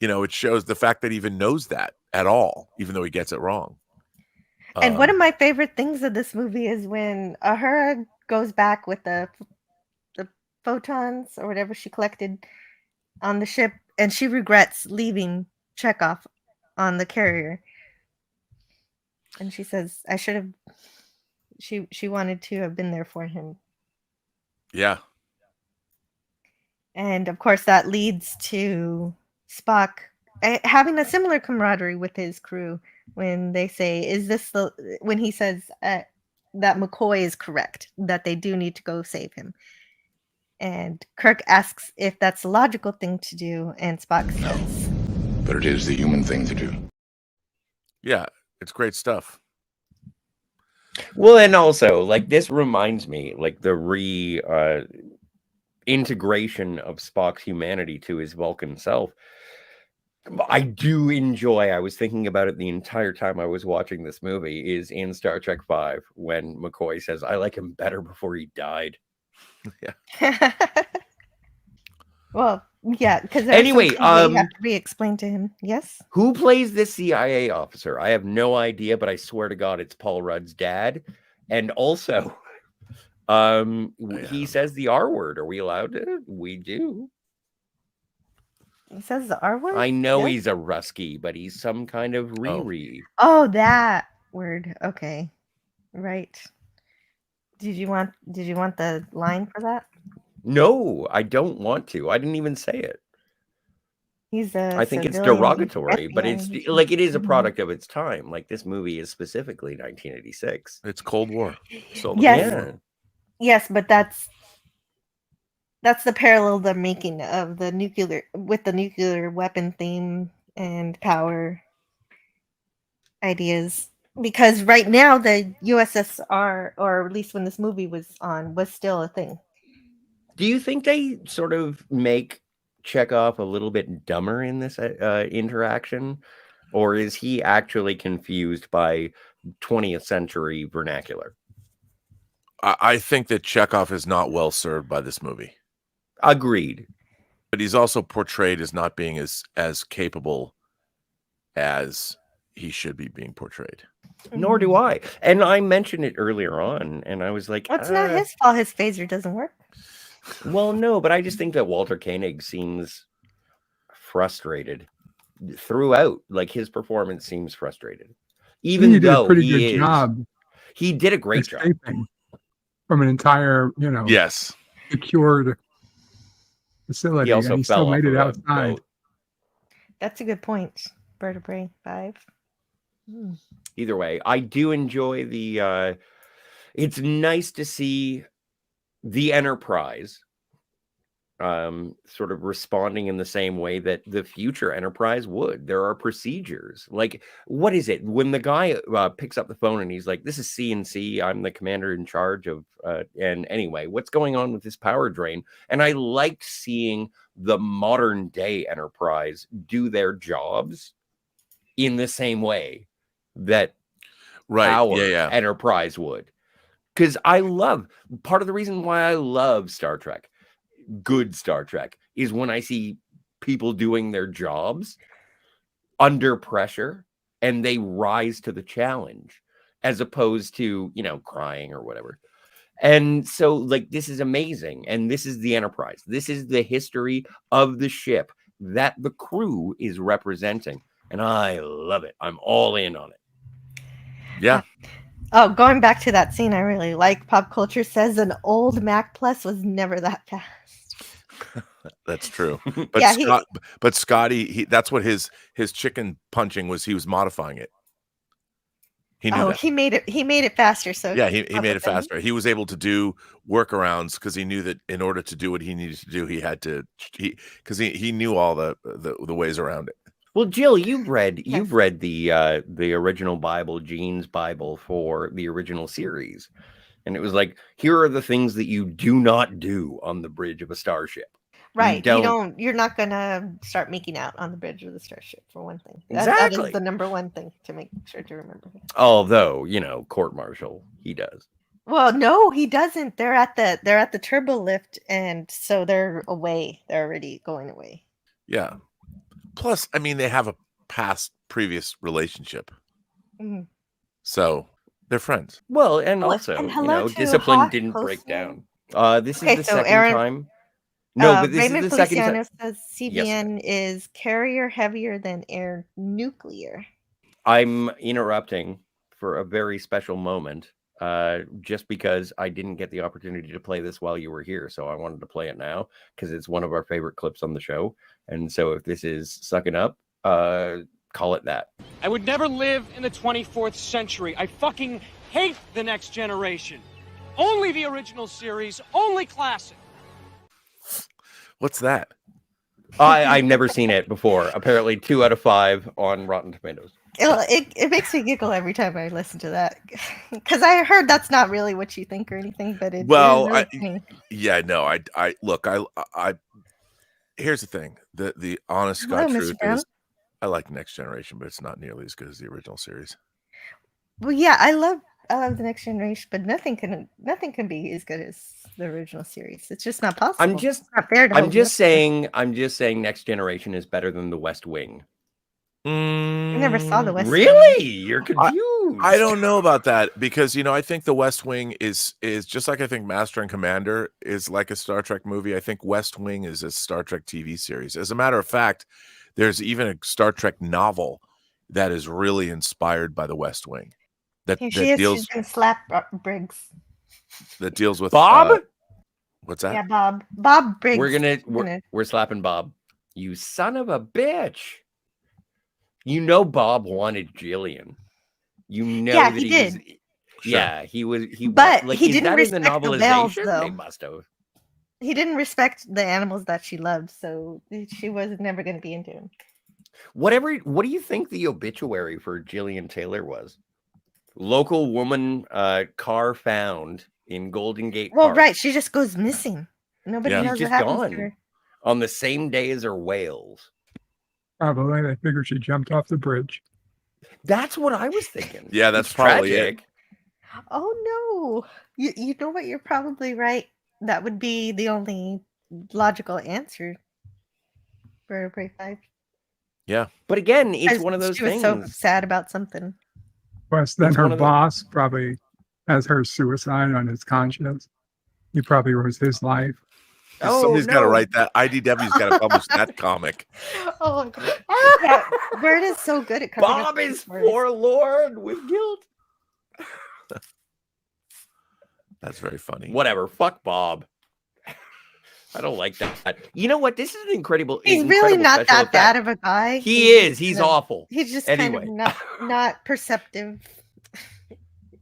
it shows the fact that he even knows that at all, even though he gets it wrong. And one of my favorite things of this movie is when Uhura goes back with the photons or whatever she collected on the ship, and she regrets leaving Chekhov on the carrier. And she says, "I should have." She wanted to have been there for him. Yeah. And of course, that leads to Spock having a similar camaraderie with his crew when they say, "Is this the?" When he says that McCoy is correct, that they do need to go save him. And Kirk asks if that's the logical thing to do, and Spock says, But it is the human thing to do. Yeah, it's great stuff. Well, and also, like, this reminds me, like, the integration of Spock's humanity to his Vulcan self. I do enjoy, I was thinking about it the entire time I was watching this movie, is in Star Trek V, when McCoy says, "I like him better before he died." Yeah. Well, yeah, because anyway, you have to re-explain to him. Yes. Who plays this CIA officer? I have no idea, but I swear to God, it's Paul Rudd's dad. And also, he says the R word. Are we allowed to? We do. He says the R word? I know he's a Rusky, but he's some kind of Riri. Oh, that word. Okay. Right. Did you want the line for that? No, I don't want to. I didn't even say it. He's a I think it's civilian derogatory, but it's FBI. like, it is a product of its time. Like, this movie is specifically 1986. It's Cold War. Yes. Yeah. Yes, but that's the parallel they're making of the nuclear weapon theme and power ideas. Because right now the USSR, or at least when this movie was on, was still a thing. Do you think they sort of make Chekhov a little bit dumber in this interaction? Or is he actually confused by 20th century vernacular? I think that Chekhov is not well served by this movie. Agreed. But he's also portrayed as not being as capable as he should be being portrayed. Nor do I. And I mentioned it earlier on, and I was like, Well, it's not his fault his phaser doesn't work. Well, no, but I just think that Walter Koenig seems frustrated throughout. Like, his performance seems frustrated. Even he did though a pretty good job. He did a great job. From an entire, secured facility. He also and he fell still made off it of a outside. boat. That's a good point. Vertebrae 5. Either way, I do enjoy the it's nice to see the Enterprise sort of responding in the same way that the future Enterprise would. There are procedures. Like, what is it when the guy picks up the phone and he's like, "This is CNC, I'm the commander in charge of and anyway, what's going on with this power drain?" And I liked seeing the modern day Enterprise do their jobs in the same way that our Enterprise would. Because I love, part of the reason why I love Star Trek, good Star Trek, is when I see people doing their jobs under pressure and they rise to the challenge, as opposed to, crying or whatever. And so, like, this is amazing. And this is the Enterprise. This is the history of the ship that the crew is representing. And I love it. I'm all in on it. Yeah. Going back to that scene, I really like Pop Culture says an old Mac Plus was never that fast. That's true. But but Scotty, that's what his chicken punching was. He was modifying it. He knew that. He made it faster. So yeah, he made it faster. He was able to do workarounds because he knew that in order to do what he needed to do, he had to because he knew all the ways around it. Well, Jill, you've read the original Bible, Gene's Bible, for the original series, and it was like, here are the things that you do not do on the bridge of a starship. Right, you're not gonna start making out on the bridge of the starship, for one thing. That is the number one thing to make sure to remember. Although, court martial, he does. Well, no, he doesn't. They're at the turbo lift, and so they're away. They're already going away. Yeah. Plus, I mean, they have a previous relationship. Mm-hmm. So they're friends. Well, and Oh, also, and you hello know, to discipline Hawk didn't break Postman. down. This is Okay, the so second Aaron, time. No, but this is Raymond the second time. Feliciano says Yes, sir. CBN is carrier heavier than air nuclear. I'm interrupting for a very special moment, just because I didn't get the opportunity to play this while you were here. So I wanted to play it now because it's one of our favorite clips on the show. And so if this is sucking up, call it that. I would never live in the 24th century. I fucking hate the next generation. Only the original series, only classic. What's that? I've never seen it before. Apparently 2 out of 5 on Rotten Tomatoes. It makes me giggle every time I listen to that because I heard that's not really what you think or anything, but it is really funny. Yeah, no, I look, I here's the thing. The honest God Hello, Mr. truth Brown. is I like Next Generation, but it's not nearly as good as the original series. Well, yeah, I love the Next Generation, but nothing can be as good as the original series. It's just not possible. It's not fair to I'm hold just nothing. saying Next Generation is better than The West Wing. I never saw the West Wing. Really? You're confused. I don't know about that because, you know, I think The West Wing is just like I think Master and Commander is like a Star Trek movie. I think West Wing is a Star Trek TV series. As a matter of fact, there's even a Star Trek novel that is really inspired by The West Wing. She's gonna slap Briggs. That deals with Bob. What's that? Yeah, Bob Briggs. We're slapping Bob. You son of a bitch. You know Bob wanted Jillian. You know Yeah, that he did. was. Yeah, he was. But like, he is didn't that in the respect the bells, novelization? though. They must have. He didn't respect the animals that she loved, so she was never going to be into him. What do you think the obituary for Jillian Taylor was? Local woman, car found in Golden Gate Well, Park. right, she just goes missing. Nobody knows She's what just happens gone to her. on the same day as her whales. Probably. They figured she jumped off the bridge. That's what I was thinking. Yeah, that's It's probably tragic. it. Oh no! You know what? You're probably right. That would be the only logical answer for Break 5. Yeah, but again, it's one of those she was things. so sad about something. Plus, then It's her one of the- boss probably has her suicide on his conscience. He probably was his life. Somebody's got to write that. IDW's got to publish that comic. Oh my god! Yeah, Bird is so good at coming up Bob with is stories. forlorn with guilt. That's very funny. Whatever. Fuck Bob. I don't like that. You know what? This is an incredible. He's really incredible not special that bad effect. of a guy. He is. He's awful. He's just Anyway. kind of not perceptive.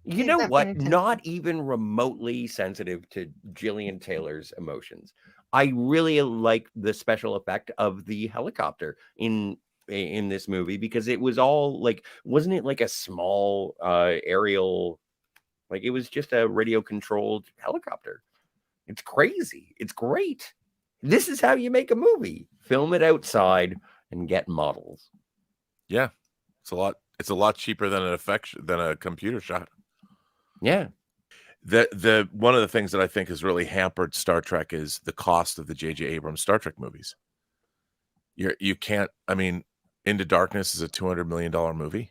You He's know not what? paying attention. Not even remotely sensitive to Jillian Taylor's emotions. I really like the special effect of the helicopter in this movie because it was all like, wasn't it like a small aerial, like it was just a radio controlled helicopter. It's crazy. It's great. This is how you make a movie. Film it outside and get models. Yeah, it's a lot cheaper than than a computer shot. Yeah. The one of the things that I think has really hampered Star Trek is the cost of the J.J. Abrams Star Trek movies. You can't. I mean, Into Darkness is a $200 million movie.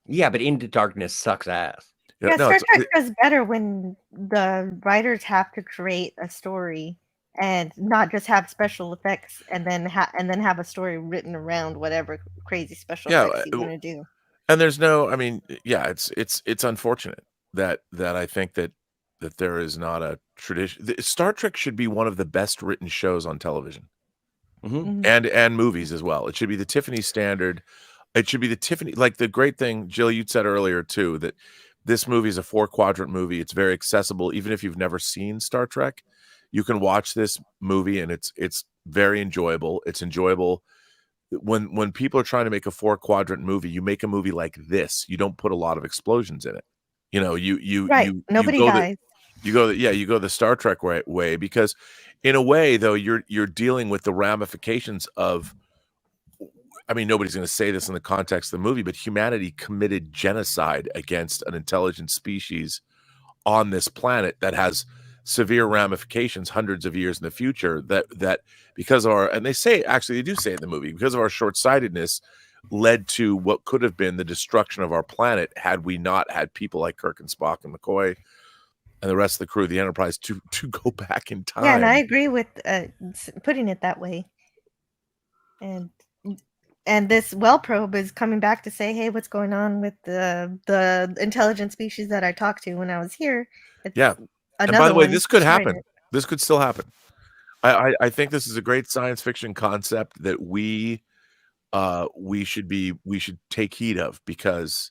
Yeah, but Into Darkness sucks ass. Yeah, Star Trek does better when the writers have to create a story and not just have special effects and then have a story written around whatever crazy special effects you want to do. And there's no. I mean, yeah, it's unfortunate that I think that there is not a tradition. Star Trek should be one of the best written shows on television, and movies as well. It should be the Tiffany standard. It should be the Tiffany. Like the great thing, Jill, you said earlier too, that this movie is a 4-quadrant movie. It's very accessible, even if you've never seen Star Trek. You can watch this movie, and it's very enjoyable. It's enjoyable. When people are trying to make a 4-quadrant movie, you make a movie like this. You don't put a lot of explosions in it. You know, Nobody dies. You go the Star Trek way because, in a way, though, you're dealing with the ramifications of. I mean, nobody's going to say this in the context of the movie, but humanity committed genocide against an intelligent species on this planet that has severe ramifications hundreds of years in the future. That because of our, and they do say it in the movie, because of our short-sightedness, led to what could have been the destruction of our planet had we not had people like Kirk and Spock and McCoy and the rest of the crew of the Enterprise to go back in time. Yeah, and I agree with putting it that way. And this well probe is coming back to say, hey, what's going on with the intelligent species that I talked to when I was here? It's And by the way, this could happen. This could still happen. I think this is a great science fiction concept that we should take heed of, because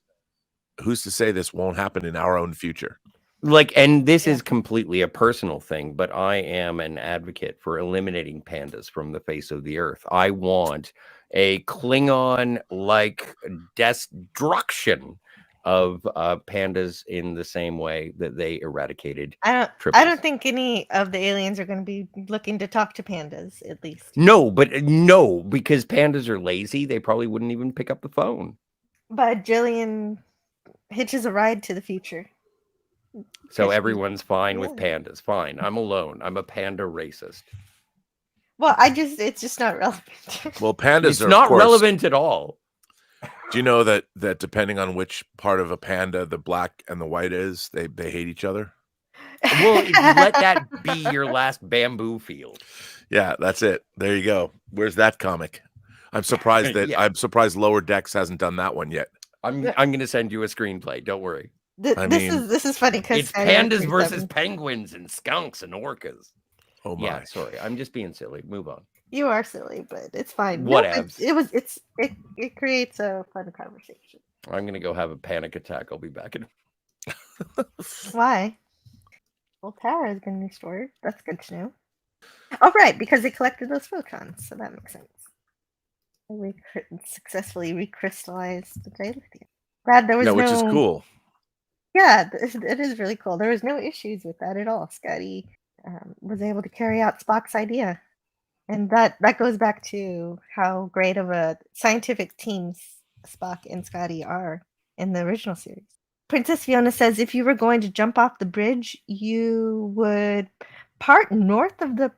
who's to say this won't happen in our own future? Like, and this is completely a personal thing, but I am an advocate for eliminating pandas from the face of the earth. I want a Klingon-like destruction of pandas in the same way that they eradicated triples. I don't think any of the aliens are going to be looking to talk to pandas, at least. No, because pandas are lazy. They probably wouldn't even pick up the phone. But Jillian hitches a ride to the future. So everyone's fine with pandas. Fine. I'm alone. I'm a panda racist. Well, it's just not relevant. Well, pandas it's are not of course, relevant at all. Do you know that depending on which part of a panda the black and the white is, they hate each other? Well, let that be your last bamboo field. Yeah, that's it. There you go. Where's that comic? I'm surprised I'm surprised Lower Decks hasn't done that one yet. I'm going to send you a screenplay. Don't worry. This is funny because it's pandas versus penguins and skunks and orcas. Oh my! Yeah, sorry, I'm just being silly. Move on. You are silly, but it's fine. Whatever. It creates a fun conversation. I'm gonna go have a panic attack. I'll be back in. Why? Well, Tara has been restored. That's good to know. Oh, right, because they collected those photons, so that makes sense. They successfully recrystallized the dilithium. Glad there was which is cool. Yeah, it is really cool. There was no issues with that at all. Scotty was able to carry out Spock's idea. And that goes back to how great of a scientific teams Spock and Scotty are in the original series. Princess Fiona says if you were going to jump off the bridge, you would park north of the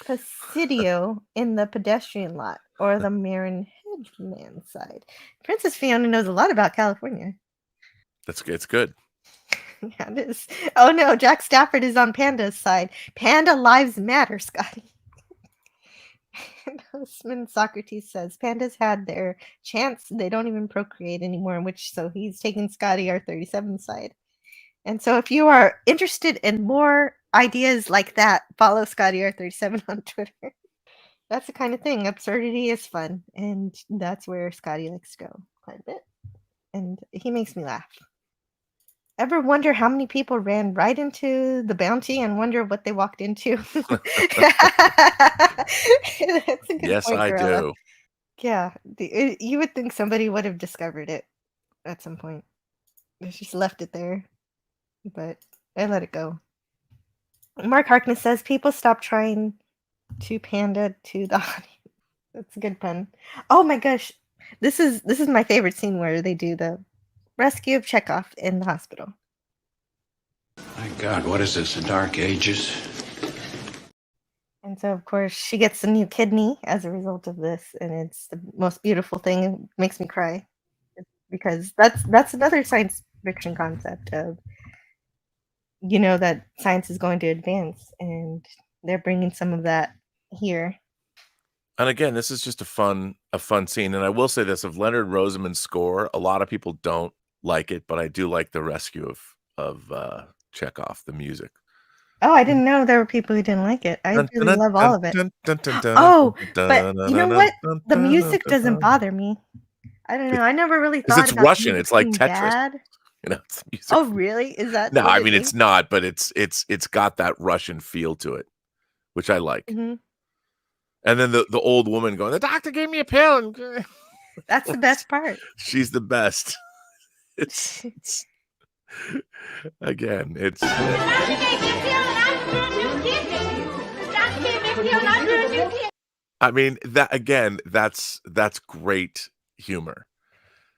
Presidio in the pedestrian lot or the Marin Hedgeman side. Princess Fiona knows a lot about California. It's good. Yeah, it is. Oh no, Jack Stafford is on Panda's side. Panda lives matter, Scotty. Osman Socrates says pandas had their chance. They don't even procreate anymore, so he's taking Scotty R37 side. And so if you are interested in more ideas like that, follow Scotty R37 on Twitter. That's the kind of thing. Absurdity is fun, and that's where Scotty likes to go quite a bit. And he makes me laugh. Ever wonder how many people ran right into the Bounty and wonder what they walked into? That's a good yes, point, I Gorilla. do. Yeah, you would think somebody would have discovered it at some point. They just left it there, but I let it go. Mark Harkness says people stop trying to panda to the audience. That's a good pun. Oh my gosh, this is my favorite scene where they do the rescue of Chekhov in the hospital. My God, what is this, the Dark Ages? And so, of course, she gets a new kidney as a result of this, and it's the most beautiful thing. It makes me cry because that's another science fiction concept of, that science is going to advance, and they're bringing some of that here. And again, this is just a fun scene. And I will say this, of Leonard Rosenman's score, a lot of people don't like it, but I do like the rescue of Chekhov, the music. Oh, I didn't know there were people who didn't like it. I really love all of it. Oh, but you know what? The music doesn't bother me. I don't know. I never really thought it's about Russian. It's like Tetris. Bad. It's music. Oh, really? Is that? No, I mean it's not, but it's got that Russian feel to it, which I like. Mm-hmm. And then the old woman going, the doctor gave me a pill. And that's the best part. She's the best. It's again, it's. I mean that's great humor,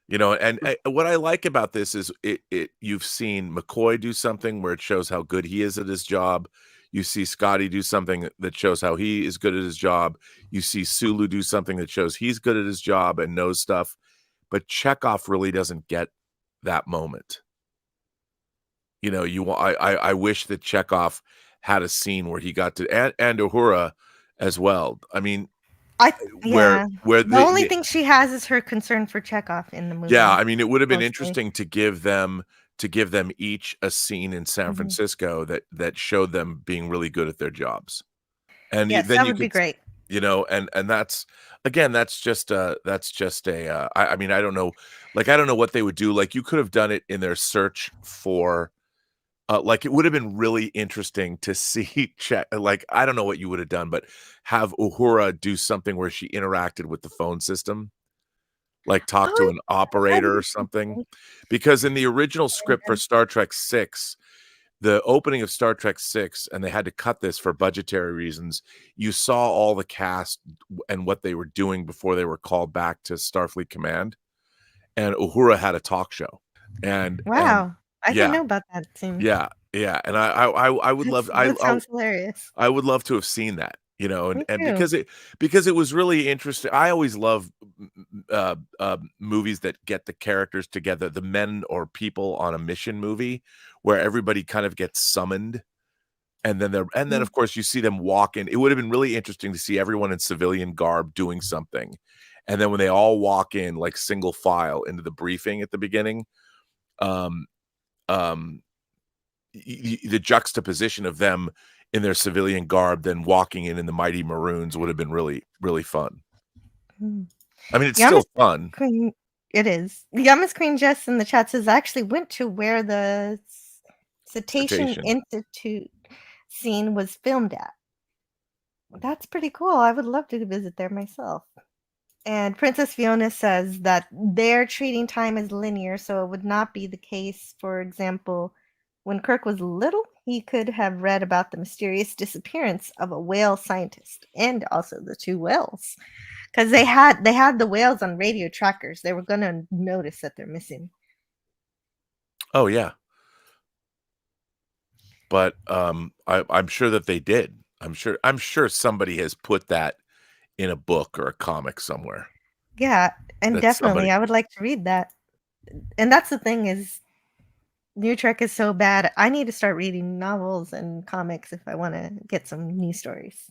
And what I like about this is you've seen McCoy do something where it shows how good he is at his job. You see Scotty do something that shows how he is good at his job. You see Sulu do something that shows he's good at his job and knows stuff. But Chekhov really doesn't get that moment. You know, I wish that Chekhov had a scene where he got to, and Uhura as well. I mean, where the only thing she has is her concern for Chekhov in the movie. Yeah, I mean, it would have been mostly. interesting to give them each a scene in San Francisco that showed them being really good at their jobs. And yes, then that you would be could, great. you know, and that's again, that's just a I mean, I don't know, like, I don't know what they would do. Like, you could have done it in their search for, like, it would have been really interesting to see like, I don't know what you would have done, but have Uhura do something where she interacted with the phone system, like talk to an operator or something. Because in the original script for Star Trek 6, the opening of Star Trek 6, and they had to cut this for budgetary reasons, you saw all the cast and what they were doing before they were called back to Starfleet Command. And Uhura had a talk show. And Wow. I yeah, didn't know about that scene. yeah. And I would love that sounds hilarious. I would love to have seen that, you know, Me and too. because it was really interesting. I always love movies that get the characters together, the men or people on a mission movie, where everybody kind of gets summoned, and then of course you see them walk in. It would have been really interesting to see everyone in civilian garb doing something, and then when they all walk in like single file into the briefing at the beginning, the juxtaposition of them in their civilian garb then walking in the Mighty Maroons would have been really, really fun. I mean, it's still fun. It is. Yamas Queen Jess in the chat says, I actually went to where the Cetacean Institute scene was filmed at. That's pretty cool. I would love to visit there myself. And Princess Fiona says that they're treating time as linear, so it would not be the case. For example, when Kirk was little, he could have read about the mysterious disappearance of a whale scientist and also the 2 whales. Because they had the whales on radio trackers. They were going to notice that they're missing. Oh, yeah. But I'm sure that they did. I'm sure somebody has put that in a book or a comic somewhere. Yeah, and definitely I would like to read that. And that's the thing is, New Trek is so bad. I need to start reading novels and comics if I want to get some new stories.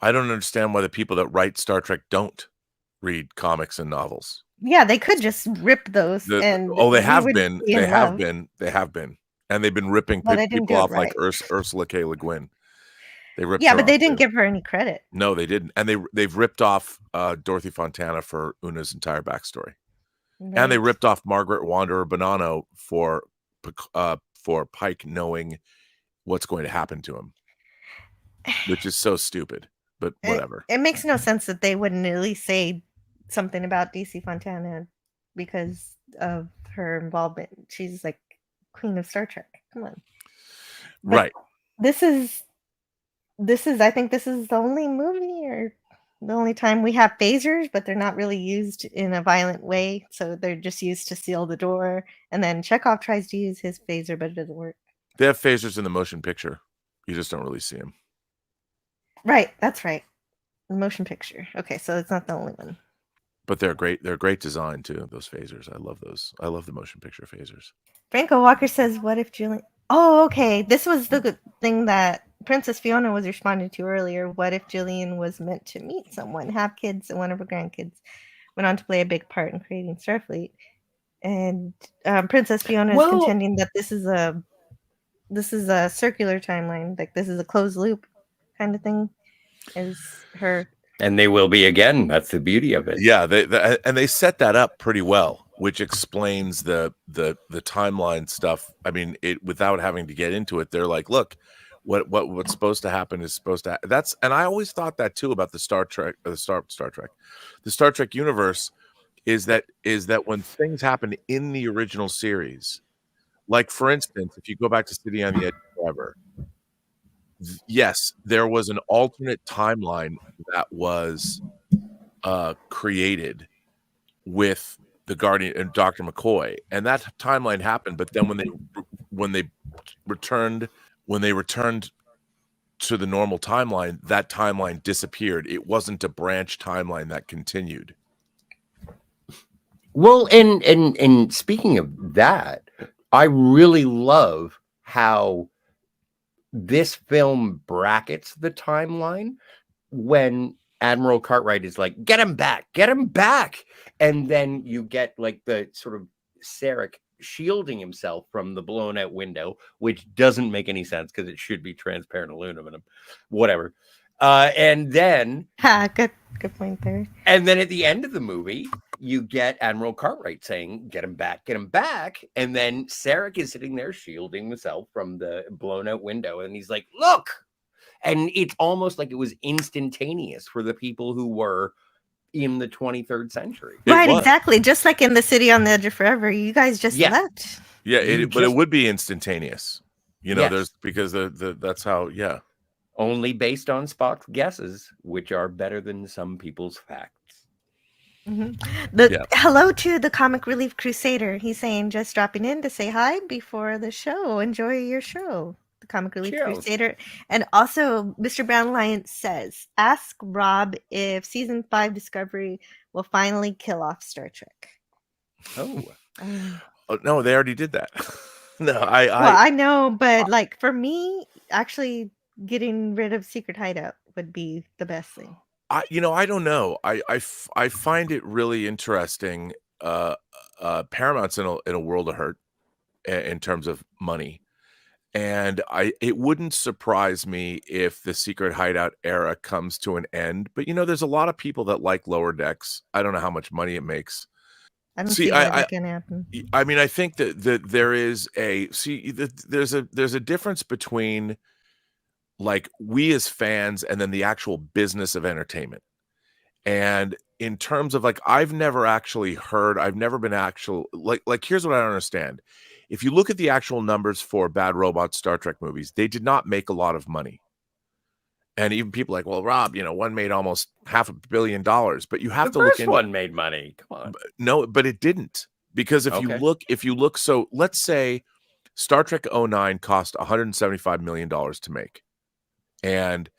I don't understand why the people that write Star Trek don't read comics and novels. Yeah, they could just rip those. They have been. They have been. And they've been ripping people off like Ursula K. Le Guin. They ripped her but they off didn't too. give her any credit. No, they didn't. And they've ripped off Dorothy Fontana for Una's entire backstory. Right. And they ripped off Margaret Wanderer Bonanno for Pike knowing what's going to happen to him, which is so stupid, but whatever. It makes no sense that they wouldn't at least say something about DC Fontana because of her involvement. She's like Queen of Star Trek. Come on. But right. This is I think this is the only movie or the only time we have phasers, but they're not really used in a violent way. So they're just used to seal the door. And then Chekhov tries to use his phaser, but it doesn't work. They have phasers in the motion picture. You just don't really see them. Right. That's right. The motion picture. Okay. So it's not the only one. But they're great. They're great design too. Those phasers. I love those. I love the motion picture phasers. Franco Walker says, what if Julian... Oh, okay. This was the good thing that Princess Fiona was responding to earlier. What if Jillian was meant to meet someone, have kids, and one of her grandkids went on to play a big part in creating Starfleet? And Princess Fiona is contending that this is a circular timeline, like this is a closed loop kind of thing. Is her... And they will be again. That's the beauty of it. Yeah, they set that up pretty well, which explains the timeline stuff. I mean, without having to get into it, they're like, look, what's supposed to happen is supposed to happen. And I always thought that too about the Star Trek universe is that when things happen in the original series, like for instance, if you go back to City on the Edge of Forever, yes, there was an alternate timeline that was created with the Guardian and Dr. McCoy, and that timeline happened. But then when they returned to the normal timeline, that timeline disappeared. It wasn't a branch timeline that continued. Well, and speaking of that, I really love how this film brackets the timeline when Admiral Cartwright is like, get him back. And then you get like the sort of Sarek shielding himself from the blown out window, which doesn't make any sense because it should be transparent aluminum, whatever. And then good point there. And then at the end of the movie, you get Admiral Cartwright saying, get him back. And then Sarek is sitting there shielding himself from the blown out window. And he's like, look. And it's almost like it was instantaneous for the people who were in the 23rd century. Right, exactly. Just like in The City on the Edge of Forever, you guys just left. Yeah, but it would be instantaneous. There's because that's how, Only based on Spock's guesses, which are better than some people's facts. Hello to the Comic Relief Crusader. He's saying, just dropping in to say hi before the show. Enjoy your show, the Comic Relief Crusader. And also, Mr. Brown Lion says, ask Rob if season 5 Discovery will finally kill off Star Trek. Oh, no, they already did that. No, I know, but like for me, actually getting rid of Secret Hideout would be the best thing. I don't know. I find it really interesting. Paramount's in a world of hurt in terms of money, and it wouldn't surprise me if the Secret Hideout era comes to an end. But there's a lot of people that like Lower Decks. I don't know how much money it makes. I don't see how that can happen. I mean, I think that there is there's a difference between like we as fans and then the actual business of entertainment. And in terms of like, I've never been like, here's what I don't understand. If you look at the actual numbers for Bad Robot Star Trek movies, they did not make a lot of money. And even people like, well, Rob, one made almost $500 million, but you have to look in. One made money. Come on. No, but it didn't, because if you look, so let's say Star Trek 09 cost $175 million to make. And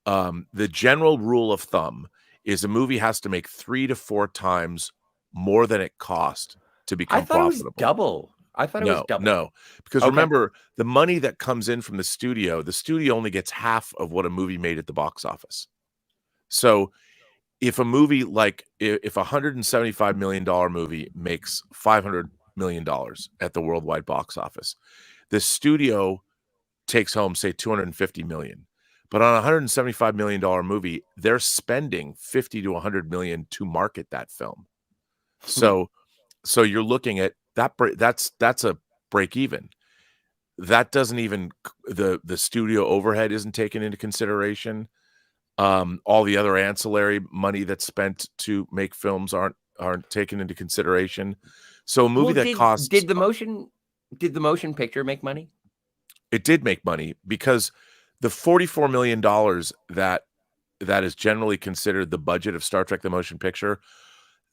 the general rule of thumb is a movie has to make 3 to 4 times more than it cost to become profitable. It was double. I thought it was double. No, because remember, the money that comes in from the studio only gets half of what a movie made at the box office. So if a movie if a $175 million movie makes $500 million at the worldwide box office, the studio takes home, say, $250 million. But on a $175 million movie, they're spending $50 to $100 million to market that film. So you're looking at that's a break even. That doesn't even the studio overhead isn't taken into consideration. All the other ancillary money that's spent to make films aren't taken into consideration. So a movie did the motion picture make money? It did make money, because the $44 million that is generally considered the budget of Star Trek the Motion Picture,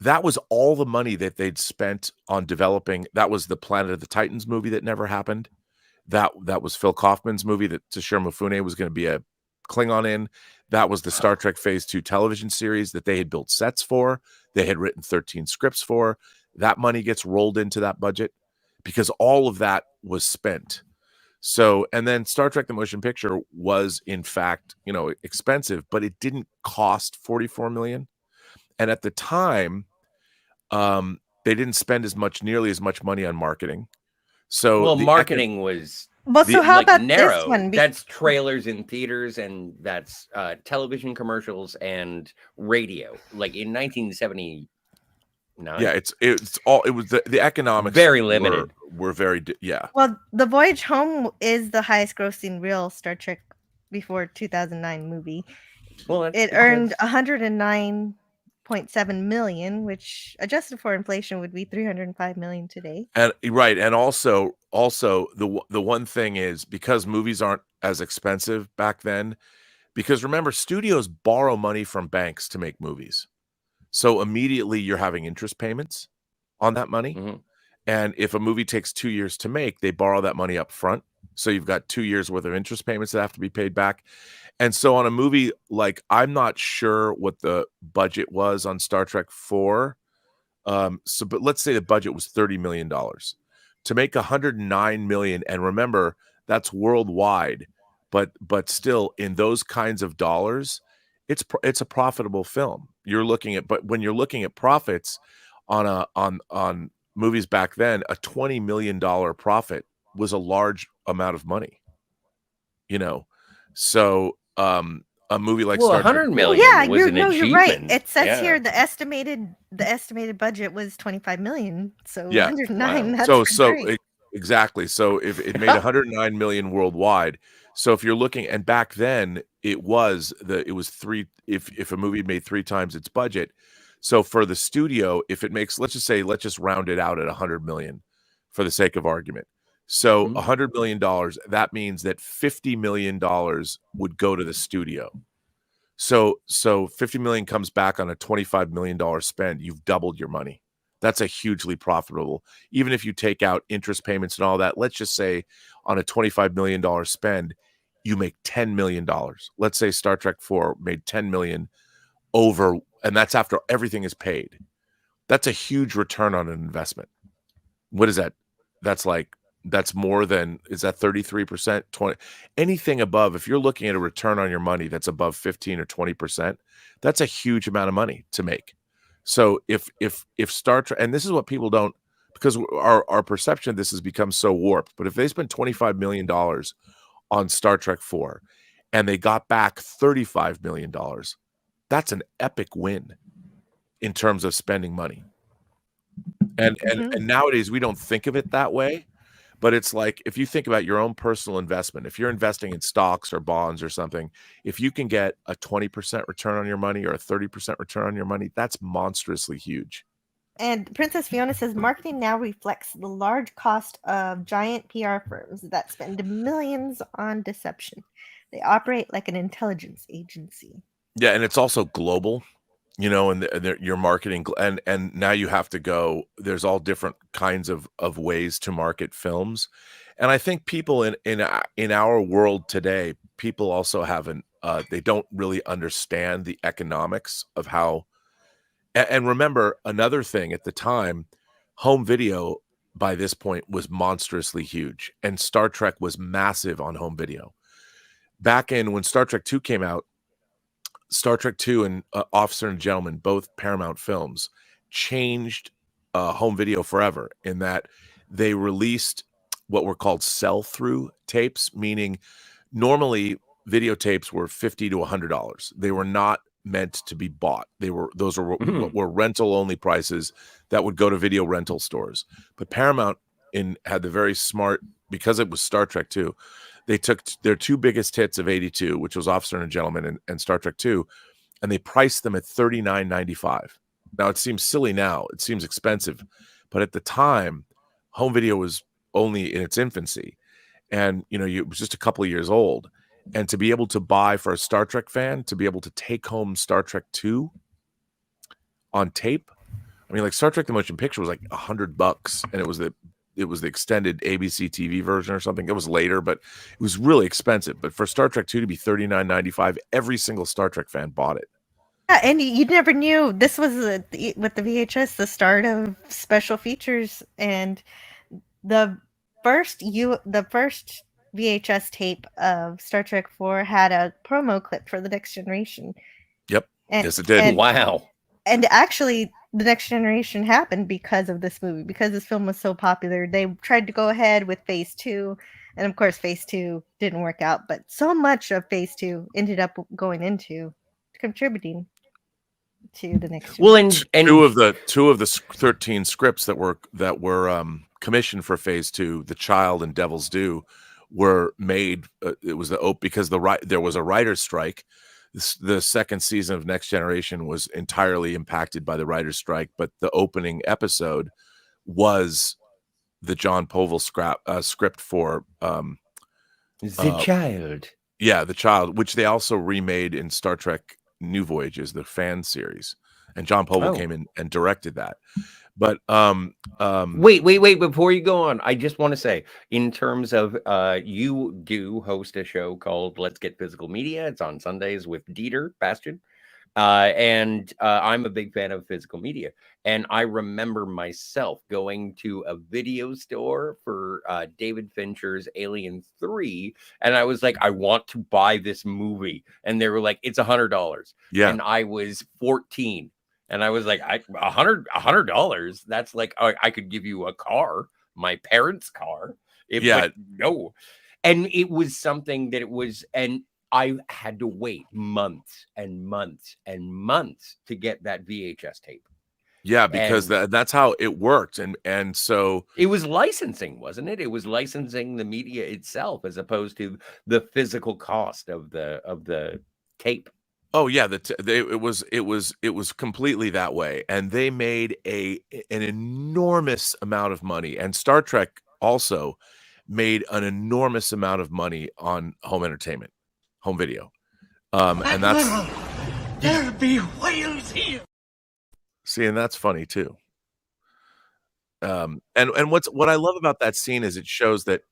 that was all the money that they'd spent on developing. That was the Planet of the Titans movie that never happened. That was Phil Kaufman's movie that Toshiro Mifune was going to be a Klingon in. That was the Star Trek Phase 2 television series that they had built sets for. They had written 13 scripts for. That money gets rolled into that budget because all of that was spent. So, and then Star Trek the Motion Picture was, in fact, expensive, but it didn't cost $44 million. And at the time, they didn't spend nearly as much money on marketing. So marketing was so how about narrow. This one? That's trailers in theaters, and that's television commercials and radio. Like in 1979. Yeah, it was the economics very limited. Were very Well, the Voyage Home is the highest grossing real Star Trek before 2009 movie. Well, it earned $109.7 million, which adjusted for inflation would be $305 million today. And right, and also the one thing is, because movies aren't as expensive back then, because remember, studios borrow money from banks to make movies. So immediately you're having interest payments on that money. Mm-hmm. And if a movie takes 2 years to make, they borrow that money up front So you've got 2 years worth of interest payments that have to be paid back. And so on a movie, like, I'm not sure what the budget was on Star Trek 4. But let's say the budget was $30 million. To make $109 million, and remember, that's worldwide, but still, in those kinds of dollars, it's a profitable film. But when you're looking at profits on movies back then, a $20 million profit was a large amount of money. So a movie like Star Trek 100 million Yeah, was an you're right. achievement. It says Yeah. here the estimated budget was 25 million. So Yeah. 109. Wow. That's great. Exactly. So if it made 109 million worldwide, so if you're looking, and back then it was three. If a movie made 3 times its budget, so for the studio, if it makes, let's just round it out at 100 million, for the sake of argument. So $100 million, that means that $50 million would go to the studio. So 50 million comes back on a $25 million spend. You've doubled your money. That's a hugely profitable. Even if you take out interest payments and all that, let's just say on a $25 million spend, you make $10 million. Let's say Star Trek 4 made $10 million over, and that's after everything is paid. That's a huge return on an investment. What is that? That's more than, is that 33%, 20, anything above, if you're looking at a return on your money that's above 15 or 20%, that's a huge amount of money to make. So if Star Trek, and this is what people don't, because our perception of this has become so warped, but if they spend $25 million on Star Trek 4 and they got back $35 million, that's an epic win in terms of spending money. And nowadays we don't think of it that way. But it's like, if you think about your own personal investment, if you're investing in stocks or bonds or something, if you can get a 20% return on your money or a 30% return on your money, that's monstrously huge. And Princess Fiona says marketing now reflects the large cost of giant PR firms that spend millions on deception. They operate like an intelligence agency. Yeah, and it's also global. And your marketing, and now you have to go, there's all different kinds of ways to market films. And I think people in our world today, people also haven't, they don't really understand the economics of how, and remember another thing at the time, home video by this point was monstrously huge, and Star Trek was massive on home video. Back when Star Trek 2 came out, Star Trek 2 and Officer and Gentleman, both Paramount films, changed home video forever in that they released what were called sell-through tapes, meaning normally videotapes were $50 to $100. They were not meant to be bought. Those were rental-only prices that would go to video rental stores. But Paramount had the very smart, because it was Star Trek 2, they took their 2 biggest hits of 82, which was Officer and Gentleman and Star Trek 2, and they priced them at $39.95. Now, it seems silly now. It seems expensive. But at the time, home video was only in its infancy. And, it was just a couple of years old. And to be able to buy, for a Star Trek fan, to be able to take home Star Trek 2 on tape, I mean, like Star Trek The Motion Picture was like $100, and it was the extended ABC TV version or something. It was later, but it was really expensive. But for Star Trek 2 to be $39.95, every single Star Trek fan bought it. Yeah, and you never knew this was with the VHS, the start of special features, and the first VHS tape of Star Trek 4 had a promo clip for The Next Generation. Yep. Yes, it did. Wow. And actually, The Next Generation happened because of this movie, because this film was so popular. They tried to go ahead with Phase 2, and of course, Phase 2 didn't work out, but so much of Phase 2 ended up contributing to The Next Generation. Well, and two of the 13 scripts that were commissioned for Phase 2, The Child and Devil's Due, were made. It was because there was a writer's strike. The second season of Next Generation was entirely impacted by the writer's strike, but the opening episode was the John Povil script for The Child. Yeah, The Child, which they also remade in Star Trek New Voyages, the fan series, and John Povil came in and directed that. But wait, before you go on, I just want to say, in terms of you do host a show called Let's Get Physical Media. It's on Sundays with Dieter Bastian. And I'm a big fan of physical media. And I remember myself going to a video store for David Fincher's Alien 3. And I was like, I want to buy this movie. And they were like, it's $100. Yeah. And I was 14. And I was like, $100? That's like, I could give you a car, my parents' car. But no. And it was something that it was, and I had to wait months and months and months to get that VHS tape. Yeah, because that's how it worked. And so it was licensing, wasn't it? It was licensing the media itself as opposed to the physical cost of the tape. Oh yeah, it was completely that way, and they made an enormous amount of money, and Star Trek also made an enormous amount of money on home entertainment, home video, and that's there'll be whales here. See, and that's funny too. And what I love about that scene is it shows that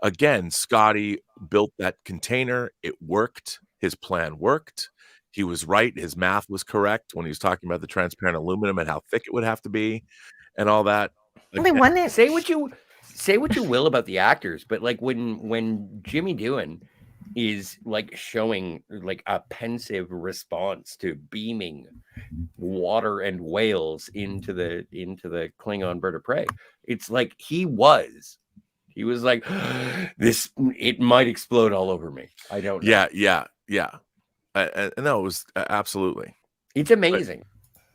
again, Scotty built that container. It worked. His plan worked. He was right. His math was correct when he was talking about the transparent aluminum and how thick it would have to be and all that. Say what you will about the actors, but like when Jimmy Doohan is like showing like a pensive response to beaming water and whales into the Klingon bird of prey, it's like he was like, it might explode all over me. I don't know. Yeah. No, it was absolutely. It's amazing.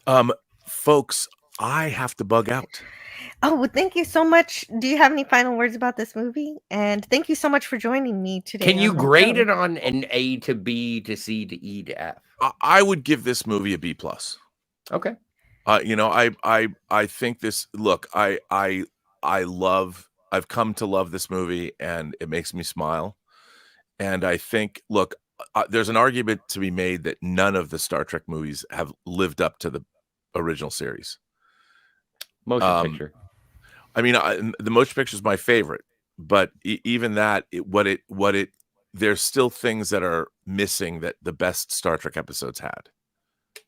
But, folks, I have to bug out. Oh, well, thank you so much. Do you have any final words about this movie? And thank you so much for joining me today. Can you grade it on an A to B to C to E to F? I would give this movie a B+. Okay. I think this. Look, I've come to love this movie, and it makes me smile. And I think, look, there's an argument to be made that none of the Star Trek movies have lived up to the original series. Motion picture. I mean, the motion picture is my favorite, but even that, there's still things that are missing that the best Star Trek episodes had.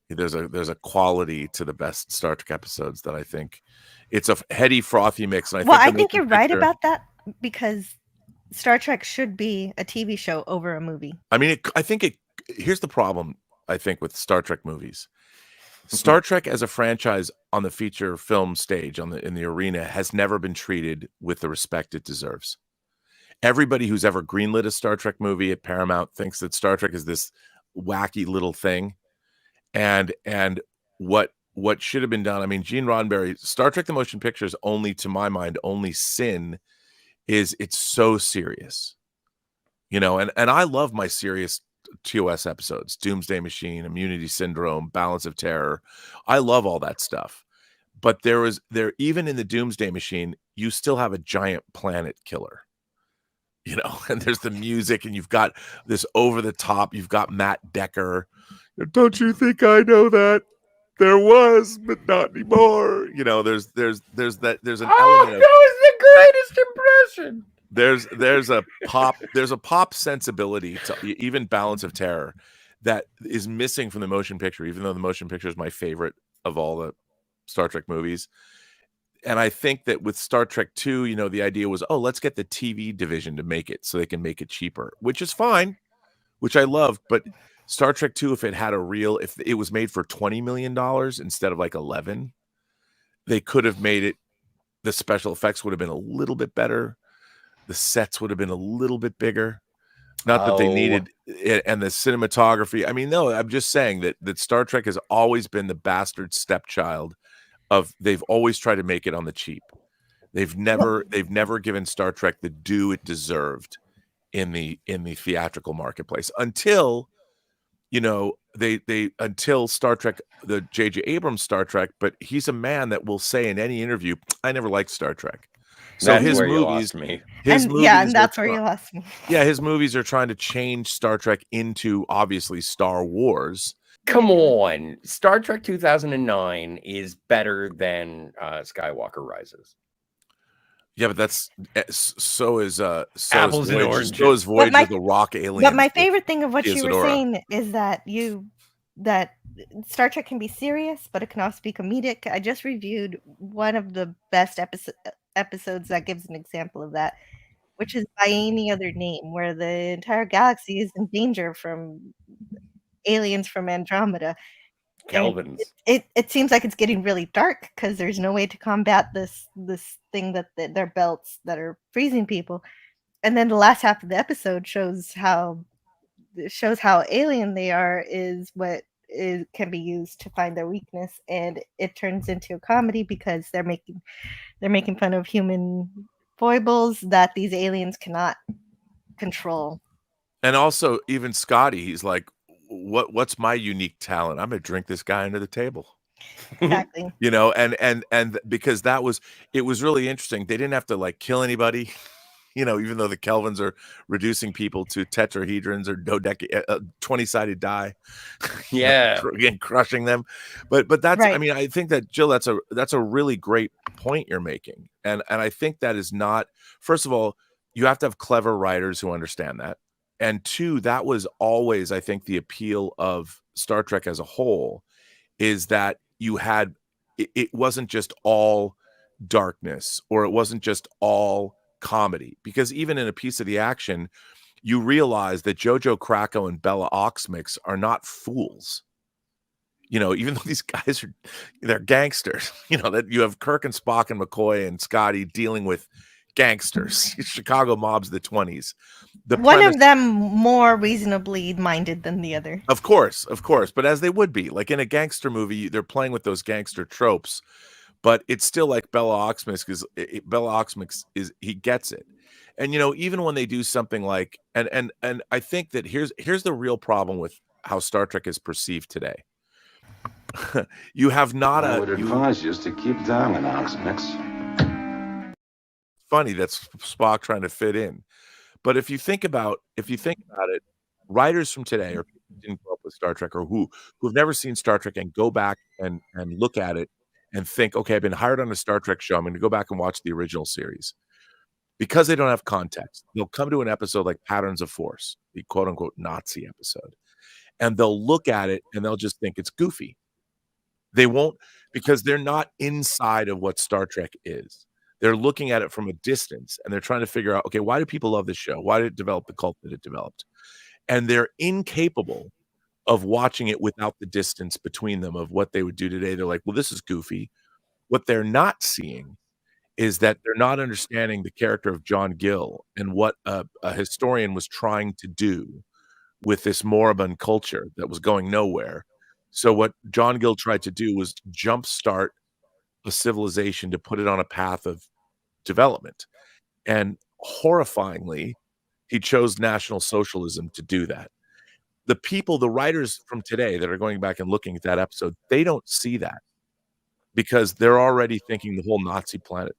There's a quality to the best Star Trek episodes that I think it's a heady, frothy mix. And I think you're right about that, because Star Trek should be a TV show over a movie. I mean, here's the problem, I think, with Star Trek movies. Star Trek as a franchise on the feature film stage, in the arena, has never been treated with the respect it deserves. Everybody who's ever greenlit a Star Trek movie at Paramount thinks that Star Trek is this wacky little thing. And what should have been done, I mean, Gene Roddenberry, Star Trek the Motion Picture's only, to my mind, only sin is it's so serious. And I love my serious TOS episodes, Doomsday Machine, Immunity Syndrome, Balance of Terror. I love all that stuff. But even in the Doomsday Machine, you still have a giant planet killer. And there's the music, and you've got this over the top, you've got Matt Decker. Don't you think I know that? There was, but not anymore. There's an element of, that was the greatest impression. There's a pop sensibility to even Balance of Terror that is missing from the motion picture, even though the motion picture is my favorite of all the Star Trek movies. And I think that with Star Trek 2, the idea was, let's get the TV division to make it so they can make it cheaper, which is fine, which I loved. But Star Trek 2, if it was made for $20 million instead of like 11, they could have made it. The special effects would have been a little bit better. The sets would have been a little bit bigger. Not that they needed it, and the cinematography. I mean, no, I'm just saying that Star Trek has always been the bastard stepchild of. They've always tried to make it on the cheap. They've never given Star Trek the due it deserved in the theatrical marketplace until until Star Trek, the J.J. Abrams Star Trek. But he's a man that will say in any interview, I never liked Star Trek. So that's his where movies, you lost me. And that's where you lost me. Yeah, his movies are trying to change Star Trek into obviously Star Wars, Come on. Star Trek 2009 is better than Skywalker Rises. Yeah, but that's so is Apples and Voyage, oranges. so is Voyage of the Rock Aliens. But my favorite thing of what you were Isadora. saying is that Star Trek can be serious, but it can also be comedic. I just reviewed one of the best episodes that gives an example of that, which is By Any Other Name, where the entire galaxy is in danger from aliens from Andromeda. Kelvins. It seems like it's getting really dark because there's no way to combat this thing that their belts that are freezing people. And then the last half of the episode shows how alien they are is what can be used to find their weakness, and it turns into a comedy because they're making fun of human foibles that these aliens cannot control. And also, even Scotty, he's like, what's my unique talent? I'm gonna drink this guy under the table. Exactly. You know, and because it was really interesting. They didn't have to like kill anybody, you know, even though the Kelvins are reducing people to tetrahedrons or 20-sided die. Yeah. And crushing them. But that's Right. I mean, I think that, Jill, that's a really great point you're making. And I think that is not, first of all, you have to have clever writers who understand that. And two, that was always, I think, the appeal of Star Trek as a whole, is that you had, it wasn't just all darkness, or it wasn't just all comedy, because even in A Piece of the Action, you realize that Jojo Kracko and Bella Oxmix are not fools. You know, even though these guys they're gangsters, you know, that you have Kirk and Spock and McCoy and Scotty dealing with gangsters, Chicago mobs of the 20s. One of them more reasonably minded than the other. Of course, but as they would be. Like in a gangster movie, they're playing with those gangster tropes, but it's still like Bella Oxmix is he gets it. And you know, even when they do something like and I think that here's the real problem with how Star Trek is perceived today. You have not I would advise you to keep dialing, Oxmix. Funny that's Spock trying to fit in. But if you think about it, writers from today, or people who didn't grow up with Star Trek, or who've never seen Star Trek and go back and look at it and think, okay, I've been hired on a Star Trek show, I'm going to go back and watch the original series. Because they don't have context, they'll come to an episode like Patterns of Force, the quote unquote Nazi episode, and they'll look at it and they'll just think it's goofy. They won't, because they're not inside of what Star Trek is. They're looking at it from a distance and they're trying to figure out, okay, why do people love this show? Why did it develop the cult that it developed? And they're incapable of watching it without the distance between them of what they would do today. They're like, well, this is goofy. What they're not seeing is that they're not understanding the character of John Gill and what a historian was trying to do with this moribund culture that was going nowhere. So what John Gill tried to do was jumpstart a civilization to put it on a path of development. And horrifyingly, he chose National Socialism to do that. The writers from today that are going back and looking at that episode, they don't see that because they're already thinking the whole Nazi planet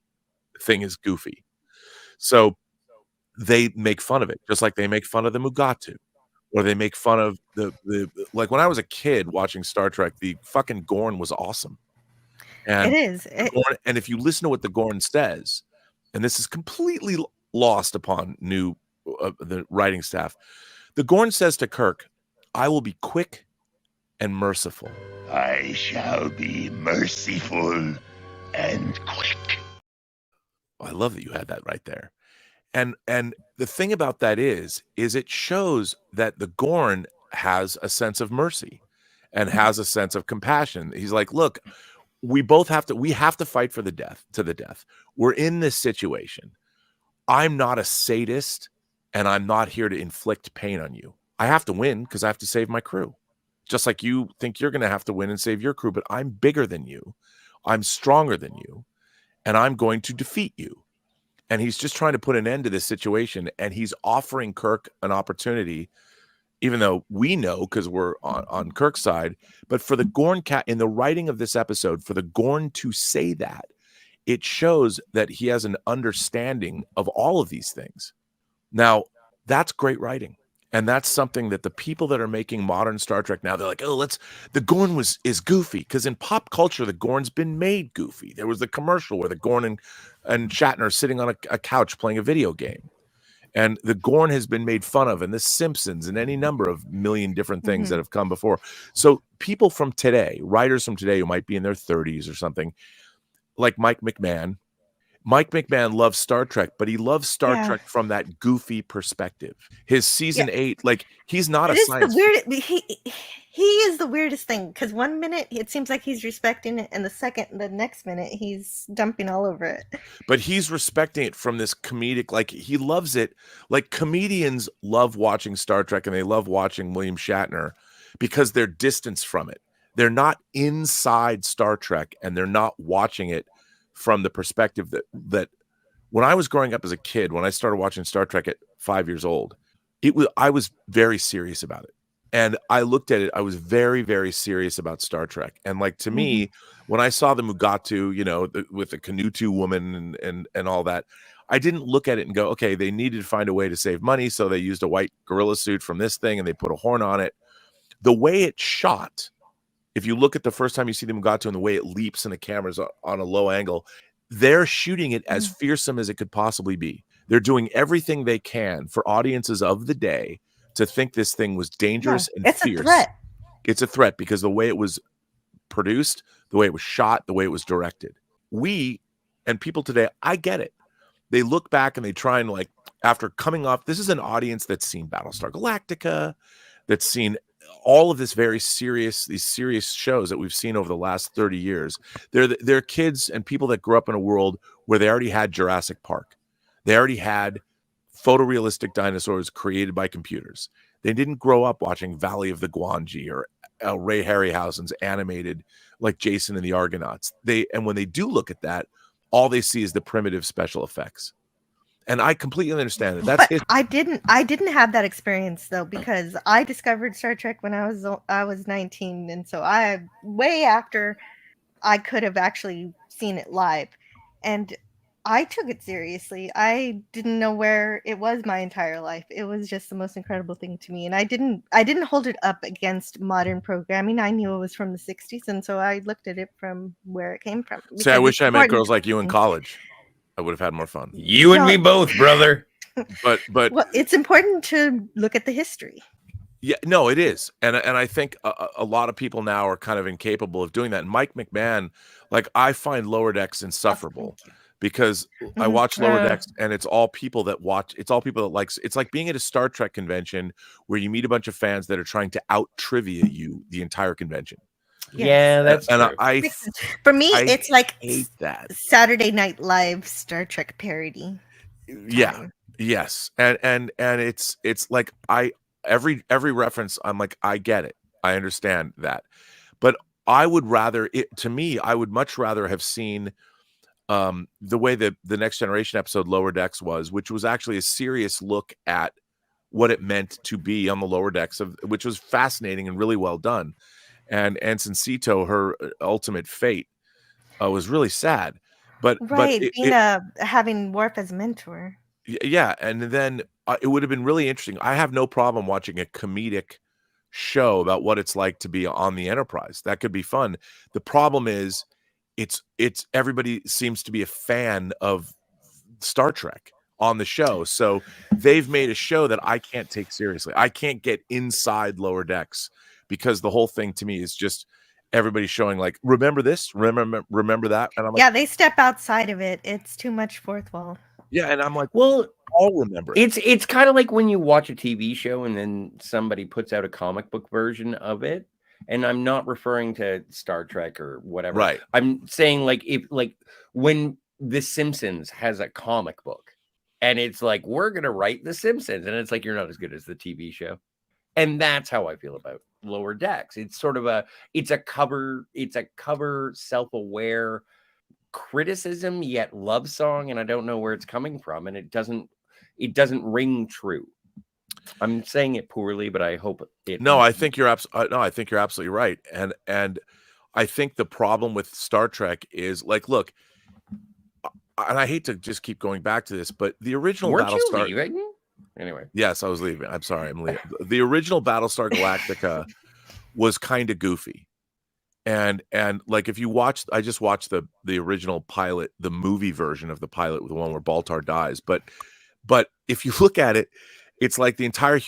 thing is goofy. So they make fun of it, just like they make fun of the Mugatu, or they make fun of the like when I was a kid watching Star Trek, the fucking Gorn was awesome. And it is. And if you listen to what the Gorn says, and this is completely lost upon the writing staff, the Gorn says to Kirk, I will be quick and merciful. I shall be merciful and quick. I love that you had that right there. And the thing about that is it shows that the Gorn has a sense of mercy and has a sense of compassion. He's like, look, we have to fight to the death. We're in this situation. I'm not a sadist and I'm not here to inflict pain on you. I have to win because I have to save my crew. Just like you think you're going to have to win and save your crew, but I'm bigger than you. I'm stronger than you, and I'm going to defeat you. And he's just trying to put an end to this situation, and he's offering Kirk an opportunity, even though we know because we're on Kirk's side. But for the Gorn in the writing of this episode, for the Gorn to say that, it shows that he has an understanding of all of these things. Now, that's great writing. And that's something that the people that are making modern Star Trek now, they're like, oh, the Gorn is goofy. Because in pop culture, the Gorn's been made goofy. There was the commercial where the Gorn and Shatner are sitting on a couch playing a video game. And the Gorn has been made fun of, and The Simpsons, and any number of million different things that have come before. So people from today, writers from today who might be in their 30s or something, like Mike McMahon. Mike McMahon loves Star Trek, but he loves Star Trek from that goofy perspective. His season 8, like he's not It a is science. the weird. He is the weirdest thing because one minute it seems like he's respecting it, and the next minute he's dumping all over it. But he's respecting it from this comedic, like he loves it. Like comedians love watching Star Trek and they love watching William Shatner because they're distanced from it. They're not inside Star Trek and they're not watching it from the perspective that when I was growing up as a kid, when I started watching Star Trek at 5 years old, I was very serious about it. And I looked at it, I was very, very serious about Star Trek. And like to me, when I saw the Mugatu, with the Canutu woman and all that, I didn't look at it and go, okay, they needed to find a way to save money. So they used a white gorilla suit from this thing and they put a horn on it. The way it's shot, if you look at the first time you see the Mugatu and the way it leaps and the camera's on a low angle, they're shooting it as fearsome as it could possibly be. They're doing everything they can for audiences of the day to think this thing was dangerous and it's fierce. A threat. It's a threat because the way it was produced, the way it was shot, the way it was directed. We and people today, I get it. They look back and they try and after coming off, this is an audience that's seen Battlestar Galactica, that's seen all of this these serious shows that we've seen over the last 30 years. They're kids and people that grew up in a world where they already had Jurassic Park. They already had photorealistic dinosaurs created by computers. They didn't grow up watching Valley of the Gwangi or Ray Harryhausen's animated like Jason and the Argonauts. And when they do look at that, all they see is the primitive special effects. And I completely understand it. I didn't have that experience though, because I discovered Star Trek when I was 19, and so way after I could have actually seen it live, and I took it seriously. I didn't know where it was my entire life. It was just the most incredible thing to me, and I didn't hold it up against modern programming. I knew it was from the 60s, and so I looked at it from where it came from. See, I wish I met girls like you in college. I would have had more fun. You and me both, brother. But well, it's important to look at the history. Yeah, no, it is. And I think a lot of people now are kind of incapable of doing that. And Mike McMahon, I find Lower Decks insufferable because I watch Lower Decks and it's all people that it's like being at a Star Trek convention where you meet a bunch of fans that are trying to out trivia you the entire convention. Yeah, that's true. For me, it's like hate that Saturday Night Live Star Trek parody. Yeah. Yes. And it's like every reference, I'm like, I get it. I understand that. But I would much rather have seen the way that the Next Generation episode Lower Decks was, which was actually a serious look at what it meant to be on the lower decks which was fascinating and really well done. And Ensign Sito, her ultimate fate was really sad. But having Worf as mentor. Yeah, and then it would have been really interesting. I have no problem watching a comedic show about what it's like to be on the Enterprise. That could be fun. The problem is, it's everybody seems to be a fan of Star Trek on the show, so they've made a show that I can't take seriously. I can't get inside Lower Decks because the whole thing to me is just everybody showing remember this, remember that, and I'm like, yeah, they step outside of it. It's too much fourth wall. Yeah, and I'm like, well, I'll remember it. It's kind of like when you watch a TV show and then somebody puts out a comic book version of it. And I'm not referring to Star Trek or whatever. Right. I'm saying when The Simpsons has a comic book and it's like, we're going to write The Simpsons. And it's like, you're not as good as the TV show. And that's how I feel about Lower Decks. It's sort of it's a cover self-aware criticism yet love song, and I don't know where it's coming from, and it doesn't ring true. I'm saying it poorly, but I hope it. No, I think you're absolutely right, and I think the problem with Star Trek is look, and I hate to just keep going back to this, but the original Weren't Battlestar. You leaving? Anyway. Yes, I was leaving. I'm sorry, I'm leaving. The original Battlestar Galactica was kind of goofy. And like if you watched, I just watched the original pilot, the movie version of the pilot, with the one where Baltar dies. But if you look at it, it's like the entire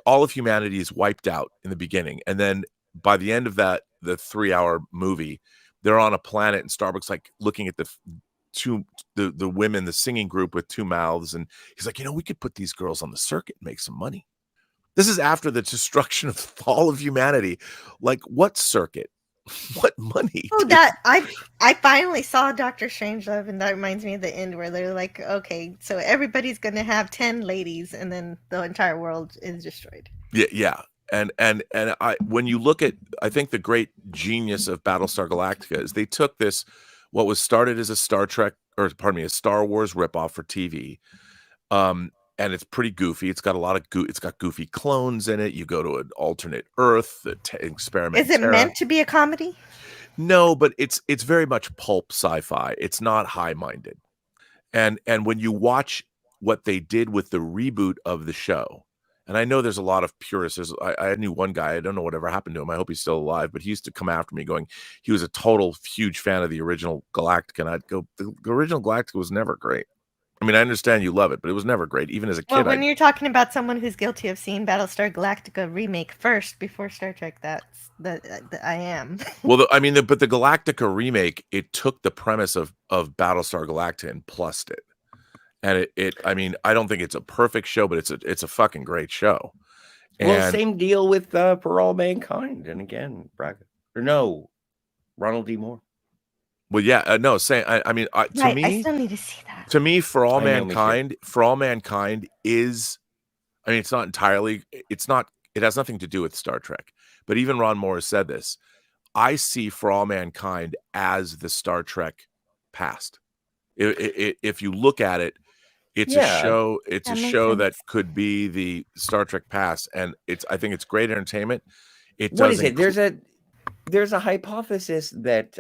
all of humanity is wiped out in the beginning, and then by the end of that, the 3-hour movie, they're on a planet, and Starbuck's like looking at the women, the singing group with 2 mouths, and he's like, we could put these girls on the circuit and make some money. This is after the destruction of all of humanity. Like, what circuit? What money? Oh, that I finally saw Doctor Strangelove, and that reminds me of the end where they're like, okay, so everybody's gonna have 10 ladies, and then the entire world is destroyed. Yeah. And when you look at, I think the great genius of Battlestar Galactica is they took this, what was started as a Star Wars ripoff for TV, and it's pretty goofy. It's got a lot of it's got goofy clones in it. You go to an alternate Earth, experiment. Is it meant to be a comedy? No, but it's very much pulp sci-fi. It's not high-minded. And when you watch what they did with the reboot of the show, and I know there's a lot of purists. I knew one guy, I don't know whatever happened to him. I hope he's still alive, but he used to come after me going, he was a total huge fan of the original Galactica. And I'd go, the original Galactica was never great. I mean, I understand you love it, but it was never great. Even as a kid. Well, when you're talking about someone who's guilty of seeing Battlestar Galactica remake first before Star Trek, that's I am. Well, but the Galactica remake, it took the premise of Battlestar Galactica and plussed it. And I mean, I don't think it's a perfect show, but it's a fucking great show. Well, same deal with For All Mankind. And again, Ronald D. Moore. Well, yeah, no, saying I mean, to me, I still need to see that. To me, For All Mankind is, I mean, it's not entirely, it has nothing to do with Star Trek. But even Ron Moore has said this. I see For All Mankind as the Star Trek past. If you look at it, it's a show. It's a show that could be the Star Trek past, and I think it's great entertainment. What is it? There's a hypothesis that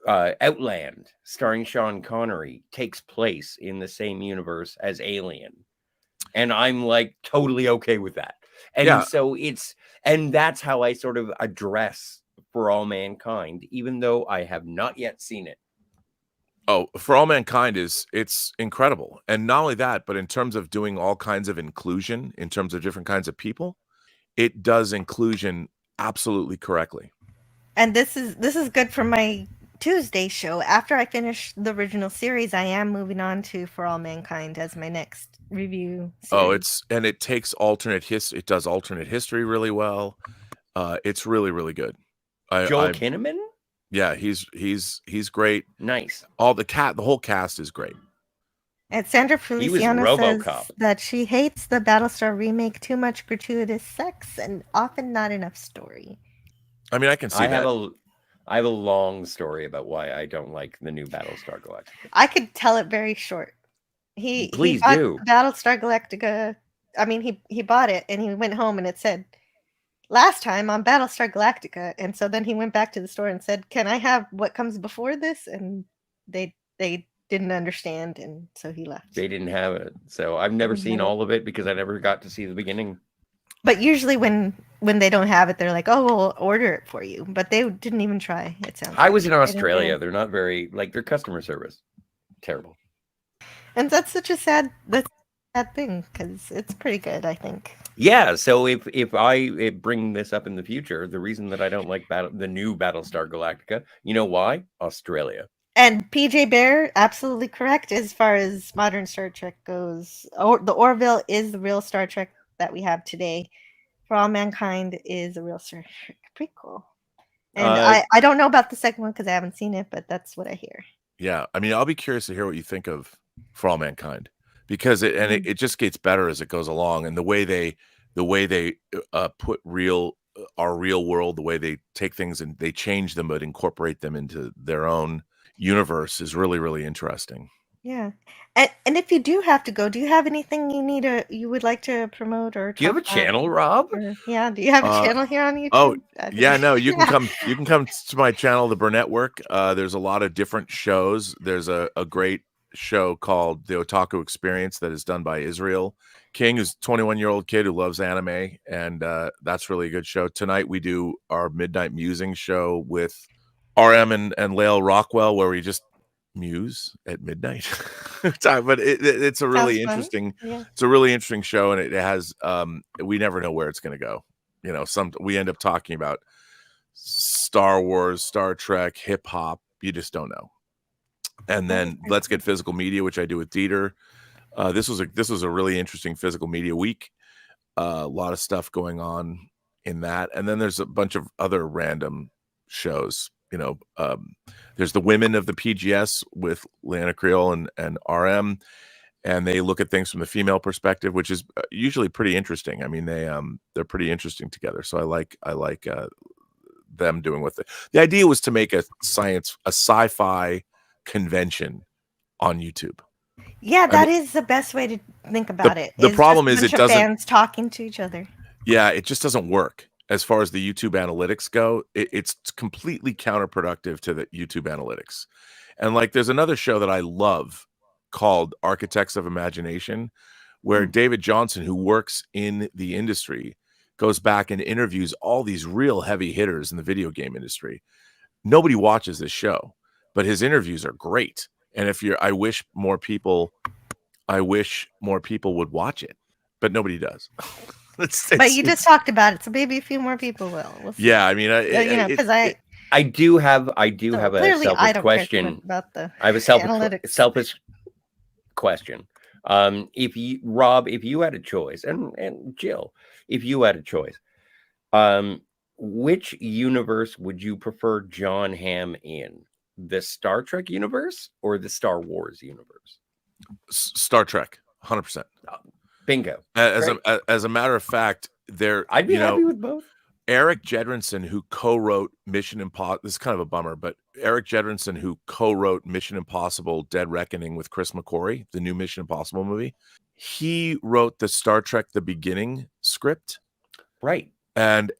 Outland, starring Sean Connery, takes place in the same universe as Alien, and I'm like totally okay with that. And so and that's how I sort of address For All Mankind, even though I have not yet seen it. Oh, For All Mankind it's incredible. And not only that, but in terms of doing all kinds of inclusion, in terms of different kinds of people, it does inclusion absolutely correctly. And this is good for my Tuesday show. After I finish the original series, I am moving on to For All Mankind as my next review series. It takes alternate history. It does alternate history really well. It's really, really good. Joel Kinnaman? Yeah, he's great. Nice. The whole cast is great. And Sandra Feliciano says that she hates the Battlestar remake. Too much gratuitous sex and often not enough story. I mean, I can see that. I have a long story about why I don't like the new Battlestar Galactica. I could tell it very short. Please he do. Battlestar Galactica. I mean, he bought it and he went home and it said, last time on Battlestar Galactica. And so then he went back to the store and said, can I have what comes before this? And they didn't understand. And so he left. They didn't have it. So I've never seen all of it because I never got to see the beginning. But usually when they don't have it, they're like, oh, we'll order it for you. But they didn't even try. It sounds I was in Australia. They're not very, their customer service. Terrible. And that's such a sad thing because it's pretty good, I think. Yeah, so if I bring this up in the future, the reason that I don't like the new Battlestar Galactica, you know why? Australia. And PJ Bear, absolutely correct as far as modern Star Trek goes. The Orville is the real Star Trek that we have today. For All Mankind is a real Star Trek prequel. And I don't know about the second one because I haven't seen it, but that's what I hear. Yeah, I mean, I'll be curious to hear what you think of For All Mankind. Because it just gets better as it goes along, and the way they put our real world, the way they take things and they change them but incorporate them into their own universe is really, really interesting. Yeah, and if you do have to go, do you have anything you would like to promote or? Do you have a channel, Rob? Yeah, do you have a channel here on YouTube? Oh, yeah, no, you can come. You can come to my channel, The Burnett Work. There's a lot of different shows. There's a great show called The Otaku Experience that is done by Israel King, who's a 21-year-old kid who loves anime, and that's really a good show. Tonight we do our Midnight Musing show with RM and Lael Rockwell, where we just muse at midnight time. But it's a really interesting, it's a really interesting show, and it has we never know where it's going to go. You know, we end up talking about Star Wars, Star Trek, hip hop. You just don't know. And then Let's Get Physical Media, which I do with Dieter. This was a really interesting physical media week. A lot of stuff going on in that, and then there's a bunch of other random shows. You know, there's the Women of the PGS with Lana Creole and RM, and they look at things from the female perspective, which is usually pretty interesting. I mean, they're pretty interesting together. So I like them doing with it. The idea was to make a sci-fi convention on YouTube. Yeah, that is the best way to think about it. The problem is it doesn't fans talking to each other. Yeah, it just doesn't work as far as the YouTube analytics go. It's completely counterproductive to the YouTube analytics. And like, there's another show that I love called Architects of Imagination, where David Johnson, who works in the industry, goes back and interviews all these real heavy hitters in the video game industry. Nobody watches this show, but his interviews are great. And I wish more people would watch it, but nobody does. But you just talked about it, so maybe a few more people will. We'll yeah, I mean, because I do have a selfish question about the I have a selfish question. If you had a choice, and Jill, if you had a choice, which universe would you prefer John Hamm in? The Star Trek universe or the Star Wars universe? Star Trek, 100%. Bingo. As a matter of fact, I'd be happy with both. Eric Jedrinson, who co-wrote Mission Impossible, this is kind of a bummer, but Eric Jedrinson, who co-wrote Mission Impossible: Dead Reckoning with Chris McQuarrie, the new Mission Impossible movie, he wrote the Star Trek: The Beginning script, right? And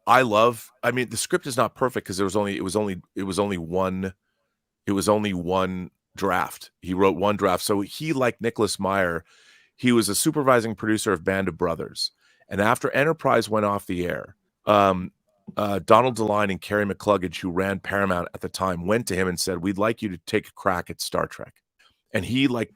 I mean, the script is not perfect because it was only one draft. He wrote one draft. So he, like Nicholas Meyer, he was a supervising producer of Band of Brothers. And after Enterprise went off the air, Donald DeLine and Carrie McCluggage, who ran Paramount at the time, went to him and said, "We'd like you to take a crack at Star Trek." And he, like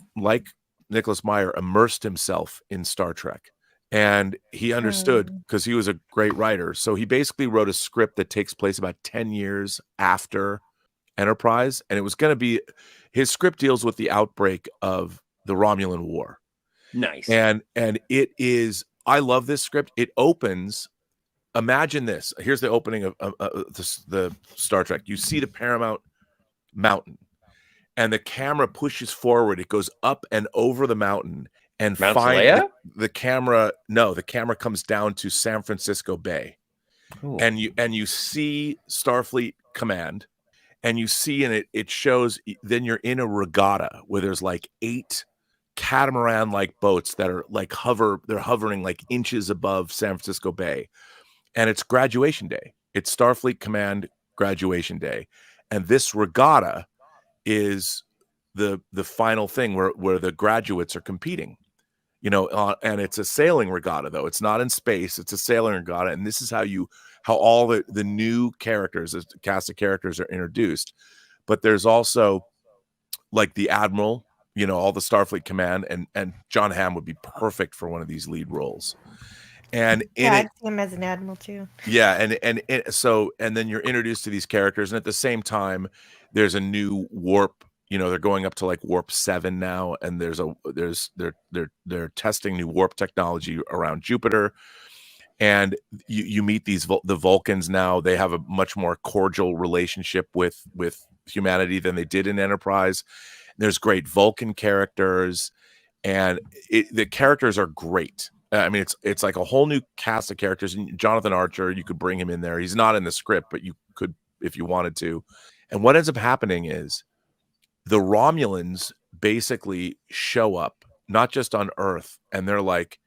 Nicholas Meyer, immersed himself in Star Trek. And he understood because he was a great writer. So he basically wrote a script that takes place about 10 years after Enterprise. And it was going to be, his script deals with the outbreak of the Romulan War. Nice. And it is, I love this script. It opens, imagine this. Here's the opening of the Star Trek. You see the Paramount Mountain, and the camera pushes forward. It goes up and over the mountain. And the camera comes down to San Francisco Bay. Cool. And you see Starfleet Command, and you see, and it shows, then you're in a regatta where there's like 8 catamaran like boats that are like they're hovering like inches above San Francisco Bay. And it's graduation day. It's Starfleet Command graduation day. And this regatta is the final thing where the graduates are competing. You know, and it's a sailing regatta, though. It's not in space. It's a sailing regatta. And this is how all the new characters, the cast of characters, are introduced. But there's also like the Admiral, you know, all the Starfleet Command, and John Hamm would be perfect for one of these lead roles. And I'd see him as an admiral too. Yeah, and then you're introduced to these characters, and at the same time, there's a new warp. You know, they're going up to like warp 7 now, and they're testing new warp technology around Jupiter. And you meet the Vulcans now. They have a much more cordial relationship with humanity than they did in Enterprise. There's great Vulcan characters, and the characters are great. I mean, it's like a whole new cast of characters. And Jonathan Archer, you could bring him in there. He's not in the script, but you could if you wanted to. And what ends up happening is the Romulans basically show up, not just on Earth, and they're like,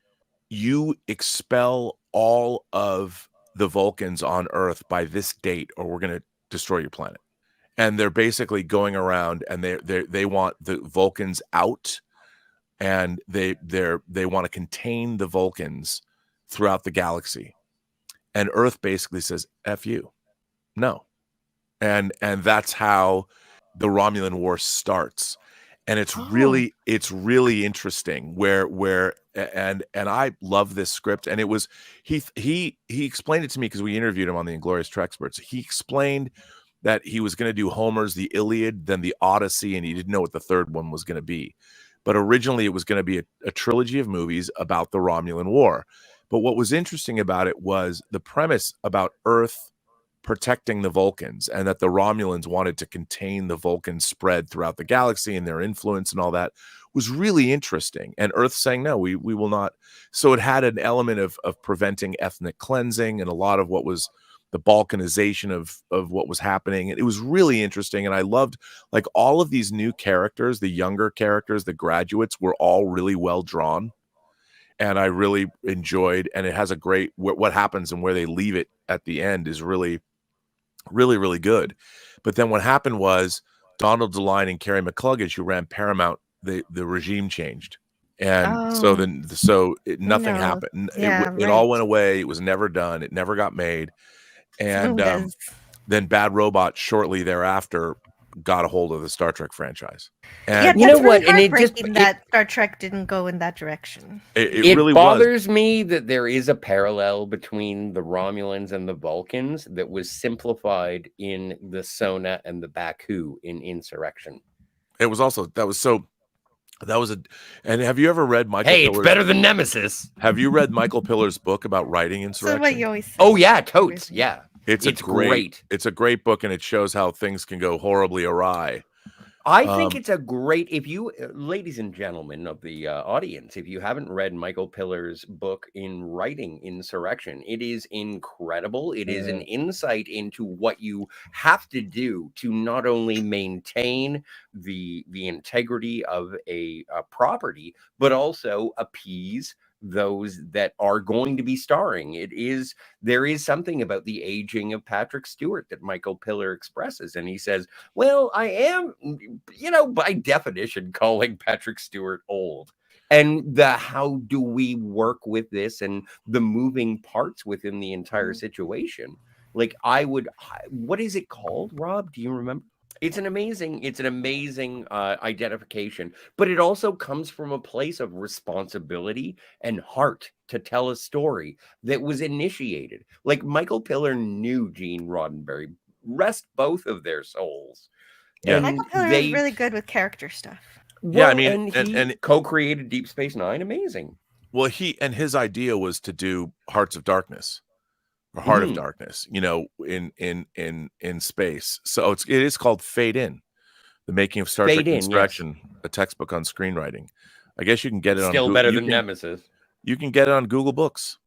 you expel all of the Vulcans on Earth by this date, or we're going to destroy your planet. and they're basically going around, and they want the Vulcans out, and they want to contain the Vulcans throughout the galaxy, and Earth basically says F you, no. And that's how the Romulan War starts. And it's really interesting where and I love this script. And it was he explained it to me because we interviewed him on the Inglorious Trexperts. He explained that he was going to do Homer's The Iliad, then the Odyssey, and he didn't know what the third one was going to be. But originally it was going to be a trilogy of movies about the Romulan War. But what was interesting about it was the premise about Earth protecting the Vulcans, and that the Romulans wanted to contain the Vulcan spread throughout the galaxy and their influence and all that was really interesting. And Earth saying, no, we will not. So it had an element of preventing ethnic cleansing and a lot of what was the balkanization of what was happening. And it was really interesting. And I loved, like, all of these new characters, the younger characters, the graduates were all really well drawn. And I really enjoyed, and it has a great, what happens and where they leave it at the end is really, really, really good. But then what happened was Donald DeLine and Carrie McCluggage, who ran Paramount, the regime changed. And nothing happened. It all went away. It was never done. It never got made. And then Bad Robot shortly thereafter got a hold of the Star Trek franchise. And you know what? And that Star Trek didn't go in that direction. It really bothers me that there is a parallel between the Romulans and the Vulcans that was simplified in the Sona and the Baku in Insurrection. It was also and have you ever read Michael Pillar's, it's better than Nemesis. Have you read Michael Pillar's book about writing Insurrection? So what you always say. Oh yeah, totes. Yeah. It's great. It's a great book, and it shows how things can go horribly awry. I think it's a great, if you, ladies and gentlemen of the audience, if you haven't read Michael Pillar's book in writing Insurrection, it is incredible. It is an insight into what you have to do to not only maintain the integrity of a property, but also appease those that are going to be starring. There is something about the aging of Patrick Stewart that Michael Pillar expresses, and he says, well, I am, by definition, calling Patrick Stewart old. And how do we work with this and the moving parts within the entire situation? Like, what is it called, Rob? Do you remember? It's an amazing identification, but it also comes from a place of responsibility and heart to tell a story that was initiated. Like, Michael Pillar knew Gene Roddenberry, rest both of their souls. Yeah. Michael Pillar is really good with character stuff. Yeah, I mean, and co-created Deep Space Nine. Amazing. Well, his idea was to do Hearts of Darkness. Or Heart of Darkness, in space. So it is called Fade In, the making of Star Trek Insurrection, a textbook on screenwriting. I guess you can get it on Still better than Nemesis. You can get it on Google Books.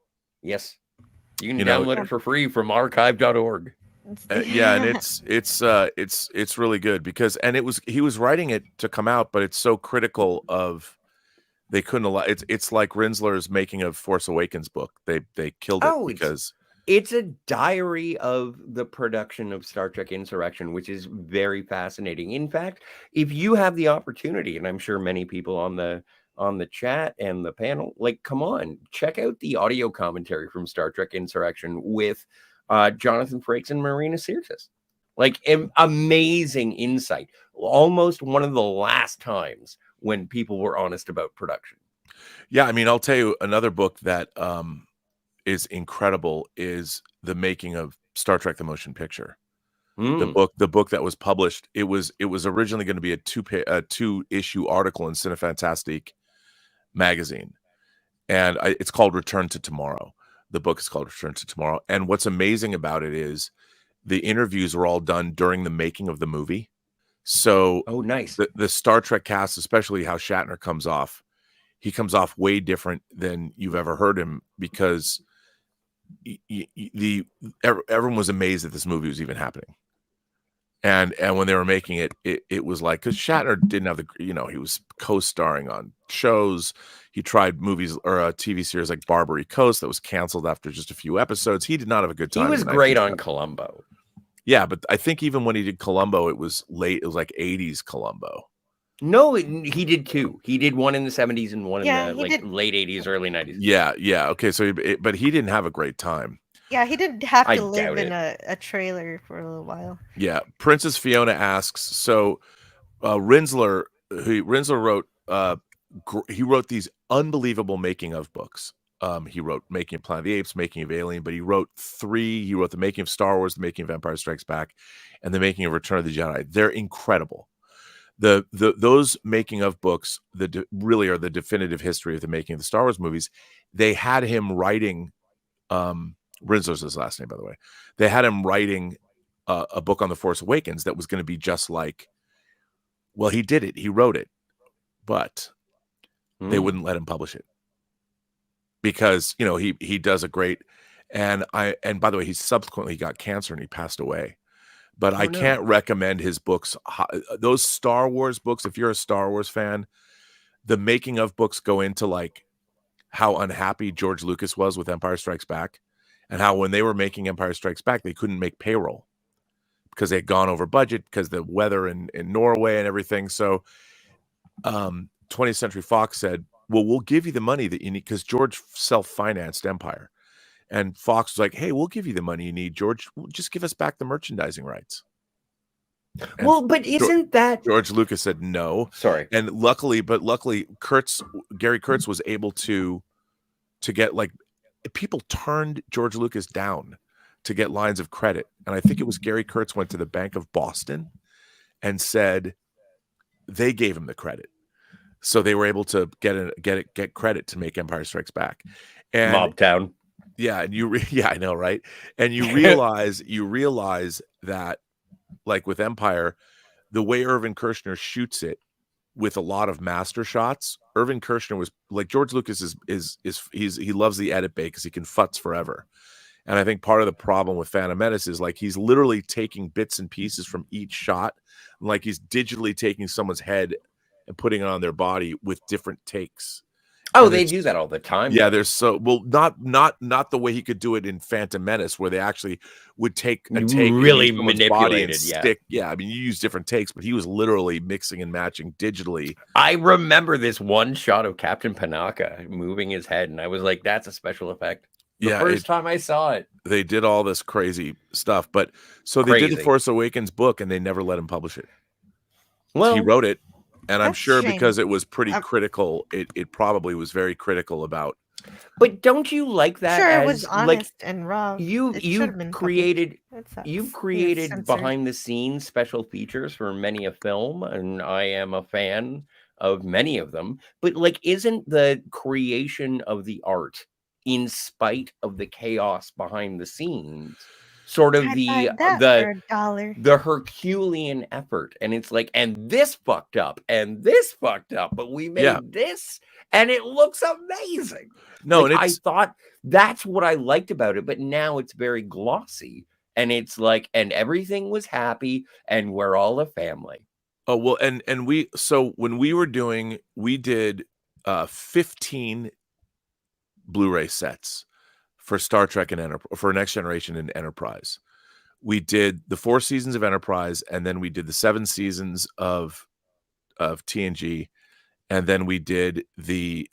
Yes, you can download it for free from archive.org. Yeah, and it's really good because he was writing it to come out, but it's so critical of. They couldn't allow it's like Rinsler's making of Force Awakens book. They killed it because. It's a diary of the production of Star Trek Insurrection, which is very fascinating. In fact, if you have the opportunity, and I'm sure many people on the chat and the panel, come on, check out the audio commentary from Star Trek Insurrection with Jonathan Frakes and Marina Sirtis. Amazing insight. Almost one of the last times when people were honest about production. Yeah, I mean, I'll tell you another book that is incredible is the making of Star Trek: The Motion Picture. The book that was published. It was originally going to be a two issue article in Cinefantastique magazine, and it's called Return to Tomorrow. The book is called Return to Tomorrow, and what's amazing about it is the interviews were all done during the making of the movie. So, nice. The Star Trek cast, especially how Shatner comes off, he comes off way different than you've ever heard him because. Everyone was amazed that this movie was even happening, and when they were making it, it was like, because Shatner didn't have he was co-starring on shows. He tried movies or a TV series like Barbary Coast that was canceled after just a few episodes. He did not have a good time. He was great on Columbo. Yeah, but I think even when he did Columbo, it was late. It was like 80s Columbo. No, he did two. He did one in the 70s and one in Yeah, the he did. late 80s, early 90s. Yeah. Okay, so but he didn't have a great time. Yeah, he did have I to live doubt in it. a trailer for a little while. Yeah, Princess Fiona asks. So Rinsler wrote he wrote these unbelievable making of books. He wrote Making of Planet of the Apes, Making of Alien, but he wrote three. He wrote The Making of Star Wars, The Making of Empire Strikes Back, and The Making of Return of the Jedi. They're incredible. Those making of books really are the definitive history of the making of the Star Wars movies. They had him writing. Rinsler's his last name, by the way. They had him writing a book on The Force Awakens that was going to be just like. Well, he did it. He wrote it, but they wouldn't let him publish it because he does a great. And by the way, he subsequently got cancer and he passed away. But I can't recommend his books. Those Star Wars books, if you're a Star Wars fan, the making of books go into like how unhappy George Lucas was with Empire Strikes Back and how when they were making Empire Strikes Back, they couldn't make payroll because they had gone over budget because the weather in Norway and everything. So 20th Century Fox said, well, we'll give you the money that you need because George self-financed Empire. And Fox was like, hey, we'll give you the money you need, George. Just give us back the merchandising rights. And well, but isn't that George Lucas said no? Sorry. And luckily Gary Kurtz was able to get like people turned George Lucas down to get lines of credit. And I think it was Gary Kurtz went to the Bank of Boston and said they gave him the credit. So they were able to get credit to make Empire Strikes Back. And Mobtown. Yeah, and I know, right? And you realize that like with Empire, the way Irvin Kershner shoots it with a lot of master shots, Irvin Kershner was like George Lucas he loves the edit bay because he can futz forever. And I think part of the problem with Phantom Menace is like he's literally taking bits and pieces from each shot, like he's digitally taking someone's head and putting it on their body with different takes. Oh, they do that all the time. Yeah, there's not the way he could do it in Phantom Menace, where they actually would take a take really manipulated. Stick. Yeah, I mean, you use different takes, but he was literally mixing and matching digitally. I remember this one shot of Captain Panaka moving his head, and I was like, "That's a special effect." The first time I saw it, they did all this crazy stuff. But so they did the Force Awakens book, and they never let him publish it. Well, he wrote it. And I'm sure because it was pretty critical, it probably was very critical about. But don't you like that? Sure, it was honest and raw. You've created behind the scenes special features for many a film, and I am a fan of many of them. But like, isn't the creation of the art in spite of the chaos behind the scenes sort of the Herculean effort? And it's like, and this fucked up, but we made this, and it looks amazing. No, like, and I thought that's what I liked about it, but now it's very glossy, and it's like, and everything was happy, and we're all a family. Oh well, and when we did 15 Blu-ray sets for Star Trek and for Next Generation and Enterprise. We did the 4 seasons of Enterprise, and then we did the 7 seasons of TNG, and then we did the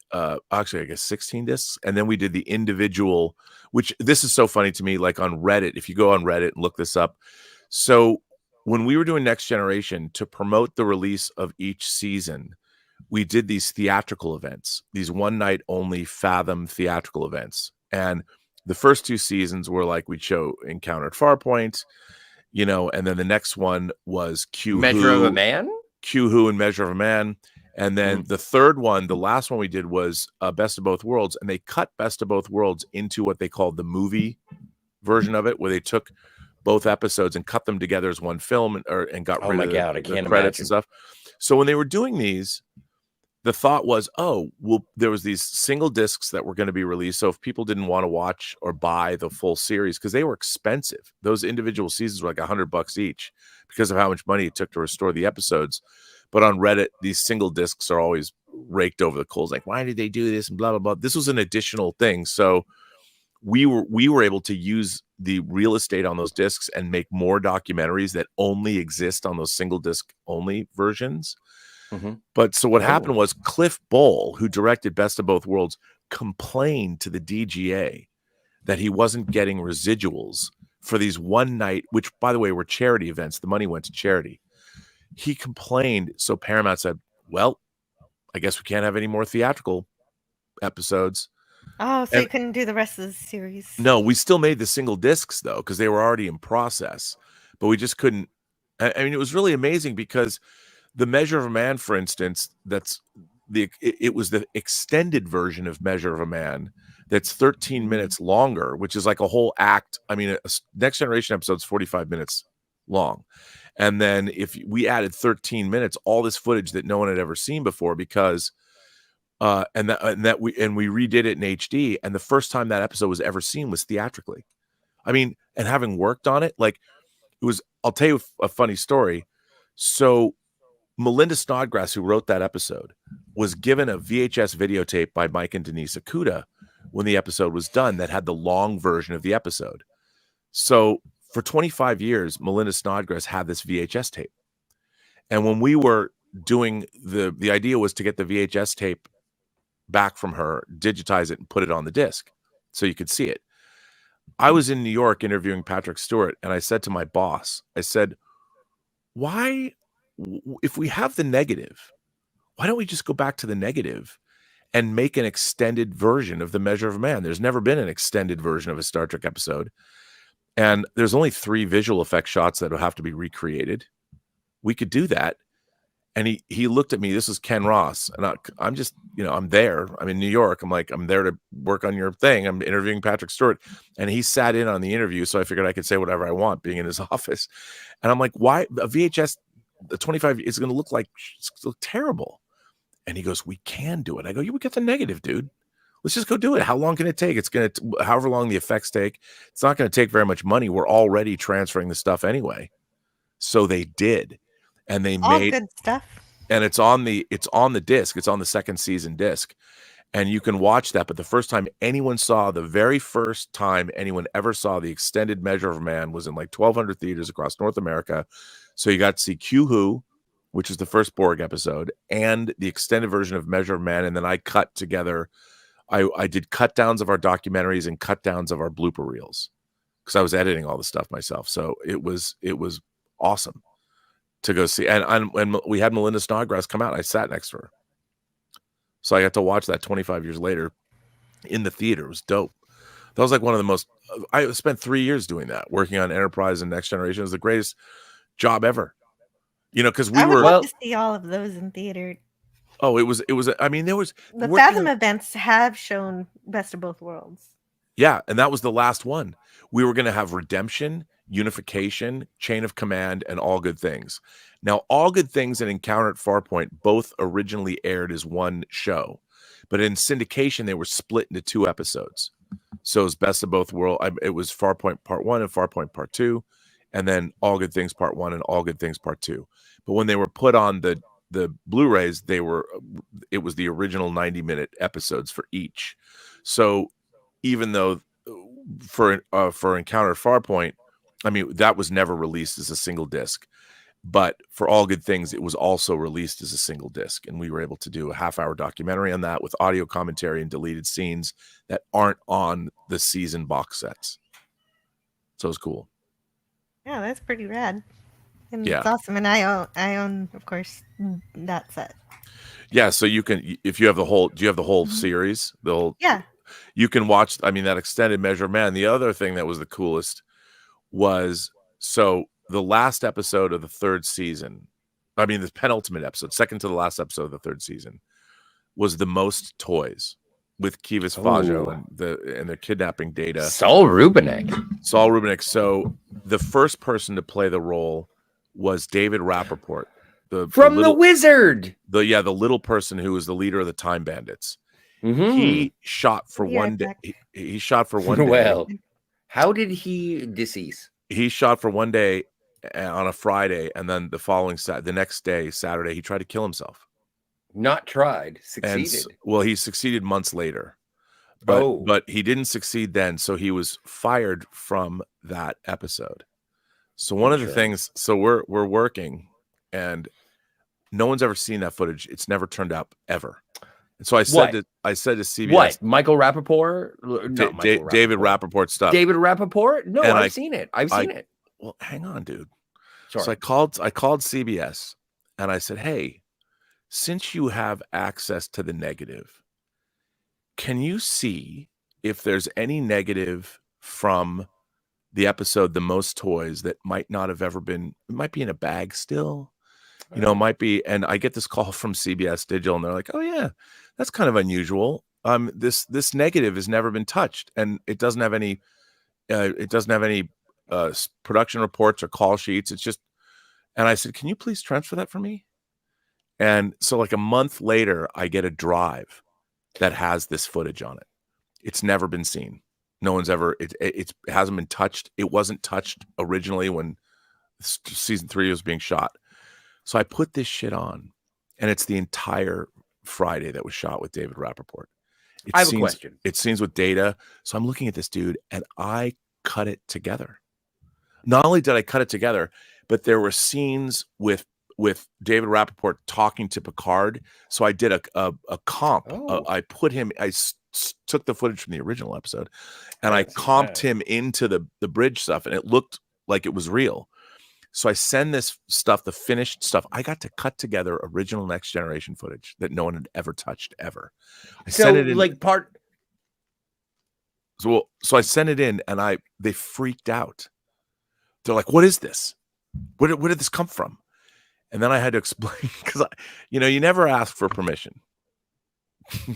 actually I guess 16 discs, and then we did the individual. Which this is so funny to me. Like on Reddit, if you go on Reddit and look this up, so when we were doing Next Generation to promote the release of each season, we did these theatrical events, these one night only Fathom theatrical events, and the first 2 seasons were like we'd show Encounter at Farpoint, and then the next one was Measure of a Man, Q-Who and Measure of a Man, and then the third one, the last one we did was Best of Both Worlds, and they cut Best of Both Worlds into what they called the movie version of it, where they took both episodes and cut them together as one film and got rid of the credits and stuff. So when they were doing these, the thought was, there was these single discs that were going to be released. So if people didn't want to watch or buy the full series, because they were expensive, those individual seasons were like $100 each because of how much money it took to restore the episodes. But on Reddit, these single discs are always raked over the coals. Like, why did they do this? And blah, blah, blah. This was an additional thing. So we were able to use the real estate on those discs and make more documentaries that only exist on those single disc only versions. But so what happened was Cliff Bole, who directed Best of Both Worlds, complained to the DGA that he wasn't getting residuals for these one night, which by the way were charity events. The money went to charity. He complained, so Paramount said, well, I guess we can't have any more theatrical episodes. Oh, so you couldn't do the rest of the series? No, we still made the single discs though, because they were already in process, but we just couldn't. I mean, it was really amazing because the Measure of a Man, for instance, it was the extended version of Measure of a Man that's 13 minutes longer, which is like a whole act. I mean, a Next Generation episode's 45 minutes long. And then if we added 13 minutes, all this footage that no one had ever seen before, because we redid it in HD, and the first time that episode was ever seen was theatrically. I mean, and having worked on it, like it was, I'll tell you a funny story. So Melinda Snodgrass, who wrote that episode, was given a VHS videotape by Mike and Denise Akuda when the episode was done that had the long version of the episode. So for 25 years, Melinda Snodgrass had this VHS tape. And when we were doing the idea was to get the VHS tape back from her, digitize it, and put it on the disc so you could see it. I was in New York interviewing Patrick Stewart, and I said to my boss, I said, why, if we have the negative, why don't we just go back to the negative and make an extended version of the Measure of a Man? There's never been an extended version of a Star Trek episode. And there's only 3 visual effect shots that will have to be recreated. We could do that. And he looked at me. This is Ken Ross. And I'm just, I'm there. I'm in New York. I'm like, I'm there to work on your thing. I'm interviewing Patrick Stewart. And he sat in on the interview. So I figured I could say whatever I want being in his office. And I'm like, why? A VHS, the 25 is going to look like terrible. And he goes, we can do it. I go, we get the negative, dude. Let's just go do it. How long can it take? It's going to, however long the effects take, it's not going to take very much money. We're already transferring the stuff anyway. So they did. And they made good stuff. And it's on the disc. It's on the second season disc. And you can watch that. But the first time anyone saw, the very first time anyone ever saw the extended Measure of a Man was in like 1,200 theaters across North America. So you got to see Q-Who, which is the first Borg episode, and the extended version of Measure of a Man. And then I cut together, I did cut downs of our documentaries and cut downs of our blooper reels because I was editing all the stuff myself. So it was awesome to go see. And we had Melinda Snodgrass come out. I sat next to her. So I got to watch that 25 years later in the theater. It was dope. That was like one of the most, I spent 3 years doing that, working on Enterprise and Next Generation. It was the greatest job ever. Because we I would were love to see all of those in theater. Oh, it was, I mean, there was The Fathom events have shown Best of Both Worlds. Yeah. And that was the last one. We were going to have Redemption, Unification, Chain of Command, and All Good Things. Now, All Good Things and Encounter at Farpoint both originally aired as one show, but in syndication, they were split into 2 episodes. So it was Best of Both Worlds. It was Farpoint Part 1 and Farpoint Part 2, and then All Good Things Part 1 and All Good Things Part 2. But when they were put on the Blu-rays, it was the original 90-minute episodes for each. So even though for Encounter at Farpoint, I mean, that was never released as a single disc, but for All Good Things, it was also released as a single disc, and we were able to do a half-hour documentary on that with audio commentary and deleted scenes that aren't on the season box sets. So it was cool. Yeah, that's pretty rad. And Yeah. it's awesome. And I own, of course, that set. Yeah, so you can, if you have the whole, do you have the whole series? Yeah. You can watch, I mean, that extended Measure of Man. The other thing that was the coolest was, so the last episode of the 3rd season, I mean, the penultimate episode, second to the last episode of the 3rd season, was the most toys with Kivas Fajo and their kidnapping Data. Saul Rubinek. So the first person to play the role was David Rappaport. The Wizard. The little person who was the leader of the Time Bandits. Mm-hmm. He shot for one day. He shot for one day. Well, how did he decease? He shot for one day on a Friday, and then the next day, Saturday, he tried to kill himself. Not tried, succeeded. He succeeded months later. But he didn't succeed then, so he was fired from that episode. So one of the things, so we're working, and no one's ever seen that footage. It's never turned up ever. And so I said to CBS, what? Michael Rappaport? No, David Rappaport stuff. David Rappaport? No, And I've seen it. I've seen it. Well, hang on, dude. Sorry. So I called CBS and I said, hey, since you have access to the negative, can you see if there's any negative from the episode The Most Toys that might not have ever been, it might be in a bag still, you know, it might be. And I get this call from CBS Digital and they're like, oh yeah, that's kind of unusual. This negative has never been touched, and it doesn't have any production reports or call sheets. It's just, and I said, can you please transfer that for me? And so like a month later, I get a drive that has this footage on it. It's never been seen. No one's ever, it hasn't been touched. It wasn't touched originally when season 3 was being shot. So I put this shit on, and it's the entire Friday that was shot with David Rappaport. I have a question. It scenes with Data. So I'm looking at this dude, and I cut it together. Not only did I cut it together, but there were scenes with David Rappaport talking to Picard. So I did a comp. I put him, took the footage from the original episode, and I comped him into the bridge stuff, and it looked like it was real. So I send this stuff, the finished stuff. I got to cut together original Next Generation footage that no one had ever touched ever. I sent it in, like part. So I sent it in, and they freaked out. They're like, "What is this? Where did this come from?" And then I had to explain, because you never ask for permission.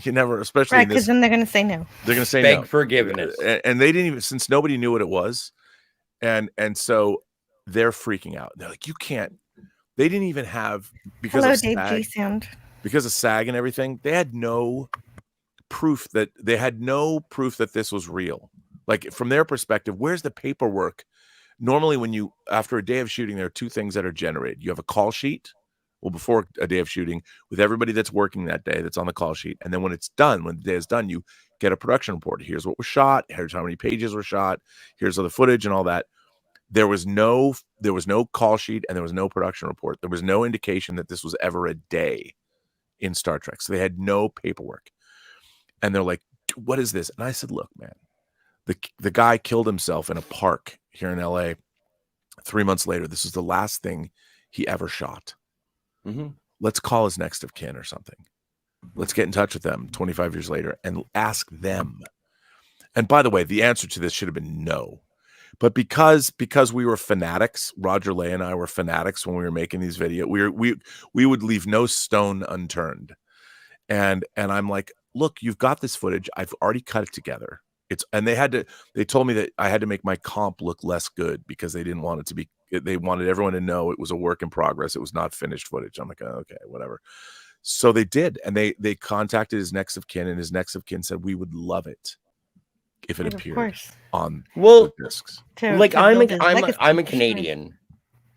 You never, especially right, because then they're going to say no. They're going to say beg no. forgiveness, and they didn't even, since nobody knew what it was, and so they're freaking out. They're like, you can't. They didn't even have, because Hello, of Dave SAG, G sound. because of SAG and everything. They had no proof that this was real. Like, from their perspective, where's the paperwork? Normally, after a day of shooting, there are two things that are generated. You have a call sheet, well, before a day of shooting, with everybody that's working that day that's on the call sheet. And then when it's done, when the day is done, you get a production report. Here's what was shot. Here's how many pages were shot. Here's all the footage and all that. There was no call sheet, and there was no production report. There was no indication that this was ever a day in Star Trek. So they had no paperwork. And they're like, what is this? And I said, look, man, the guy killed himself in a park here in LA 3 months later. This is the last thing he ever shot. Mm-hmm. Let's call his next of kin or something. Let's get in touch with them 25 years later and ask them. And by the way, the answer to this should have been no. But because we were fanatics, Roger Lay and I were fanatics when we were making these videos. We would leave no stone unturned. And I'm like, look, you've got this footage. I've already cut it together. They told me that I had to make my comp look less good because they didn't want it to be, they wanted everyone to know it was a work in progress. It was not finished footage. I'm like, oh, okay, whatever. So they did. And they contacted his next of kin, and his next of kin said, we would love it if it appeared on the discs. Like, I'm a Canadian,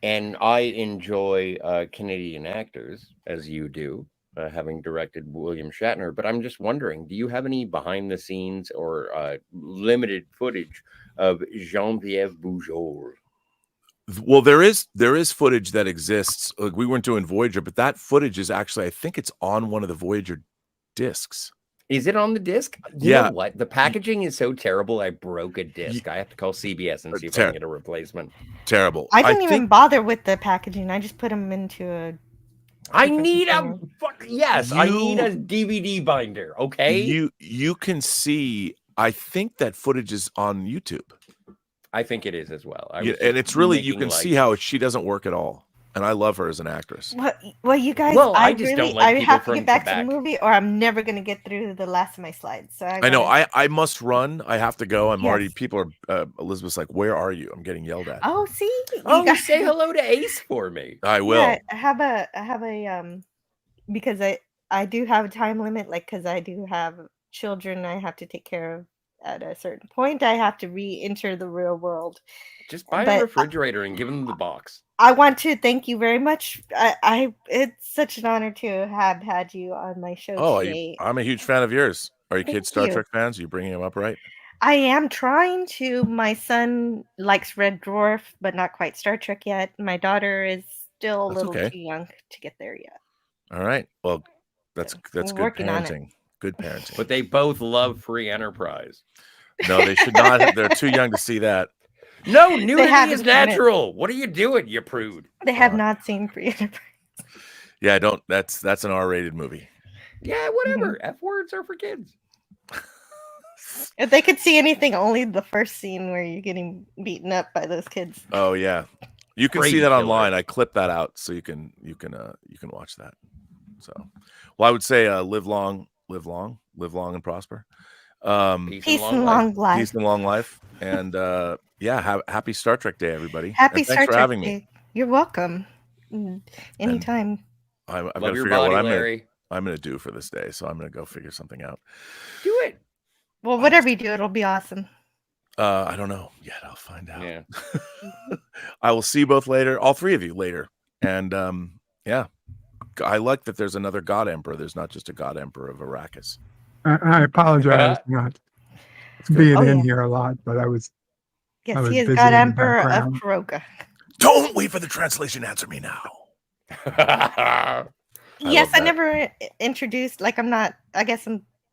and I enjoy Canadian actors, as you do. Having directed William Shatner, but I'm just wondering, do you have any behind the scenes or limited footage of Jean-Pierre Boujol? Well, there is footage that exists. Like, we weren't doing Voyager, but that footage is actually, I think it's on one of the Voyager discs. Is it on the disc? You know what? The packaging is so terrible. I broke a disc. I have to call CBS and see if I can get a replacement. Terrible. I didn't even bother with the packaging. I just put them into a. I need a DVD binder. Okay. You can see. I think that footage is on YouTube. I think it is as well. And it's really, you can see how she doesn't work at all. And I love her as an actress. Well, you guys, I have to get back to the movie, or I'm never going to get through the last of my slides. So I know I must run. I have to go. I'm already. People are. Elizabeth's like, "Where are you?" I'm getting yelled at. Oh, see. Say hello to Ace for me. I will. Yeah, I have a because I do have a time limit, like, because I do have children I have to take care of. At a certain point, I have to re-enter the real world. Just buy a refrigerator and give them the box. I want to thank you very much. It's such an honor to have had you on my show today. I'm a huge fan of yours. Are your kids Star Trek fans? Are you bringing them up right? I am trying to. My son likes Red Dwarf, but not quite Star Trek yet. My daughter is still a little too young to get there yet. All right. Well, that's good working on it. parenting. Good parenting. But they both love Free Enterprise. No, they should not. They're too young to see that. No, nudity is natural. What are you doing, you prude? They have not seen Free Enterprise. Yeah, don't. That's an R-rated movie. Yeah, whatever. F words are for kids. If they could see anything, only the first scene where you're getting beaten up by those kids. Oh yeah, you can see that online. I clipped that out, so you can watch that. So, well, I would say live long and prosper. Peace and long life. Peace and long life. And yeah, happy Star Trek Day, everybody. Happy and Star thanks for Trek having Day. me. You're welcome. Anytime. I've got to figure out what I'm going to do for this day, so I'm going to go figure something out. Do it. Well, whatever you do, it'll be awesome. I don't know yet. I'll find out. Yeah. I will see you both later, all three of you later. And yeah, I like that there's another God Emperor. There's not just a God Emperor of Arrakis. I apologize for not being in here a lot, but I was. Yes, I was he is busy God in the Emperor of background. Kuroka. Don't wait for the translation. Answer me now. Yes, I never introduced. Like, I'm not. I guess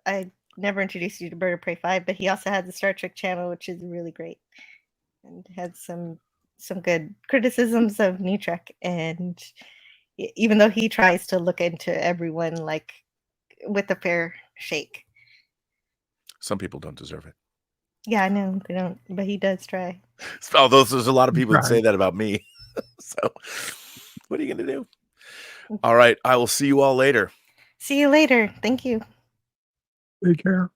I never introduced you to Bird of Prey 5, but he also has the Star Trek channel, which is really great, and had some good criticisms of New Trek. And even though he tries to look into everyone like with a fair shake, some people don't deserve it. Yeah, I know they don't, but he does try. Although there's a lot of people that say that about me. So what are you going to do? All right. I will see you all later. See you later. Thank you. Take care.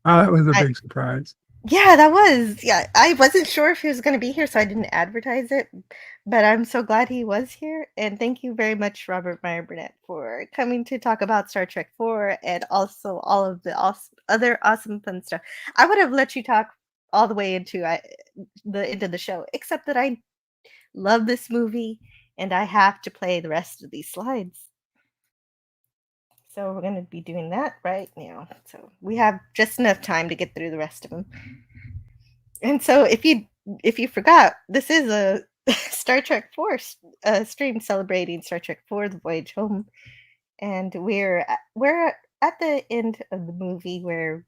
Oh, that was a big surprise. Yeah, that was. Yeah, I wasn't sure if he was going to be here, so I didn't advertise it. But I'm so glad he was here. And thank you very much, Robert Meyer Burnett, for coming to talk about Star Trek 4 and also all of the other awesome fun stuff. I would have let you talk all the way into the end of the show, except that I love this movie and I have to play the rest of these slides. So we're going to be doing that right now. So we have just enough time to get through the rest of them. And so if you forgot, this is a Star Trek 4 stream celebrating Star Trek 4: The Voyage Home. And we're at the end of the movie where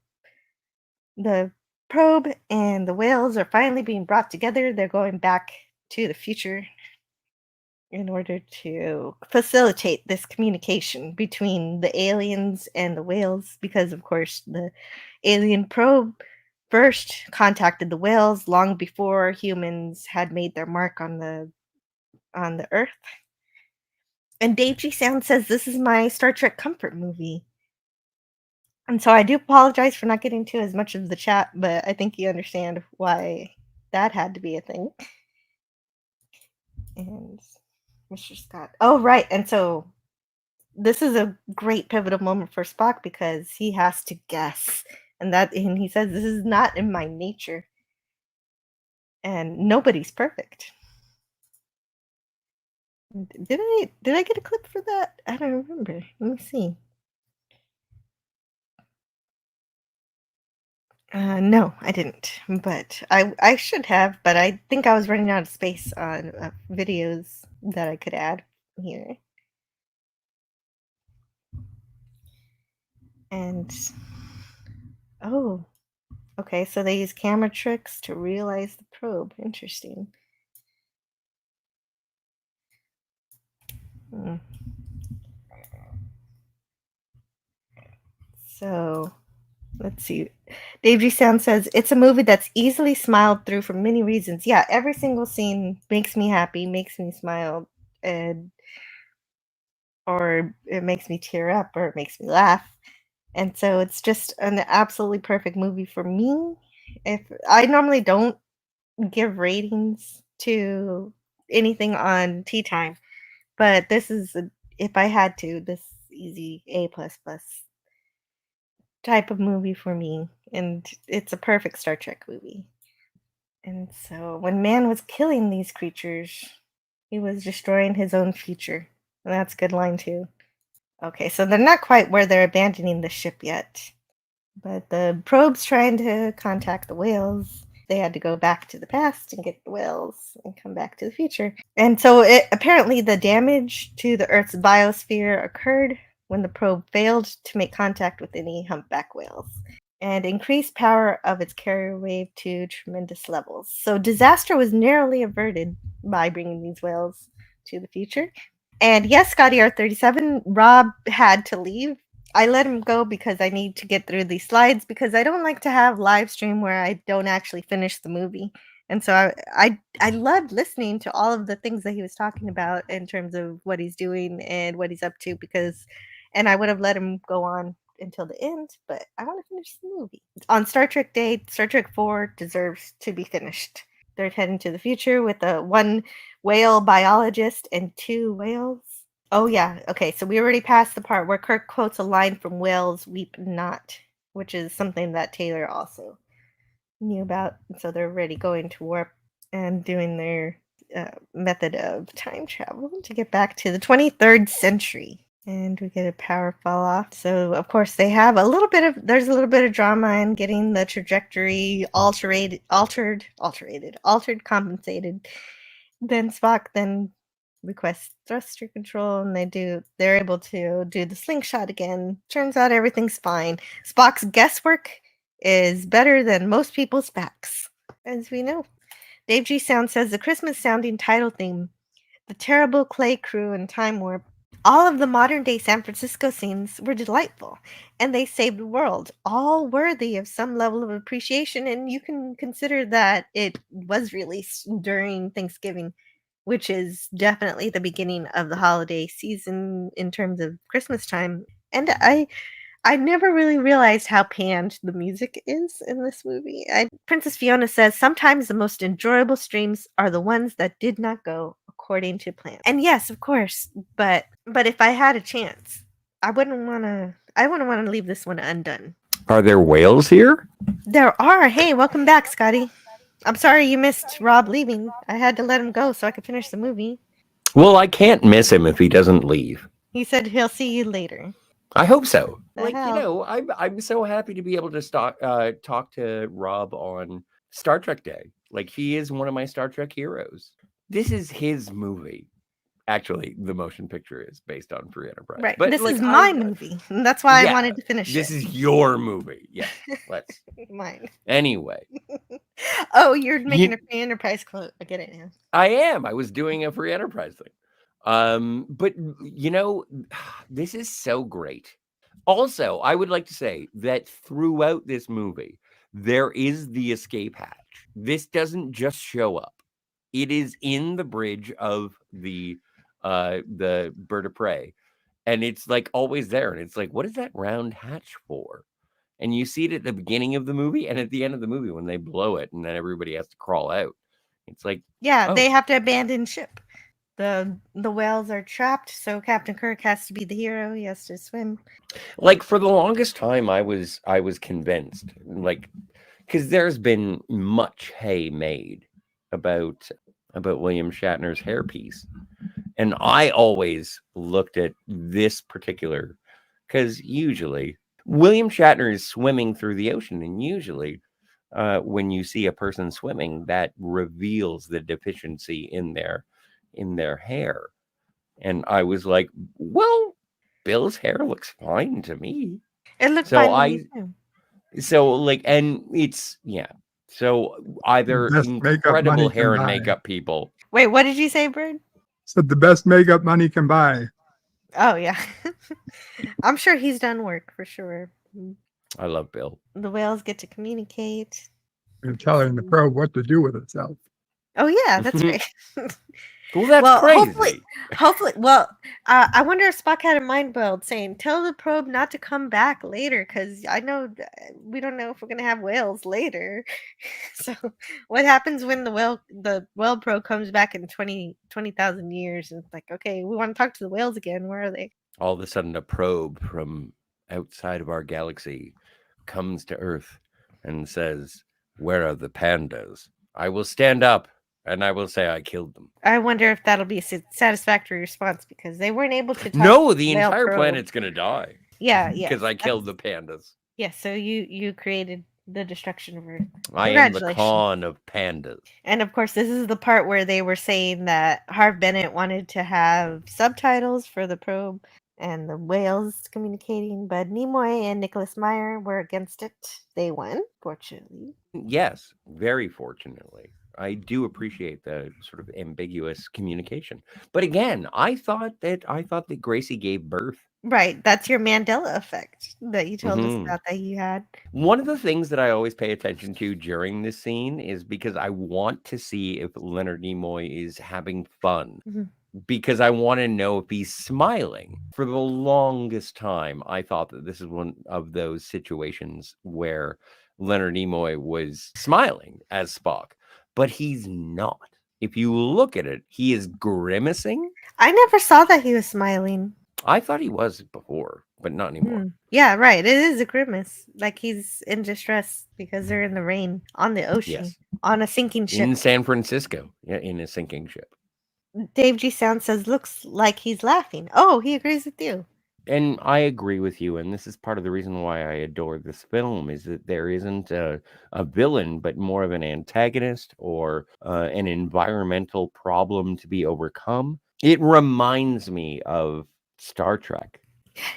the probe and the whales are finally being brought together. They're going back to the future in order to facilitate this communication between the aliens and the whales, because of course the alien probe first contacted the whales long before humans had made their mark on the Earth. And Dave G. Sound says this is my Star Trek comfort movie. And so I do apologize for not getting to as much of the chat, but I think you understand why that had to be a thing. And Mr. Scott. Oh, right. And so this is a great pivotal moment for Spock because he has to guess. And he says, this is not in my nature. And nobody's perfect. Did I get a clip for that? I don't remember. Let me see. No, I didn't. But I should have, but I think I was running out of space on videos that I could add here. And oh, okay, so they use camera tricks to realize the probe. Interesting. So let's see. Dave G. Sound says it's a movie that's easily smiled through for many reasons. Yeah, every single scene makes me happy, makes me smile, or it makes me tear up, or it makes me laugh. And so it's just an absolutely perfect movie for me. If I normally don't give ratings to anything on Tea Time, but this is if I had to, this easy A++ type of movie for me, and it's a perfect Star Trek movie. And so when man was killing these creatures, he was destroying his own future. And that's a good line too. Okay, so they're not quite where they're abandoning the ship yet. But the probe's trying to contact the whales. They had to go back to the past and get the whales and come back to the future. And so apparently the damage to the Earth's biosphere occurred when the probe failed to make contact with any humpback whales and increased power of its carrier wave to tremendous levels. So disaster was narrowly averted by bringing these whales to the future. And yes, Scotty R37, Rob had to leave. I let him go because I need to get through these slides because I don't like to have live stream where I don't actually finish the movie. And so I loved listening to all of the things that he was talking about in terms of what he's doing and what he's up to and I would have let him go on until the end, but I want to finish the movie. On Star Trek Day, Star Trek 4 deserves to be finished. They're heading to the future with one whale biologist and 2 whales. Oh, yeah. Okay, so we already passed the part where Kirk quotes a line from Whales Weep Not, which is something that Taylor also knew about. So they're already going to warp and doing their method of time travel to get back to the 23rd century. And we get a power fall off. So, of course, there's a little bit of drama in getting the trajectory altered, compensated. Then Spock then requests thruster control, and they're able to do the slingshot again. Turns out everything's fine. Spock's guesswork is better than most people's facts, as we know. Dave G. Sound says the Christmas-sounding title theme, the terrible clay crew and time warp, all of the modern-day San Francisco scenes were delightful, and they saved the world, all worthy of some level of appreciation, and you can consider that it was released during Thanksgiving, which is definitely the beginning of the holiday season in terms of Christmas time. And I never really realized how panned the music is in this movie. Princess Fiona says, sometimes the most enjoyable streams are the ones that did not go according to plan. And yes, of course, but if I had a chance, I wouldn't want to leave this one undone. Are there whales here? There are. Hey, welcome back, Scotty. I'm sorry you missed Rob leaving. I had to let him go so I could finish the movie. Well, I can't miss him if he doesn't leave. He said he'll see you later. I hope so. The I'm so happy to be able to talk to Rob on Star Trek Day. Like, he is one of my Star Trek heroes. This is his movie. Actually, the motion picture is based on Free Enterprise. Right. But this is my movie. And that's why I wanted to finish this is your movie. Yeah. Let's. Mine. Anyway. Oh, you're making a Free Enterprise quote. I get it now. I am. I was doing a Free Enterprise thing. But this is so great. Also, I would like to say that throughout this movie, there is the escape hatch. This doesn't just show up. It is in the bridge of the bird of prey, and it's like always there. And it's like, what is that round hatch for? And you see it at the beginning of the movie and at the end of the movie when they blow it, and then everybody has to crawl out. It's like, they have to abandon ship. The whales are trapped, so Captain Kirk has to be the hero. He has to swim. Like, for the longest time, I was convinced, like, because there's been much hay made about William Shatner's hairpiece, and I always looked at this particular, because usually William Shatner is swimming through the ocean, and usually when you see a person swimming, that reveals the deficiency in their hair. And I was like, well, Bill's hair looks fine to me. It looks fine to me too. So like, and it's so either incredible hair and makeup people. Wait, what did you say, Bird? Said the best makeup money can buy. Oh yeah. I'm sure he's done work for sure. I love Bill. The whales get to communicate. And telling the probe what to do with itself. Oh yeah, that's great. Well, that's crazy. Hopefully. Well, I wonder if Spock had a mind build saying, "Tell the probe not to come back later," because I know we don't know if we're gonna have whales later. So, what happens when the whale probe comes back in 20,000 years? And it's like, okay, we want to talk to the whales again. Where are they? All of a sudden, a probe from outside of our galaxy comes to Earth and says, "Where are the pandas? I will stand up. And I will say I killed them." I wonder if that'll be a satisfactory response because they weren't able to talk No, the to entire probe. planet's going to die. Yeah. Because I killed the pandas. Yeah, so you created the destruction of Earth. I am the Congratulations. Khan of pandas. And of course, this is the part where they were saying that Harv Bennett wanted to have subtitles for the probe and the whales communicating, but Nimoy and Nicholas Meyer were against it. They won, fortunately. Yes, very fortunately. I do appreciate the sort of ambiguous communication. But again, I thought that Gracie gave birth. Right, that's your Mandela effect that you told us Mhm. about that you had. One of the things that I always pay attention to during this scene is because I want to see if Leonard Nimoy is having fun. Mhm. Because I want to know if he's smiling. For the longest time, I thought that this is one of those situations where Leonard Nimoy was smiling as Spock, but he's not. If you look at it, he is grimacing. I never saw that he was smiling. I thought he was before, but not anymore. Yeah, right. It is a grimace. Like he's in distress because they're in the rain on the ocean Yes. on a sinking ship. In San Francisco, yeah, in a sinking ship. Dave G. Sound says looks like he's laughing. Oh, he agrees with you. And I agree with you, and this is part of the reason why I adore this film, is that there isn't a villain, but more of an antagonist or an environmental problem to be overcome. It reminds me of Star Trek.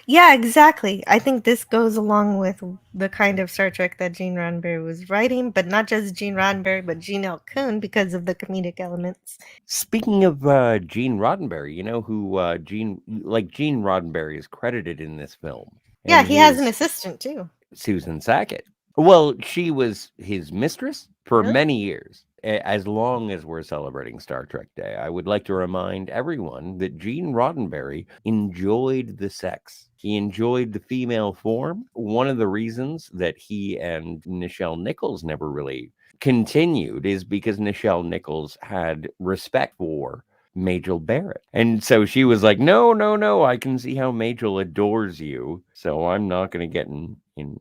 Yeah, exactly. I think this goes along with the kind of Star Trek that Gene Roddenberry was writing, but not just Gene Roddenberry, but Gene L. Coon because of the comedic elements. Speaking of Gene Roddenberry, you know who Gene Roddenberry is credited in this film. Yeah, And he has an his- assistant too. Susan Sackett. Well, she was his mistress for Really? many years, as long as we're celebrating Star Trek Day. I would like to remind everyone that Gene Roddenberry enjoyed the sex. He enjoyed the female form. One of the reasons that he and Nichelle Nichols never really continued is because Nichelle Nichols had respect for Majel Barrett. And so she was like, no, I can see how Majel adores you. So I'm not going to get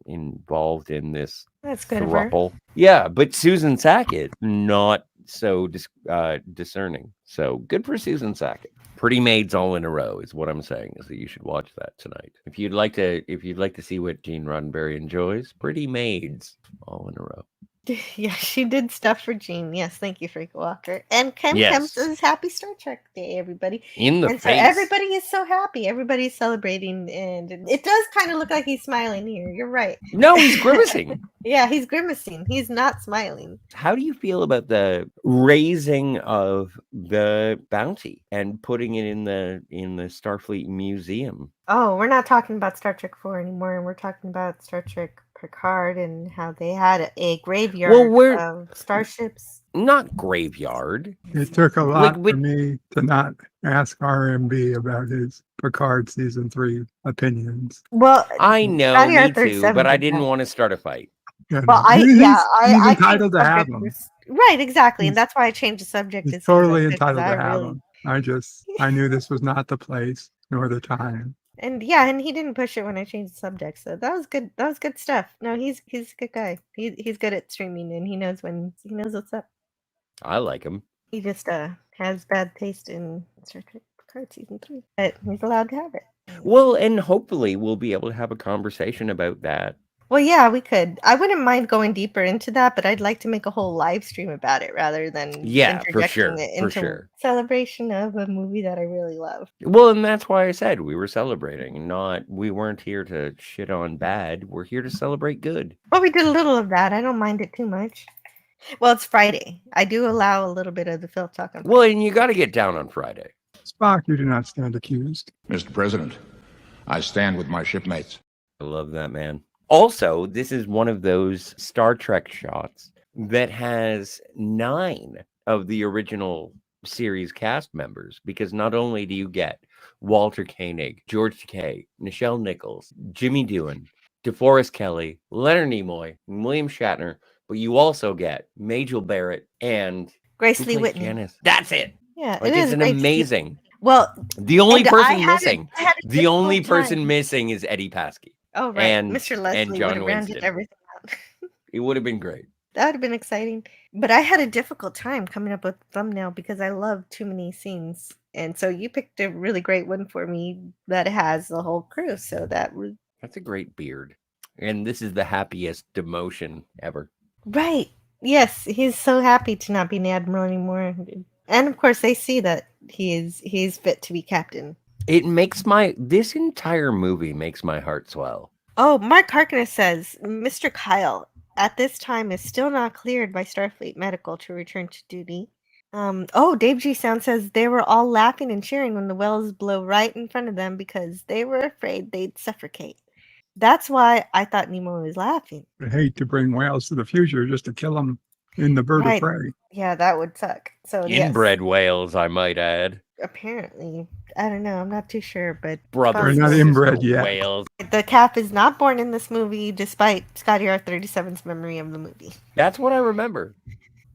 involved in this That's good of her. throuple. Yeah, but Susan Sackett, not so discerning. So good for Susan Sackett. Pretty Maids all in a row is what I'm saying, is that you should watch that tonight. If you'd like to see what Gene Roddenberry enjoys, Pretty Maids all in a row. Yeah, she did stuff for Gene. Yes, thank you, Frank Walker. And Kem Yes. says happy Star Trek Day, everybody. In the And so face. everybody is so happy. Everybody's celebrating, and it does kind of look like he's smiling here. You're right. No, he's grimacing. Yeah, he's grimacing. He's not smiling. How do you feel about the raising of the bounty and putting it in the Starfleet Museum? Oh, we're not talking about Star Trek 4 anymore, and we're talking about Star Trek Picard and how they had a graveyard of starships. Not graveyard. It took a lot but- for me to not ask RMB about his Picard season 3 opinions. Well, I know, Scotty me Arthur too, 7 but I did didn't that. want to start a fight. You know, Well, he's I entitled to changed have subject them. Right, exactly, and that's why I changed the subject. He's as soon as I totally could, 'cause entitled I to have really- them. I knew this was not the place nor the time. And yeah, and he didn't push it when I changed the subject, so that was good. That was good stuff. No, he's a good guy. He's good at streaming, and he knows what's up. I like him. He just has bad taste in Star Trek Picard season 3, but he's allowed to have it. Well, and hopefully we'll be able to have a conversation about that. Well, yeah, we could. I wouldn't mind going deeper into that, but I'd like to make a whole live stream about it rather than Yeah, for interjecting sure, it for into sure. celebration of a movie that I really love. Well, and that's why I said we were celebrating, we weren't here to shit on bad. We're here to celebrate good. Well, we did a little of that. I don't mind it too much. Well, it's Friday. I do allow a little bit of the film talk on Friday. Well, and you got to get down on Friday. Spock, you do not stand accused. Mr. President, I stand with my shipmates. I love that, man. Also, this is one of those Star Trek shots that has 9 of the original series cast members, because not only do you get Walter Koenig, George Takei, Nichelle Nichols, Jimmy Doohan, DeForest Kelley, Leonard Nimoy, and William Shatner, but you also get Majel Barrett and Grace who Lee plays Whitney. Janice. That's it. Yeah, Like, it is it's an great to see. amazing. Well, The only and I person had missing, I had a the only difficult person time. missing is Eddie Paskey. Oh, right. and- Mr. and Leslie would John have rounded Winston. everything out. It would have been great. That would have been exciting. But I had a difficult time coming up with a thumbnail because I love too many scenes. And so you picked a really great one for me that has the whole crew. So that was That's a great beard. And this is the happiest demotion ever. Right. Yes, he's so happy to not be an admiral anymore. And of course, they see that he's fit to be captain. This entire movie makes my heart swell. Oh, Mark Harkness says, Mr. Kyle, at this time, is still not cleared by Starfleet Medical to return to duty. Dave G. Sound says they were all laughing and cheering when the whales blow right in front of them because they were afraid they'd suffocate. That's why I thought Nemo was laughing. I hate to bring whales to the future just to kill them in the bird of prey. Yeah, that would suck. So Inbred whales, I might add. Apparently. I don't know. I'm not too sure, but they're not inbred yet. Whales. The Cap is not born in this movie, despite Scotty R37's memory of the movie. That's what I remember.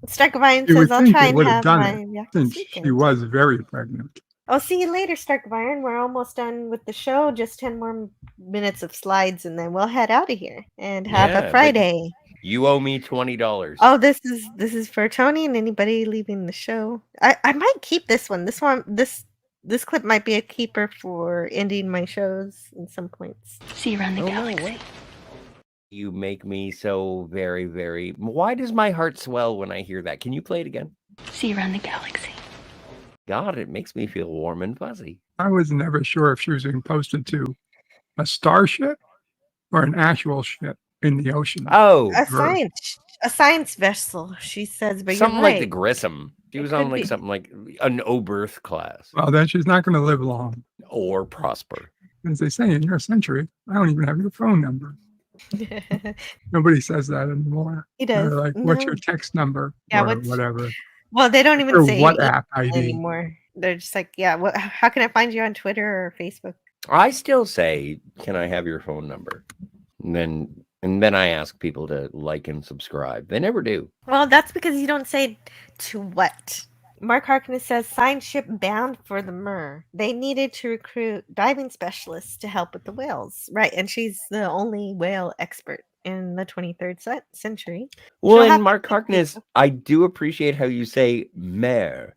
Starkvine You would says, I'll think try it and would have have done my it reaction since she was very pregnant. I'll see you later, Starkvine. We're almost done with the show. Just 10 more minutes of slides, and then we'll head out of here and have a Friday. You owe me $20. Oh, this is for Tony and anybody leaving the show. I might keep this one. This clip might be a keeper for ending my shows in some points. See you around the galaxy. You make me so very, very... Why does my heart swell when I hear that? Can you play it again? See you around the galaxy. God, it makes me feel warm and fuzzy. I was never sure if she was being posted to a starship or an actual ship in the ocean. Oh, a science vessel, she says, but something you're like right. the Grissom. She was on like something like an Oberth class. Well, then she's not going to live long or prosper. As they say in your century, I don't even have your phone number. Nobody says that anymore. He does. Like, what's your text number? Yeah, or whatever. Well, they don't even Or say WhatsApp ID anymore. They're just like, yeah. How can I find you on Twitter or Facebook? I still say, "Can I have your phone number?" And then I ask people to like and subscribe. They never do. Well, that's because you don't say to what. Mark Harkness says, signed ship bound for the Mir. They needed to recruit diving specialists to help with the whales. Right, and she's the only whale expert in the 23rd century. Well, and Mark Harkness, I do appreciate how you say mare,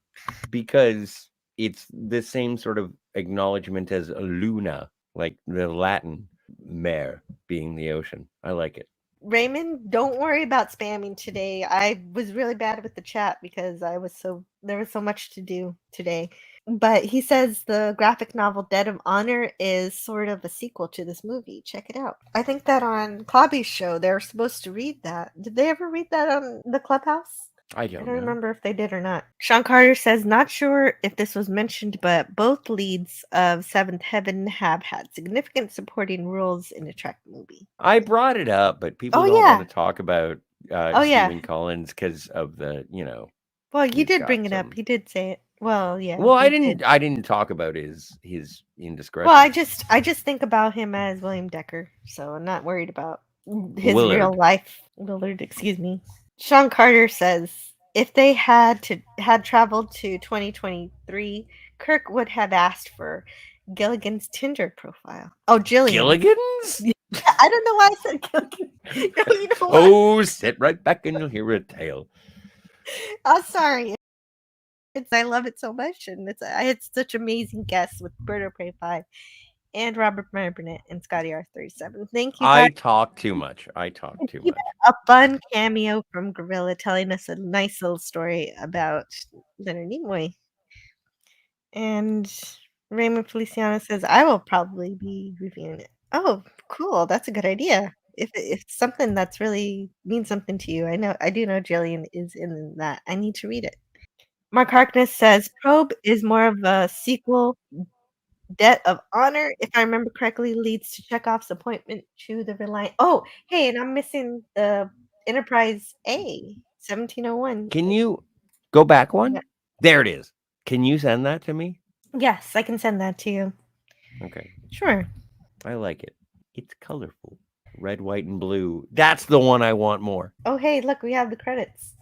because it's the same sort of acknowledgement as luna, like the Latin mare being the ocean. I like it. Raymond, don't worry about spamming today. I was really bad with the chat because there was so much to do today. But he says the graphic novel Dead of Honor is sort of a sequel to this movie. Check it out. I think that on Clobby's show, they were supposed to read that. Did they ever read that on the Clubhouse? I don't know. Remember if they did or not. Sean Carter says, not sure if this was mentioned, but both leads of Seventh Heaven have had significant supporting roles in a Trek movie. I brought it up, but people don't want to talk about Stephen Collins because of the, Well, you did bring it up. You did say it. Well, yeah. Well, I didn't talk about his indiscretion. Well, I just think about him as William Decker, so I'm not worried about his real life. Willard, excuse me. Sean Carter says, if they had traveled to 2023, Kirk would have asked for Gilligan's Tinder profile. Oh, Jillian. Gilligan's? I don't know why I said Gilligan. You know oh, sit right back and you'll hear a tale. I'm sorry. I love it so much, and I had such amazing guests with Bird of Prey 5 and Robert Meyer Burnett and Scotty R37. Thank you. I talk too much. Much. A fun cameo from Gorilla telling us a nice little story about Leonard Nimoy. And Raymond Feliciano says, I will probably be reviewing it. Oh, cool. That's a good idea. If it's something that's really means something to you. I do know Jillian is in that. I need to read it. Mark Harkness says Probe is more of a sequel. Debt of Honor, if I remember correctly, leads to Chekhov's appointment to the Reliant. Oh, hey, and I'm missing the Enterprise A, 1701. Can you go back one? Yeah. There it is. Can you send that to me? Yes, I can send that to you. Okay. Sure. I like it. It's colorful. Red, white, and blue. That's the one I want more. Oh, hey, look, we have the credits.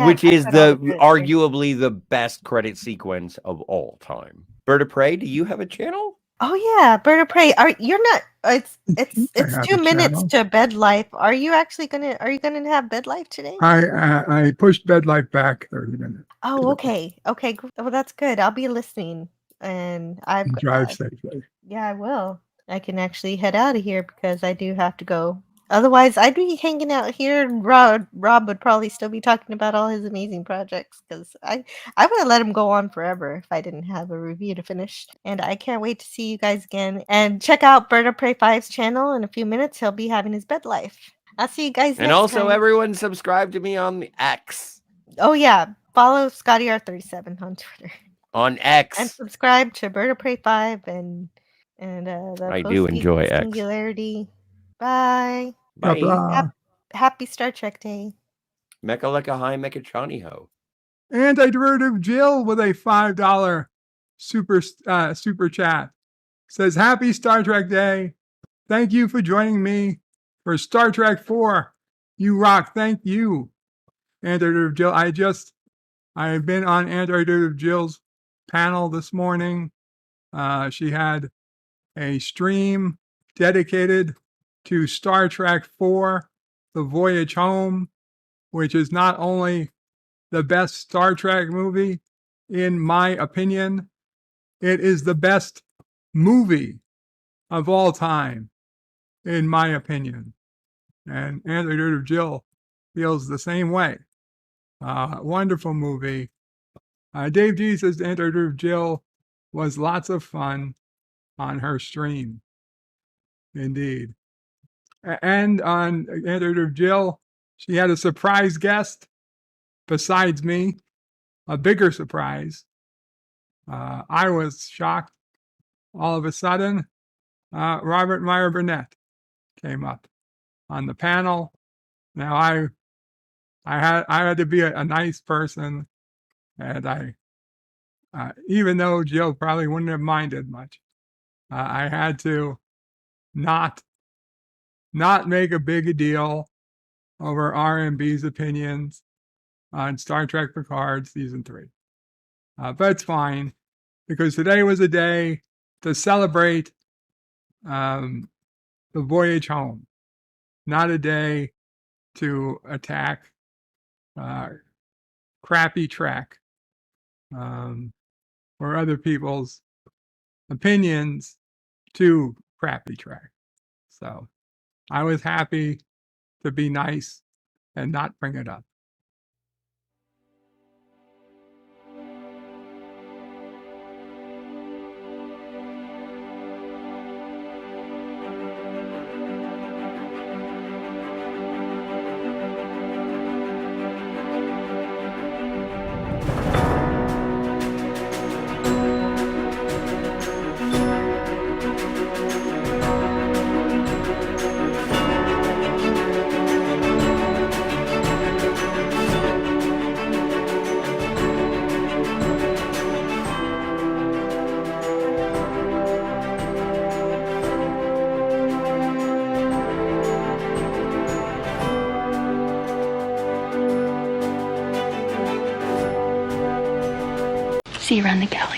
Which is arguably the best credit sequence of all time. Bird of Prey, do you have a channel? Oh yeah, Bird of Prey. You're not. It's 2 minutes to bed life. Are you gonna have bed life today? I pushed bed life back 30 minutes. Oh, okay. Well, that's good. I'll be listening, and drive safely. Yeah, I will. I can actually head out of here because I do have to go Otherwise, I'd be hanging out here, and Rob would probably still be talking about all his amazing projects because I would have let him go on forever if I didn't have a review to finish. And I can't wait to see you guys again. And check out Bird of Prey 5's channel in a few minutes. He'll be having his bed life. I'll see you guys And next also, time. everyone subscribe to me on the X. Oh yeah, follow ScottyR37 on Twitter. On X. And subscribe to Bird of Prey 5 and the I do enjoy X. Singularity. Bye. Bye. Happy Star Trek Day. Mecha Leka Hi Mecha Chani Ho. Antiderivative Jill with a $5 super chat says, "Happy Star Trek Day. Thank you for joining me for Star Trek 4. You rock. Thank you, Antiderivative Jill. I've been on Antiderivative Jill's panel this morning. She had a stream dedicated to Star Trek 4, The Voyage Home, which is not only the best Star Trek movie, in my opinion, it is the best movie of all time, in my opinion. And Antiderivative Jill feels the same way. Wonderful movie. Dave G says Antiderivative Jill was lots of fun on her stream. Indeed. And on Antiderivative Jill, she had a surprise guest besides me, a bigger surprise. I was shocked. All of a sudden, Robert Meyer Burnett came up on the panel. Now I had to be a nice person, and I even though Jill probably wouldn't have minded much, I had to not make a big deal over RMB's opinions on Star Trek Picard Season 3. But it's fine, because today was a day to celebrate the voyage home, not a day to attack crappy Trek or other people's opinions to crappy Trek. So I was happy to be nice and not bring it up. See you around the galaxy.